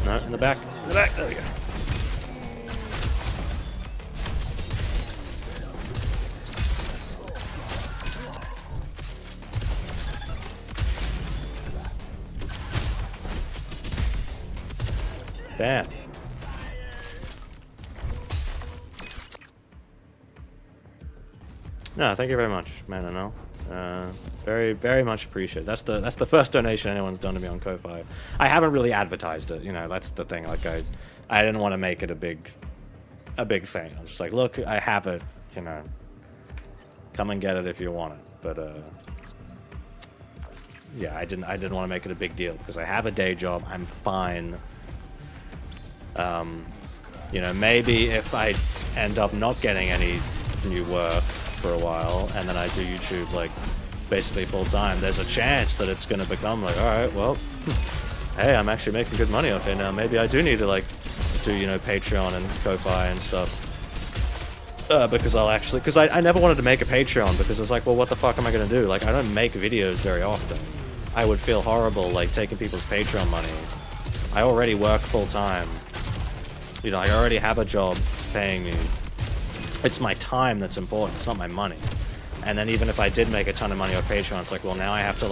No, in the back. In the back. There we go. Bam. No, thank you very much, man. I know. Very, very much appreciated. That's the first donation anyone's done to me on Ko-Fi. I haven't really advertised it, that's the thing. Like I didn't want to make it a big thing. I was just like, look, I have it, come and get it if you want it. But yeah, I didn't want to make it a big deal because I have a day job. I'm fine. Maybe if I end up not getting any new work for a while and then I do YouTube like basically full time, there's a chance that it's gonna become like, all right, well, hey, I'm actually making good money off it now. Maybe I do need to like do Patreon and Ko-Fi and stuff. Because I never wanted to make a Patreon because it's like, well, what the fuck am I gonna do? Like, I don't make videos very often. I would feel horrible like taking people's Patreon money. I already work full time. I already have a job paying me. It's my time that's important. It's not my money. And then even if I did make a ton of money off Patreon, it's like, well, now I have to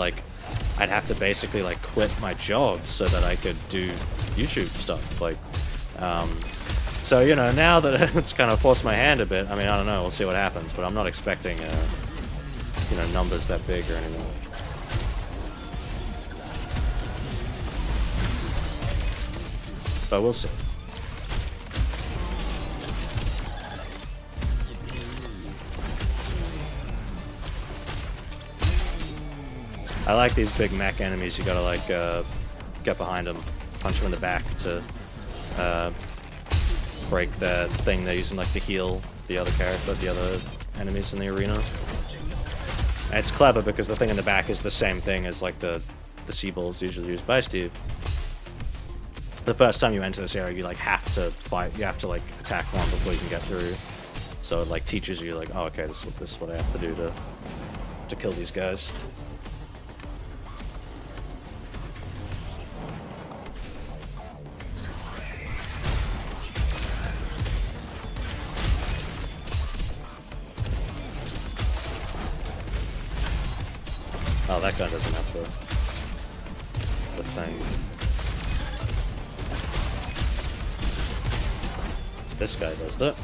I'd have to basically quit my job so that I could do YouTube stuff. So now that it's kind of forced my hand a bit, I mean, I don't know. We'll see what happens, but I'm not expecting numbers that big or anything. But we'll see. I like these big mech enemies. You gotta get behind them, punch them in the back to break that thing they're using to heal the other enemies in the arena. And it's clever because the thing in the back is the same thing as the C-balls usually used. Bye, Steve. The first time you enter this area, you have to fight. You have to attack one before you can get through. So it teaches you oh, okay, this is what I have to do to kill these guys. Oh, that guy doesn't have the thing. This guy does that.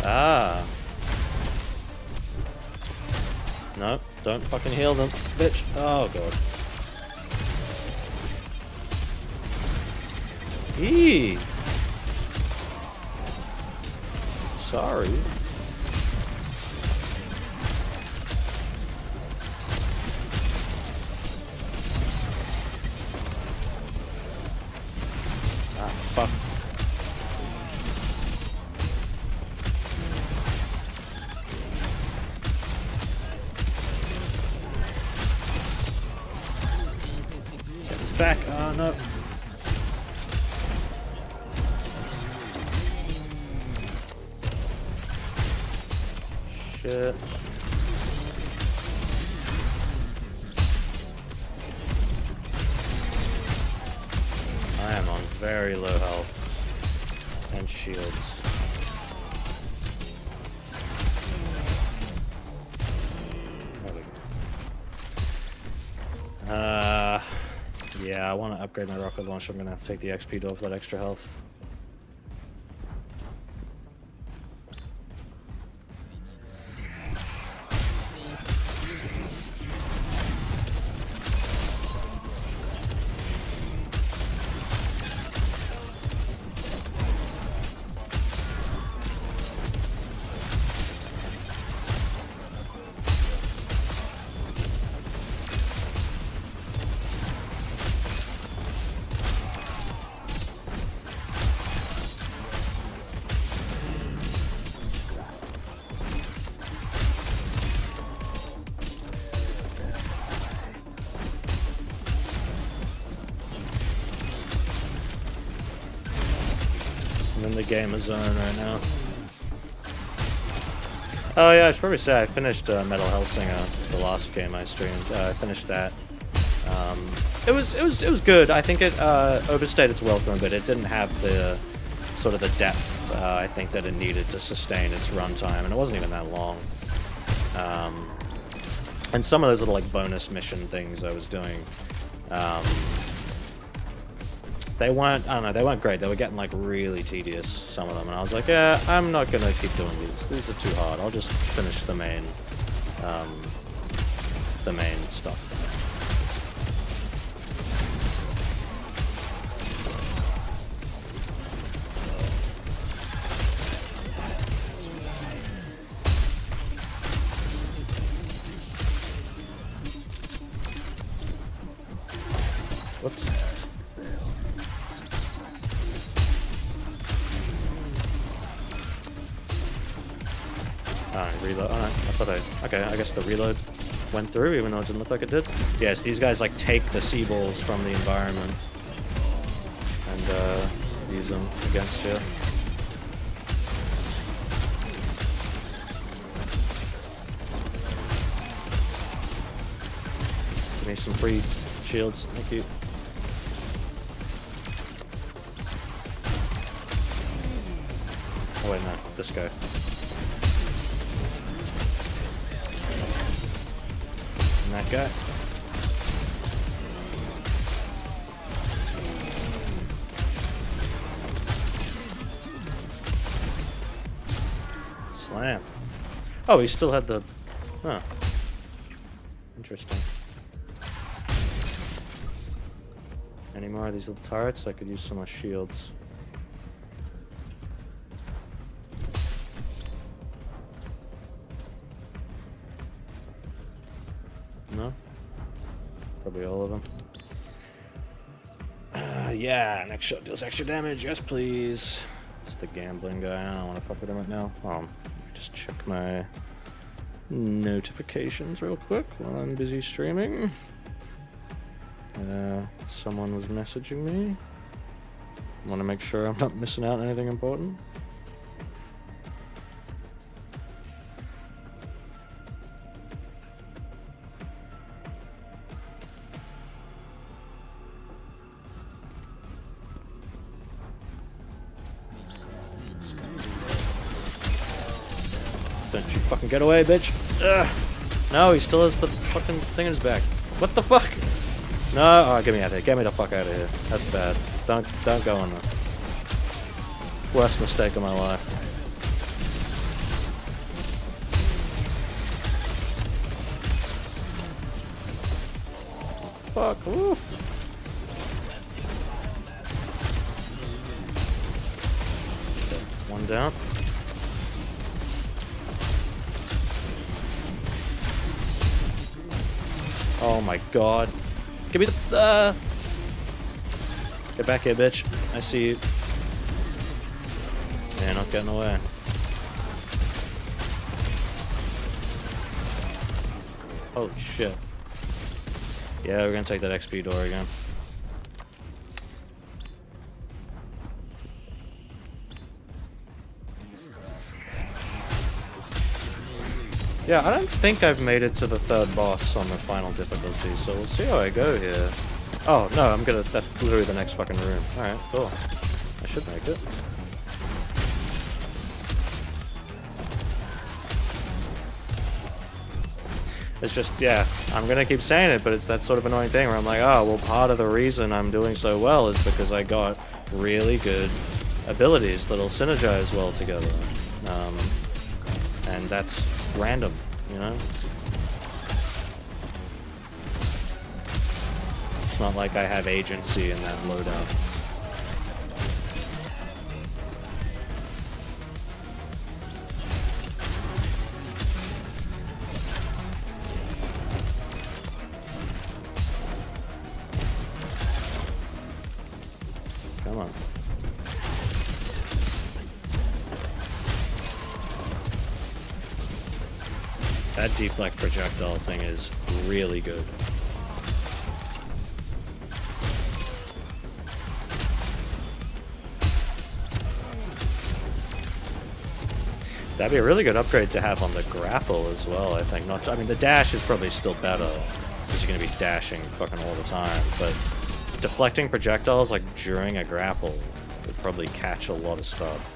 Ah. No, don't fucking heal them, bitch. Oh, God. Eee. Sorry. fuck. Get this back. Oh no. Shit. I am on very low health and shields. Yeah, I want to upgrade my rocket launcher. I'm gonna have to take the XP door for that extra health. I'm in the gamer zone right now. Oh yeah, I should probably say I finished Metal Hellsinger, the last game I streamed. I finished that. It was good. I think it overstayed its welcome, but it didn't have the sort of the depth I think that it needed to sustain its runtime, and it wasn't even that long. And some of those little like bonus mission things I was doing, they weren't, I don't know, they weren't great. They were getting like really tedious, some of them, and I was like, yeah, I'm not gonna keep doing these. These are too hard. I'll just finish the main stuff. Whoops. Reload. Oh, no. I thought okay, I guess the reload went through, even though it didn't look like it did. Yes, these guys like take the sea balls from the environment and use them against you. Give me some free shields, thank you. Oh wait, no, this guy. And that guy. Slam. Oh, he still had the... Huh. Interesting. Any more of these little turrets? I could use some more shields. No? Probably all of them. Yeah, next shot deals extra damage. Yes, please. It's the gambling guy. I don't want to fuck with him right now. Just check my notifications real quick while I'm busy streaming. Someone was messaging me. Want to make sure I'm not missing out on anything important. Don't you fucking get away, bitch. Ugh. No, he still has the fucking thing in his back. What the fuck? No, oh, get me out of here. Get me the fuck out of here. That's bad. Don't go on there. Worst mistake of my life. Fuck, woo. One down. Oh my god. Give me the... Get back here, bitch. I see you. Yeah, not getting away. Holy shit. Yeah, we're gonna take that XP door again. Yeah, I don't think I've made it to the third boss on the final difficulty, so we'll see how I go here. Oh, no, that's literally the next fucking room. Alright, cool. I should make it. It's just, yeah, I'm gonna keep saying it, but it's that sort of annoying thing where I'm like, oh, well, part of the reason I'm doing so well is because I got really good abilities that'll synergize well together. And that's random, you know? It's not like I have agency in that loadout. Come on. That deflect projectile thing is really good. That'd be a really good upgrade to have on the grapple as well, I think. I mean, the dash is probably still better, because you're going to be dashing fucking all the time, but deflecting projectiles, like, during a grapple would probably catch a lot of stuff.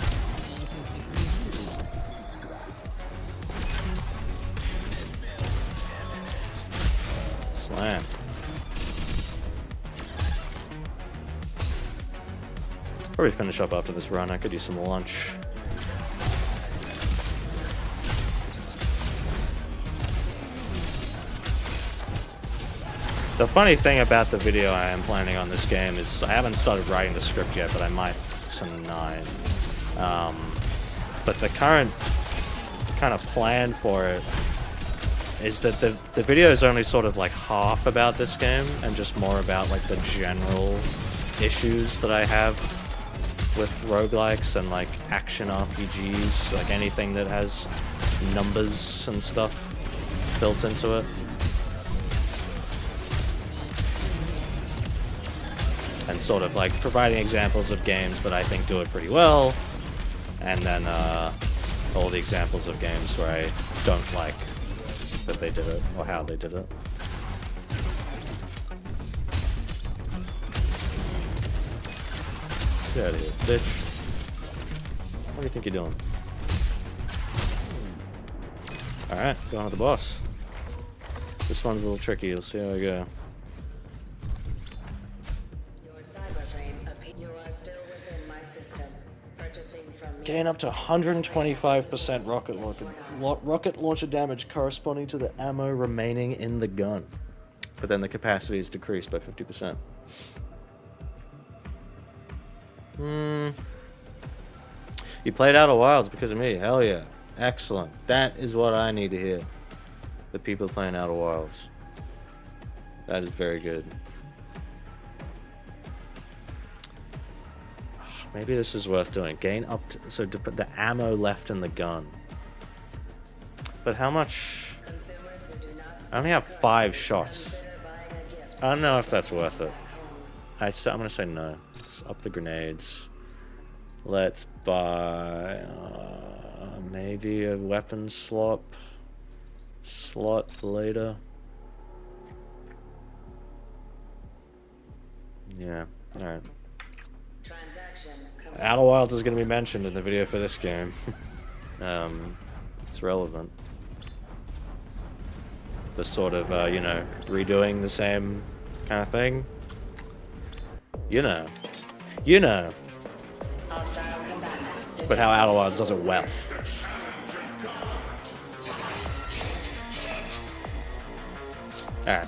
Slam. Probably finish up after this run. I could use some lunch. The funny thing about the video I am planning on this game is I haven't started writing the script yet, but I might tonight. But the current kind of plan for it is that the video is only sort of like half about this game and just more about like the general issues that I have with roguelikes and like action RPGs, like anything that has numbers and stuff built into it. And sort of like providing examples of games that I think do it pretty well, and then all the examples of games where I don't like that they did it, or how they did it. Get out of here, bitch. What do you think you're doing? Alright, going to the boss. This one's a little tricky, you'll see how I go. Gain up to 125% rocket launcher damage corresponding to the ammo remaining in the gun. But then the capacity is decreased by 50%. You played Outer Wilds because of me. Hell yeah. Excellent. That is what I need to hear. The people playing Outer Wilds. That is very good. Maybe this is worth doing. Gain up to, so to put the ammo left in the gun. But how much? I only have 5 shots. I don't know if that's worth it. I'm gonna say no. Let's up the grenades. Let's buy maybe a weapon slot later. Yeah. All right. Outer Wilds is going to be mentioned in the video for this game. It's relevant. The sort of, you know, redoing the same kind of thing. You know. You know. But how Outer Wilds does it well. Alright.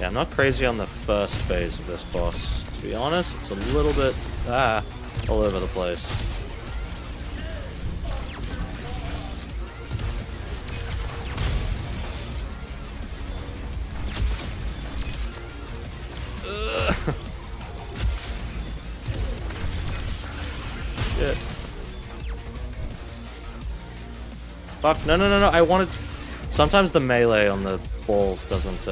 I'm not crazy on the first phase of this boss. To be honest, it's a little bit, all over the place. Shit. Fuck, no, I wanted... Sometimes the melee on the balls doesn't,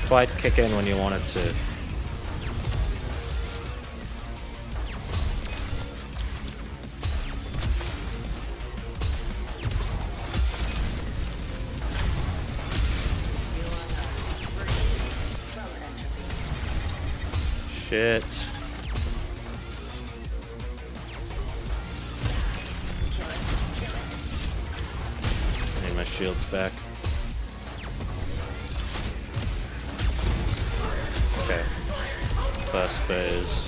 quite kick in when you want it to. Shit. I need my shields back. Okay. First phase.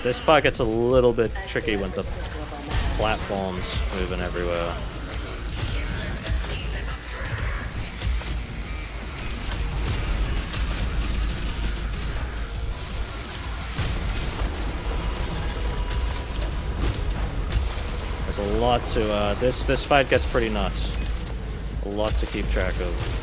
This part gets a little bit tricky with the platforms moving everywhere. There's a lot to, this fight gets pretty nuts. A lot to keep track of.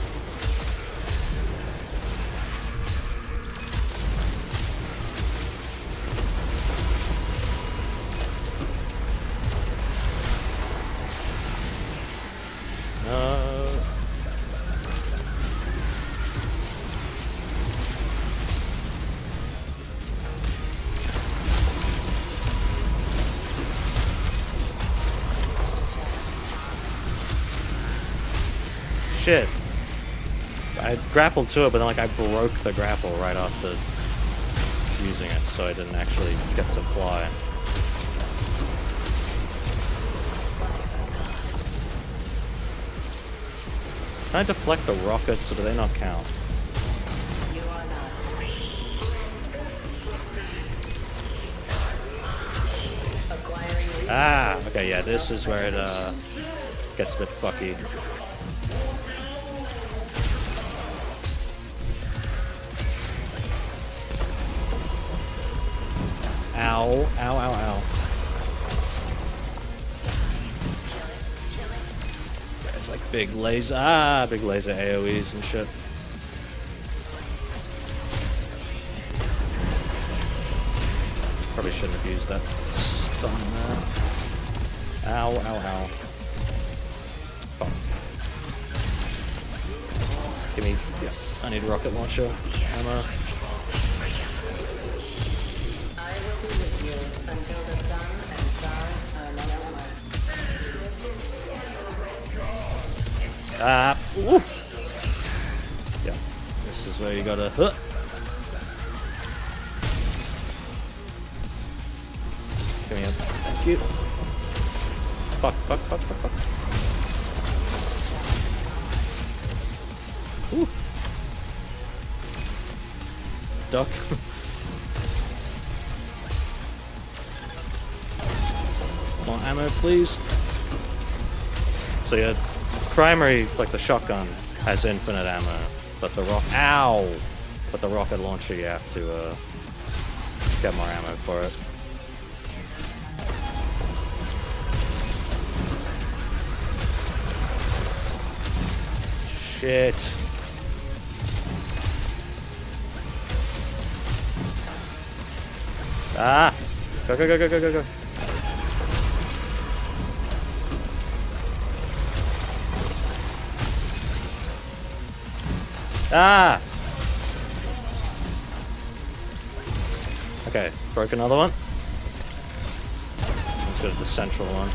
Shit. I grappled to it, but then like I broke the grapple right after using it, so I didn't actually get to fly. Can I deflect the rockets, or do they not count? Okay, yeah, this is where it gets a bit fucky. Ow, ow, ow, ow. There's like big laser, big laser AoEs and shit. Probably shouldn't have used that stun there. Ow, ow, ow. Fuck. Give me, yeah, I need rocket launcher ammo. Until the sun and stars are no more. Ooh. Yeah, this is where you gotta. Give me a. Thank you. Fuck. Ooh. Duck. More ammo, please. So yeah, primary, like the shotgun, has infinite ammo, but the but the rocket launcher, you have to get more ammo for it. Shit. Go. Okay, broke another one. Let's go to the central one.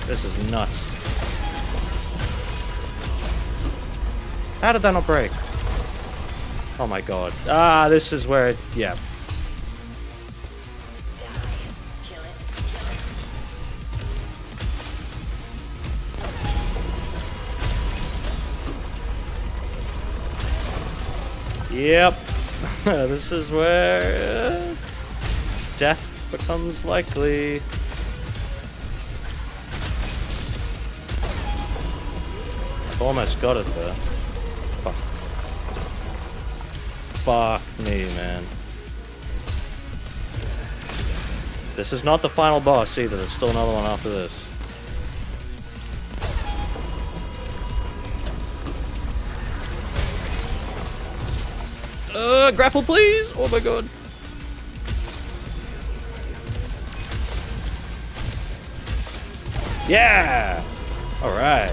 This is nuts. How did that not break? Oh my god. This is where it, yeah. Yep. This is where death becomes likely. I've almost got it there. Fuck. Fuck me, man. This is not the final boss either. There's still another one after this. Grapple, please! Oh my god. Yeah! Alright.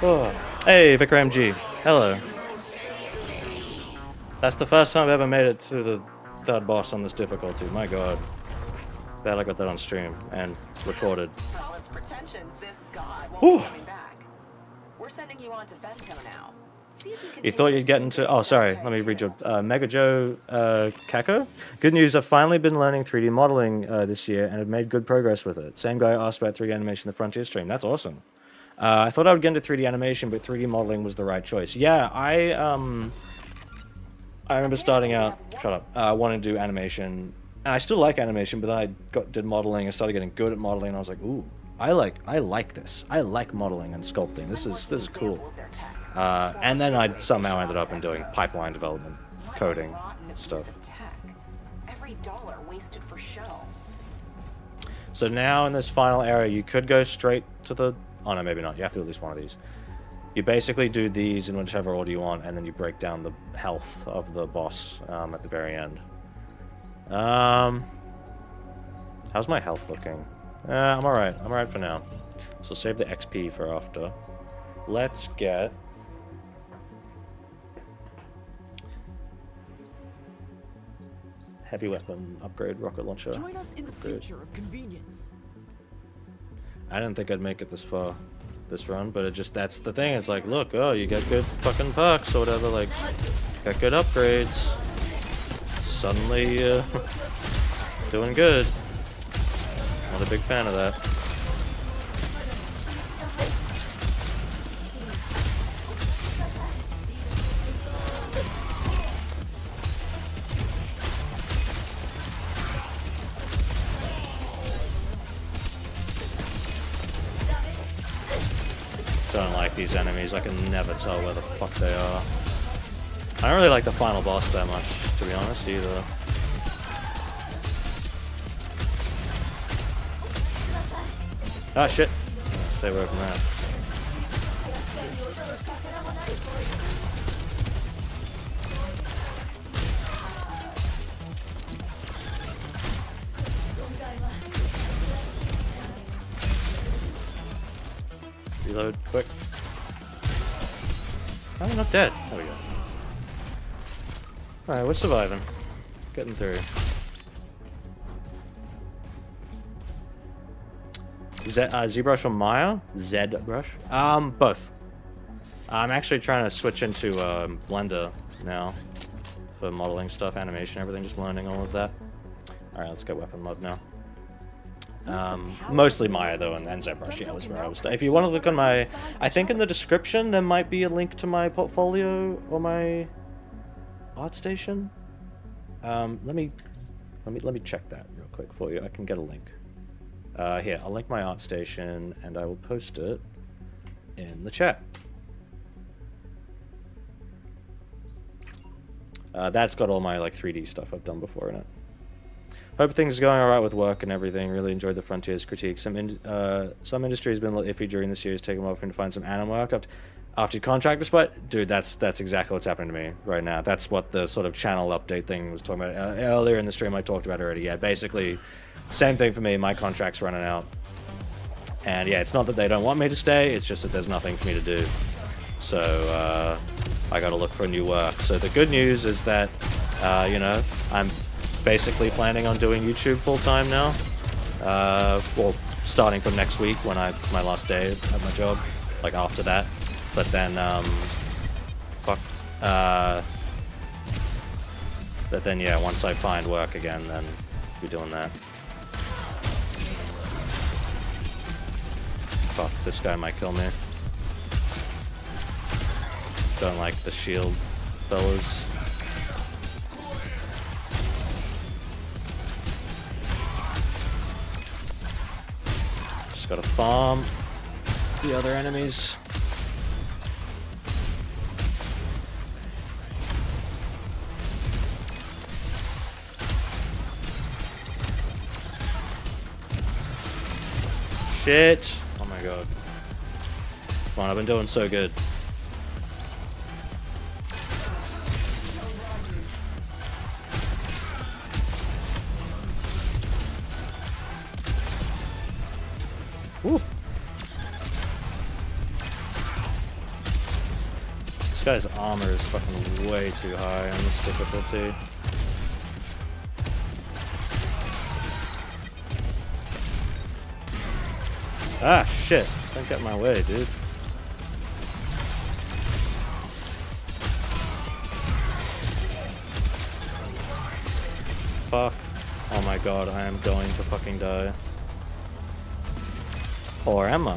Oh. Hey, Vicar MG. Hello. That's the first time I've ever made it to the third boss on this difficulty. My god. Glad I got that on stream and recorded. For all its pretensions, this god won't be coming back. We're sending you on to Femto now. See if you can You thought you'd get into... Oh, sorry. Let me read your... Mega Joe Kako. Good news, I've finally been learning 3D modeling this year and have made good progress with it. Same guy asked about 3D animation in the Frontier stream. That's awesome. I thought I would get into 3D animation, but 3D modeling was the right choice. Yeah, I remember starting out... Shut up. Wanting to do animation. And I still like animation, but then I did modeling and started getting good at modeling, and I was like, ooh, I like this. I like modeling and sculpting. This is cool. And then I somehow ended up in doing pipeline development, coding stuff. Every dollar wasted for show. So now in this final area, you could go straight to the... Oh no, maybe not. You have to do at least one of these. You basically do these in whichever order you want, and then you break down the health of the boss at the very end. How's my health looking? I'm alright. I'm alright for now. So save the XP for after. Let's get... heavy weapon upgrade, rocket launcher. Join us in the future of convenience. I didn't think I'd make it this far, this run, but it just, that's the thing. It's like, look, oh, you get good fucking perks or whatever, like, got good upgrades. Suddenly, doing good. Not a big fan of that. Don't like these enemies. I can never tell where the fuck they are. I don't really like the final boss that much, to be honest, either. Ah, shit. Stay away from that. Reload quick. Oh, I'm not dead. There we go. Alright, we're surviving. Getting through. ZBrush or Maya? ZBrush? Both. I'm actually trying to switch into Blender now for modeling stuff, animation, everything, just learning all of that. Alright, let's get weapon mode now. Mostly Maya though, and ZBrush, yeah, was where I was. If you want to look on my, I think in the description there might be a link to my portfolio or my ArtStation. Let me check that real quick for you. I can get a link. Here, I'll link my ArtStation and I will post it in the chat. That's got all my like 3D stuff I've done before in it. Hope things are going alright with work and everything. Really enjoyed the Frontiers critique. Some industry has been a little iffy during this year. It's taken a while for me to find some anime work after contract despite. Dude, that's exactly what's happening to me right now. That's what the sort of channel update thing was talking about. Earlier in the stream I talked about already. Yeah, basically, same thing for me. My contract's running out. And yeah, it's not that they don't want me to stay, it's just that there's nothing for me to do. So, I gotta look for new work. So the good news is that, you know, I'm basically planning on doing YouTube full-time now. Well, starting from next week when it's my last day at my job, like after that. But then, but then, yeah, once I find work again, then I'll be doing that. Fuck, this guy might kill me. Don't like the shield fellas. Just gotta farm the other enemies. Shit! Oh my god. Come on, I've been doing so good. Woo. This guy's armor is fucking way too high on this difficulty. Ah, shit. Don't get in my way, dude. Fuck. Oh my god, I am going to fucking die. Or am I?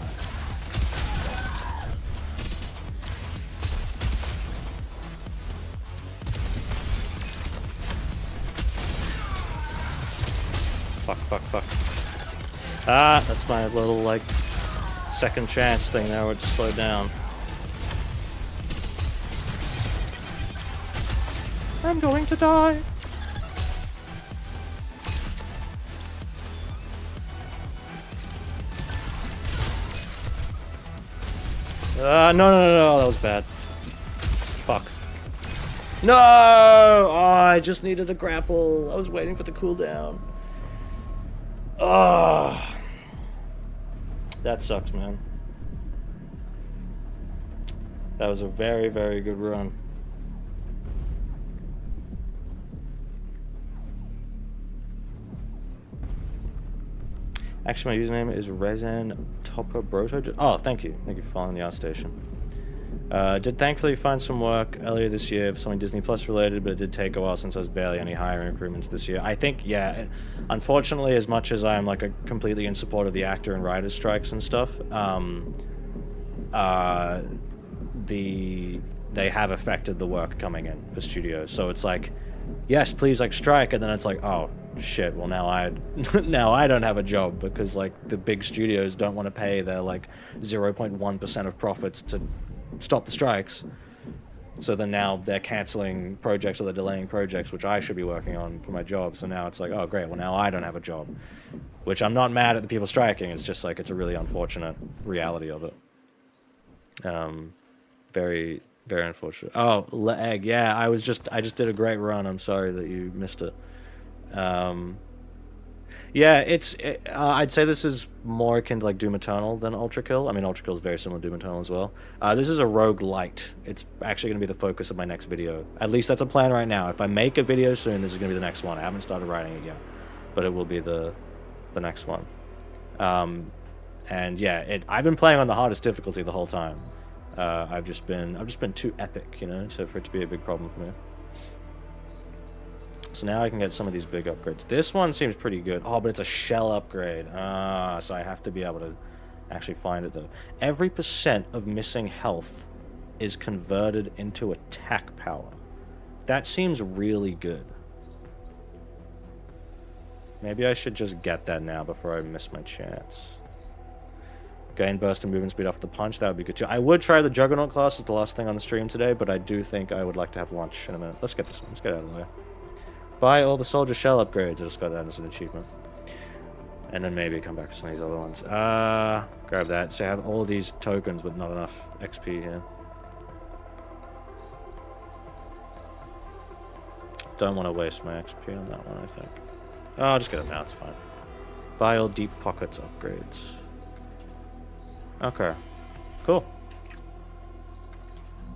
Fuck, fuck, fuck. Ah, that's my little, like, second chance thing there, which slowed down. I'm going to die. No, that was bad. Fuck. No! Oh, I just needed a grapple. I was waiting for the cooldown. Oh. That sucks, man. That was a very, very good run. Actually, my username is Rezen Topper Broto. Oh, thank you. Thank you for following the art station. Did thankfully find some work earlier this year for something Disney Plus related, but it did take a while since I was barely any hiring recruitments this year. I think, yeah, unfortunately, as much as I'm like completely in support of the actor and writer strikes and stuff, they have affected the work coming in for studios. So it's like, yes, please, like, strike, and then it's like, oh shit, well now I don't have a job because like the big studios don't want to pay their like 0.1% of profits to stop the strikes. So then now they're canceling projects or they're delaying projects which I should be working on for my job. So now it's like, oh great, well now I don't have a job. Which I'm not mad at the people striking, it's just like it's a really unfortunate reality of it. Very, very unfortunate. Oh, Egg, yeah, I just did a great run. I'm sorry that you missed it. Yeah, I'd say this is more akin to like Doom Eternal than Ultra Kill. I mean, Ultra Kill is very similar to Doom Eternal as well. This is a roguelite. It's actually going to be the focus of my next video. At least that's a plan right now. If I make a video soon, this is going to be the next one. I haven't started writing it yet, but it will be the next one. And yeah, I've been playing on the hardest difficulty the whole time. I've just been too epic, you know, for it to be a big problem for me. So now I can get some of these big upgrades. This one seems pretty good. Oh, but it's a shell upgrade. So I have to be able to actually find it, though. Every % of missing health is converted into attack power. That seems really good. Maybe I should just get that now before I miss my chance. Gain burst and movement speed off the punch. That would be good, too. I would try the Juggernaut class as the last thing on the stream today, but I do think I would like to have lunch in a minute. Let's get this one. Let's get out of the way. Buy all the soldier shell upgrades. I just got that as an achievement. And then maybe come back to some of these other ones. Grab that. So I have all of these tokens, but not enough XP here. Don't want to waste my XP on that one, I think. Oh, I'll just get it now. It's fine. Buy all deep pockets upgrades. Okay. Cool.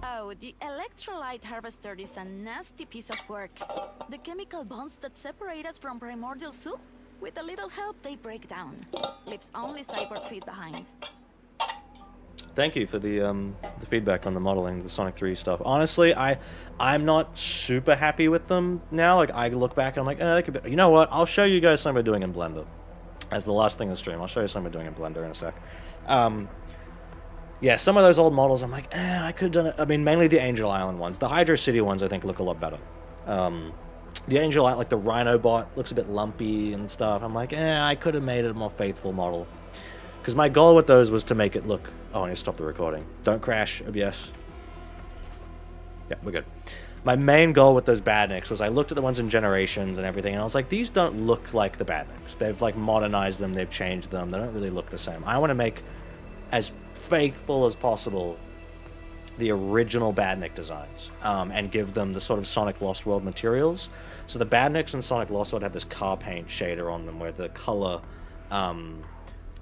Oh, the electrolyte harvester is a nasty piece of work. The chemical bonds that separate us from primordial soup, with a little help, they break down. Leaves only cyborg feet behind. Thank you for the feedback on the modeling, the Sonic 3 stuff. Honestly, I'm not super happy with them now. Like, I look back and I'm like, they could be... You know what? I'll show you guys something we're doing in Blender. As the last thing in the stream, I'll show you something we're doing in Blender in a sec. Yeah, some of those old models, I'm like, I could have done it. I mean, mainly the Angel Island ones. The Hydro City ones, I think, look a lot better. The Angel Island, like the Rhino bot, looks a bit lumpy and stuff. I'm like, I could have made it a more faithful model. Because my goal with those was to make it look... Oh, I need to stop the recording. Don't crash, OBS. Yeah, we're good. My main goal with those Badniks was I looked at the ones in Generations and everything, and I was like, these don't look like the Badniks. They've, like, modernized them, they've changed them, they don't really look the same. I want to make as faithful as possible the original Badnik designs, and give them the sort of Sonic Lost World materials. So the Badniks and Sonic Lost World have this car paint shader on them, where the color,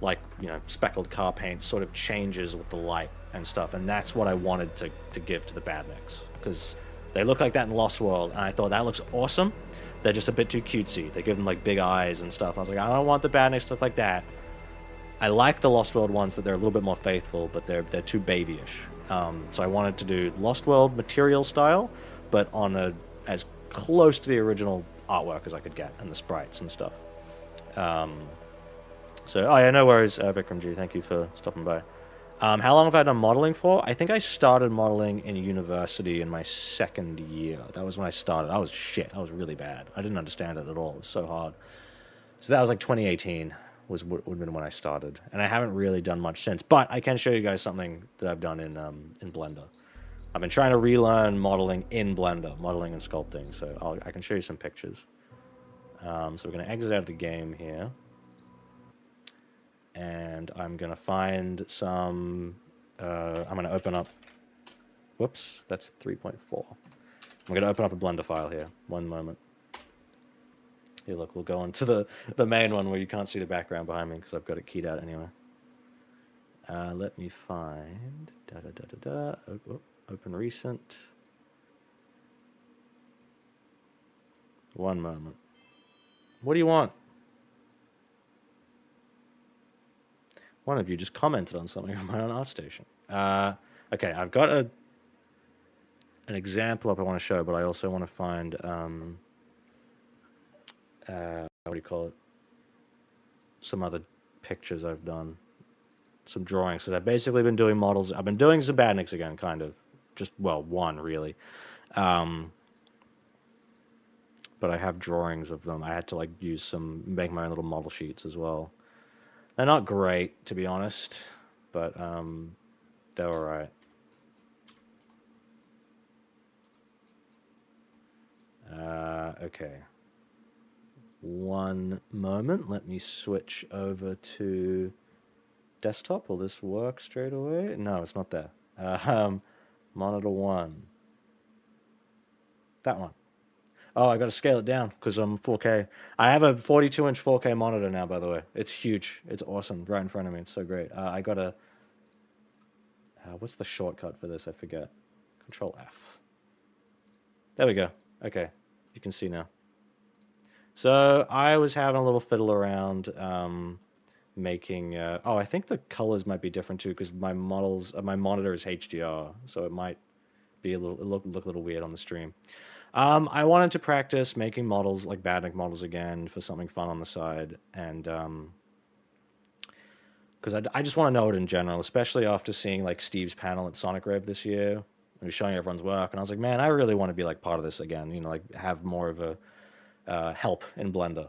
like, you know, speckled car paint sort of changes with the light and stuff, and that's what I wanted to give to the Badniks, because they look like that in Lost World, and I thought that looks awesome. They're just a bit too cutesy. They give them like big eyes and stuff. I was like, I don't want the Badniks to look like that. I like the Lost World ones that they're a little bit more faithful, but they're too babyish. So I wanted to do Lost World material style, but on as close to the original artwork as I could get, and the sprites and stuff. So, oh yeah, no worries, Vikram G. Thank you for stopping by. How long have I done modeling for? I think I started modeling in university in my second year. That was when I started. I was shit. I was really bad. I didn't understand it at all. It was so hard. So that was like 2018 would have been when I started. And I haven't really done much since. But I can show you guys something that I've done in Blender. I've been trying to relearn modeling in Blender, modeling and sculpting. So I can show you some pictures. So we're going to exit out of the game here. And I'm going to find some... I'm going to open up... Whoops, that's 3.4. I'm going to open up a Blender file here. One moment. Here, look, we'll go into the main one where you can't see the background behind me because I've got it keyed out anyway. Let me find... Open recent. One moment. What do you want? One of you just commented on something on my own ArtStation. Okay, I've got an example up I want to show, but I also want to find, what do you call it? Some other pictures I've done. Some drawings. So I've basically been doing models. I've been doing some Badniks again, kind of. Just, well, one, really. But I have drawings of them. I had to, like, make my own little model sheets as well. They're not great, to be honest, but they're alright. Okay. One moment. Let me switch over to desktop. Will this work straight away? No, it's not there. Monitor 1. That one. Oh, I got to scale it down because I'm 4K. I have a 42-inch 4K monitor now, by the way. It's huge. It's awesome. Right in front of me. It's so great. I got to... what's the shortcut for this? I forget. Control F. There we go. Okay. You can see now. So I was having a little fiddle around making... oh, I think the colors might be different too because my monitor is HDR. So it might be look a little weird on the stream. I wanted to practice making models, like Badnik models again, for something fun on the side, and because I just want to know it in general, especially after seeing like Steve's panel at Sonic Rave this year, and he was showing everyone's work, and I was like, man, I really want to be like part of this again, you know, like have more of a help in Blender,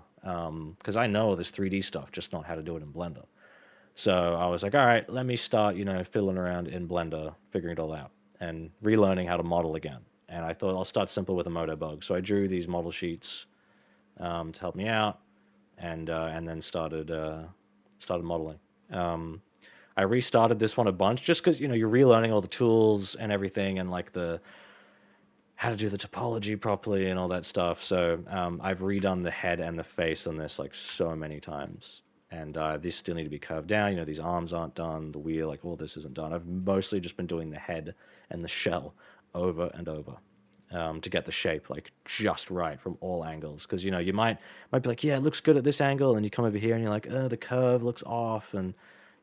because I know this 3D stuff, just not how to do it in Blender. So I was like, all right, let me start, you know, fiddling around in Blender, figuring it all out, and relearning how to model again. And I thought I'll start simple with a moto bug. So I drew these model sheets to help me out, and then started modeling. I restarted this one a bunch just because, you know, you're relearning all the tools and everything, and like how to do the topology properly and all that stuff. So I've redone the head and the face on this like so many times, and these still need to be curved down. You know, these arms aren't done, the wheel, like all this isn't done. I've mostly just been doing the head and the shell over and over to get the shape like just right from all angles, because you know you might be like, yeah, it looks good at this angle, and you come over here and you're like, the curve looks off, and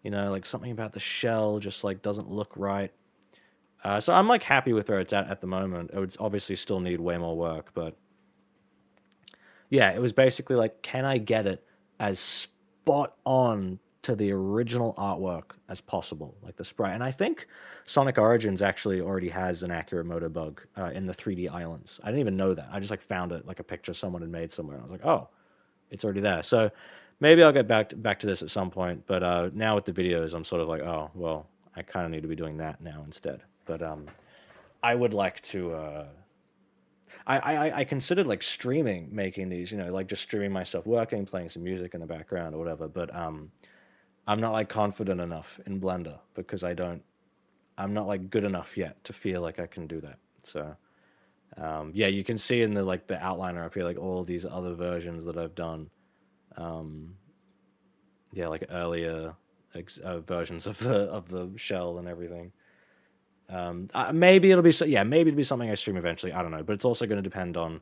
you know, like something about the shell just like doesn't look right. So I'm like happy with where it's at the moment. It would obviously still need way more work, but yeah, it was basically like, can I get it as spot on to the original artwork as possible, like the sprite. And I think Sonic Origins actually already has an accurate motor bug in the 3D islands. I didn't even know that. I just like found it, like a picture someone had made somewhere. And I was like, oh, it's already there. So maybe I'll get back to this at some point. But now with the videos, I'm sort of like, oh, well, I kind of need to be doing that now instead. But I would like to. I considered like streaming, making these, like just streaming my stuff working, playing some music in the background or whatever. But I'm not like confident enough in Blender because I'm not like good enough yet to feel like I can do that. So yeah, you can see in the like the outliner up here, like all these other versions that I've done. Yeah, like earlier versions of the shell and everything. Maybe it'll be maybe it'll be something I stream eventually. I don't know, but it's also going to depend on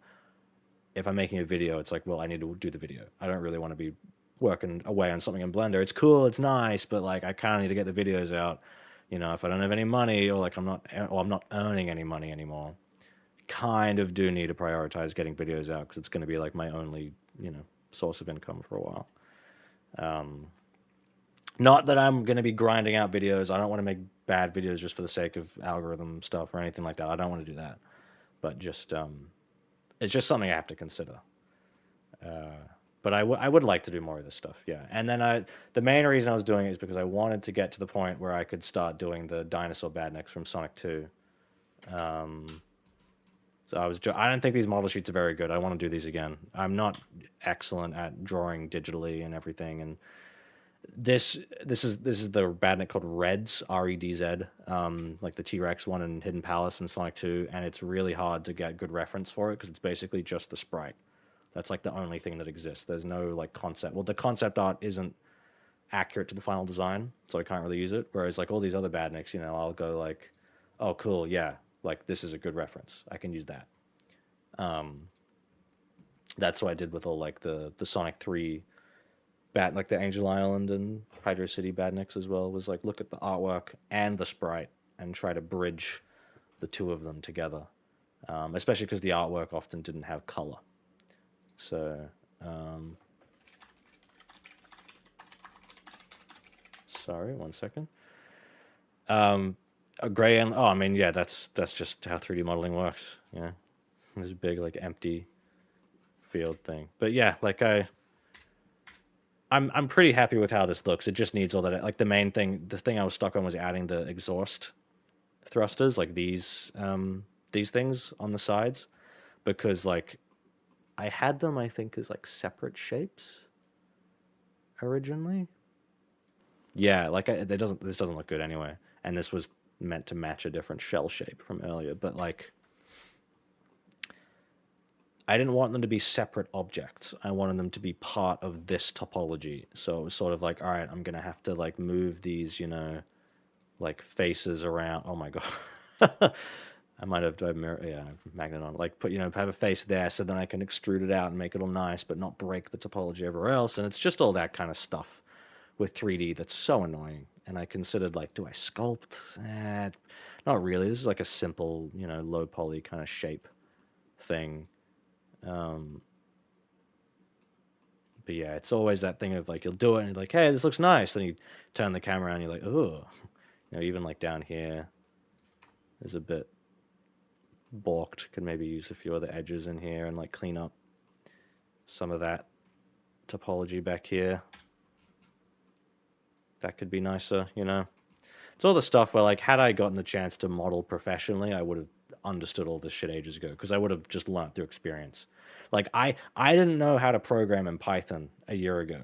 if I'm making a video. It's like, well, I need to do the video. I don't really want to be working away on something in Blender. It's cool, it's nice, but like I kind of need to get the videos out. If I don't have any money or like I'm not earning any money anymore, kind of do need to prioritize getting videos out because it's going to be like my only source of income for a while. Not that I'm going to be grinding out videos. I don't want to make bad videos just for the sake of algorithm stuff or anything like that. I don't want to do that. But just it's just something I have to consider. But I would like to do more of this stuff, yeah. And then the main reason I was doing it is because I wanted to get to the point where I could start doing the dinosaur badniks from Sonic 2. So I don't think these model sheets are very good. I want to do these again. I'm not excellent at drawing digitally and everything, and this is the badnik called Reds, R-E-D-Z, like the T-Rex one in Hidden Palace and Sonic 2, and it's really hard to get good reference for it because it's basically just the sprite. That's like the only thing that exists. There's no like concept. Well, the concept art isn't accurate to the final design, so I can't really use it. Whereas like all these other badniks, I'll go like, oh cool, yeah, like this is a good reference. I can use that. That's what I did with all like the Sonic 3 like the Angel Island and Hydro City badniks as well, was like look at the artwork and the sprite and try to bridge the two of them together. Especially because the artwork often didn't have color. So, sorry, 1 second. A gray and I mean, yeah, that's just how 3D modeling works. Yeah, this big like empty field thing. But yeah, like I'm pretty happy with how this looks. It just needs all that. Like the main thing, the thing I was stuck on was adding the exhaust thrusters, like these things on the sides, because like I had them, I think, as like separate shapes originally. Yeah, like this doesn't look good anyway, and this was meant to match a different shell shape from earlier, but like I didn't want them to be separate objects. I wanted them to be part of this topology. So it was sort of like, all right, I'm gonna have to like move these, like faces around. Oh my god. I might have magnet on. Like put, have a face there so then I can extrude it out and make it all nice, but not break the topology everywhere else. And it's just all that kind of stuff with 3D that's so annoying. And I considered like, do I sculpt? Not really. This is like a simple, low poly kind of shape thing. But yeah, it's always that thing of like you'll do it and you're like, hey, this looks nice. Then you turn the camera and you're like, oh, even like down here, there's a bit balked. Could maybe use a few other edges in here and like clean up some of that topology back here. That could be nicer, It's all the stuff where like had I gotten the chance to model professionally, I would have understood all this shit ages ago because I would have just learned through experience. Like I didn't know how to program in Python a year ago,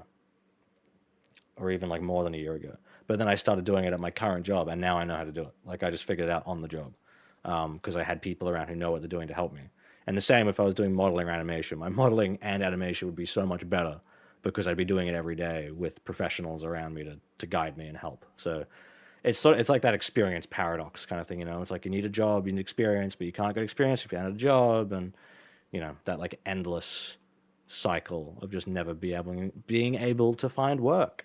or even like more than a year ago. But then I started doing it at my current job, and now I know how to do it. Like I just figured it out on the job because I had people around who know what they're doing to help me. And the same if I was doing modeling or animation. My modeling and animation would be so much better because I'd be doing it every day with professionals around me to guide me and help. So it's like that experience paradox kind of thing, It's like you need a job, you need experience, but you can't get experience if you had a job, and that like endless cycle of just never being able to find work,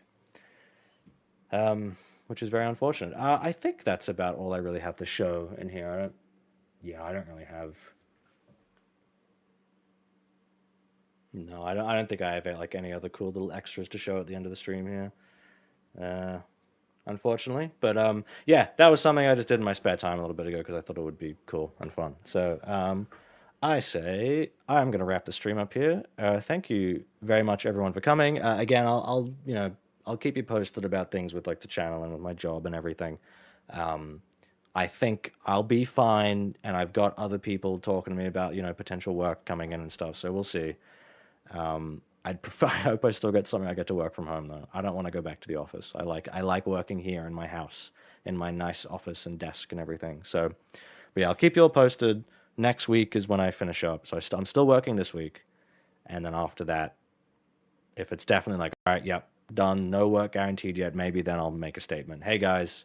which is very unfortunate. I think that's about all I really have to show in here. I don't really have. No, I don't think I have like any other cool little extras to show at the end of the stream here. Unfortunately. But yeah, that was something I just did in my spare time a little bit ago because I thought it would be cool and fun. So I say I'm going to wrap the stream up here. Thank you very much, everyone, for coming. Again, I'll keep you posted about things with like the channel and with my job and everything. I think I'll be fine, and I've got other people talking to me about potential work coming in and stuff. So we'll see. I'd prefer. I hope I still get something. I get to work from home though. I don't want to go back to the office. I like working here in my house, in my nice office and desk and everything. So, but yeah, I'll keep you all posted. Next week is when I finish up. So I'm still working this week, and then after that, if it's definitely like, all right, yep, done, no work guaranteed yet, maybe then I'll make a statement. Hey guys,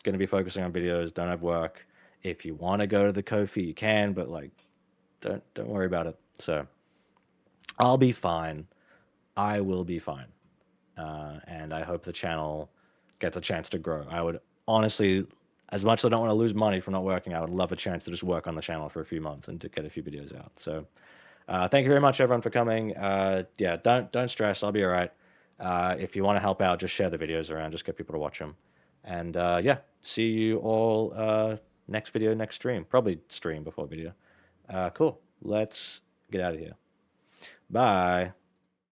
going to be focusing on videos. Don't have work. If you want to go to the Ko-fi, you can, but like, don't worry about it. So. I'll be fine. I will be fine. And I hope the channel gets a chance to grow. I would honestly, as much as I don't want to lose money from not working, I would love a chance to just work on the channel for a few months and to get a few videos out. So thank you very much, everyone, for coming. Yeah, don't stress. I'll be all right. If you want to help out, just share the videos around. Just get people to watch them. And yeah, see you all next video, next stream. Probably stream before video. Cool. Let's get out of here. Bye.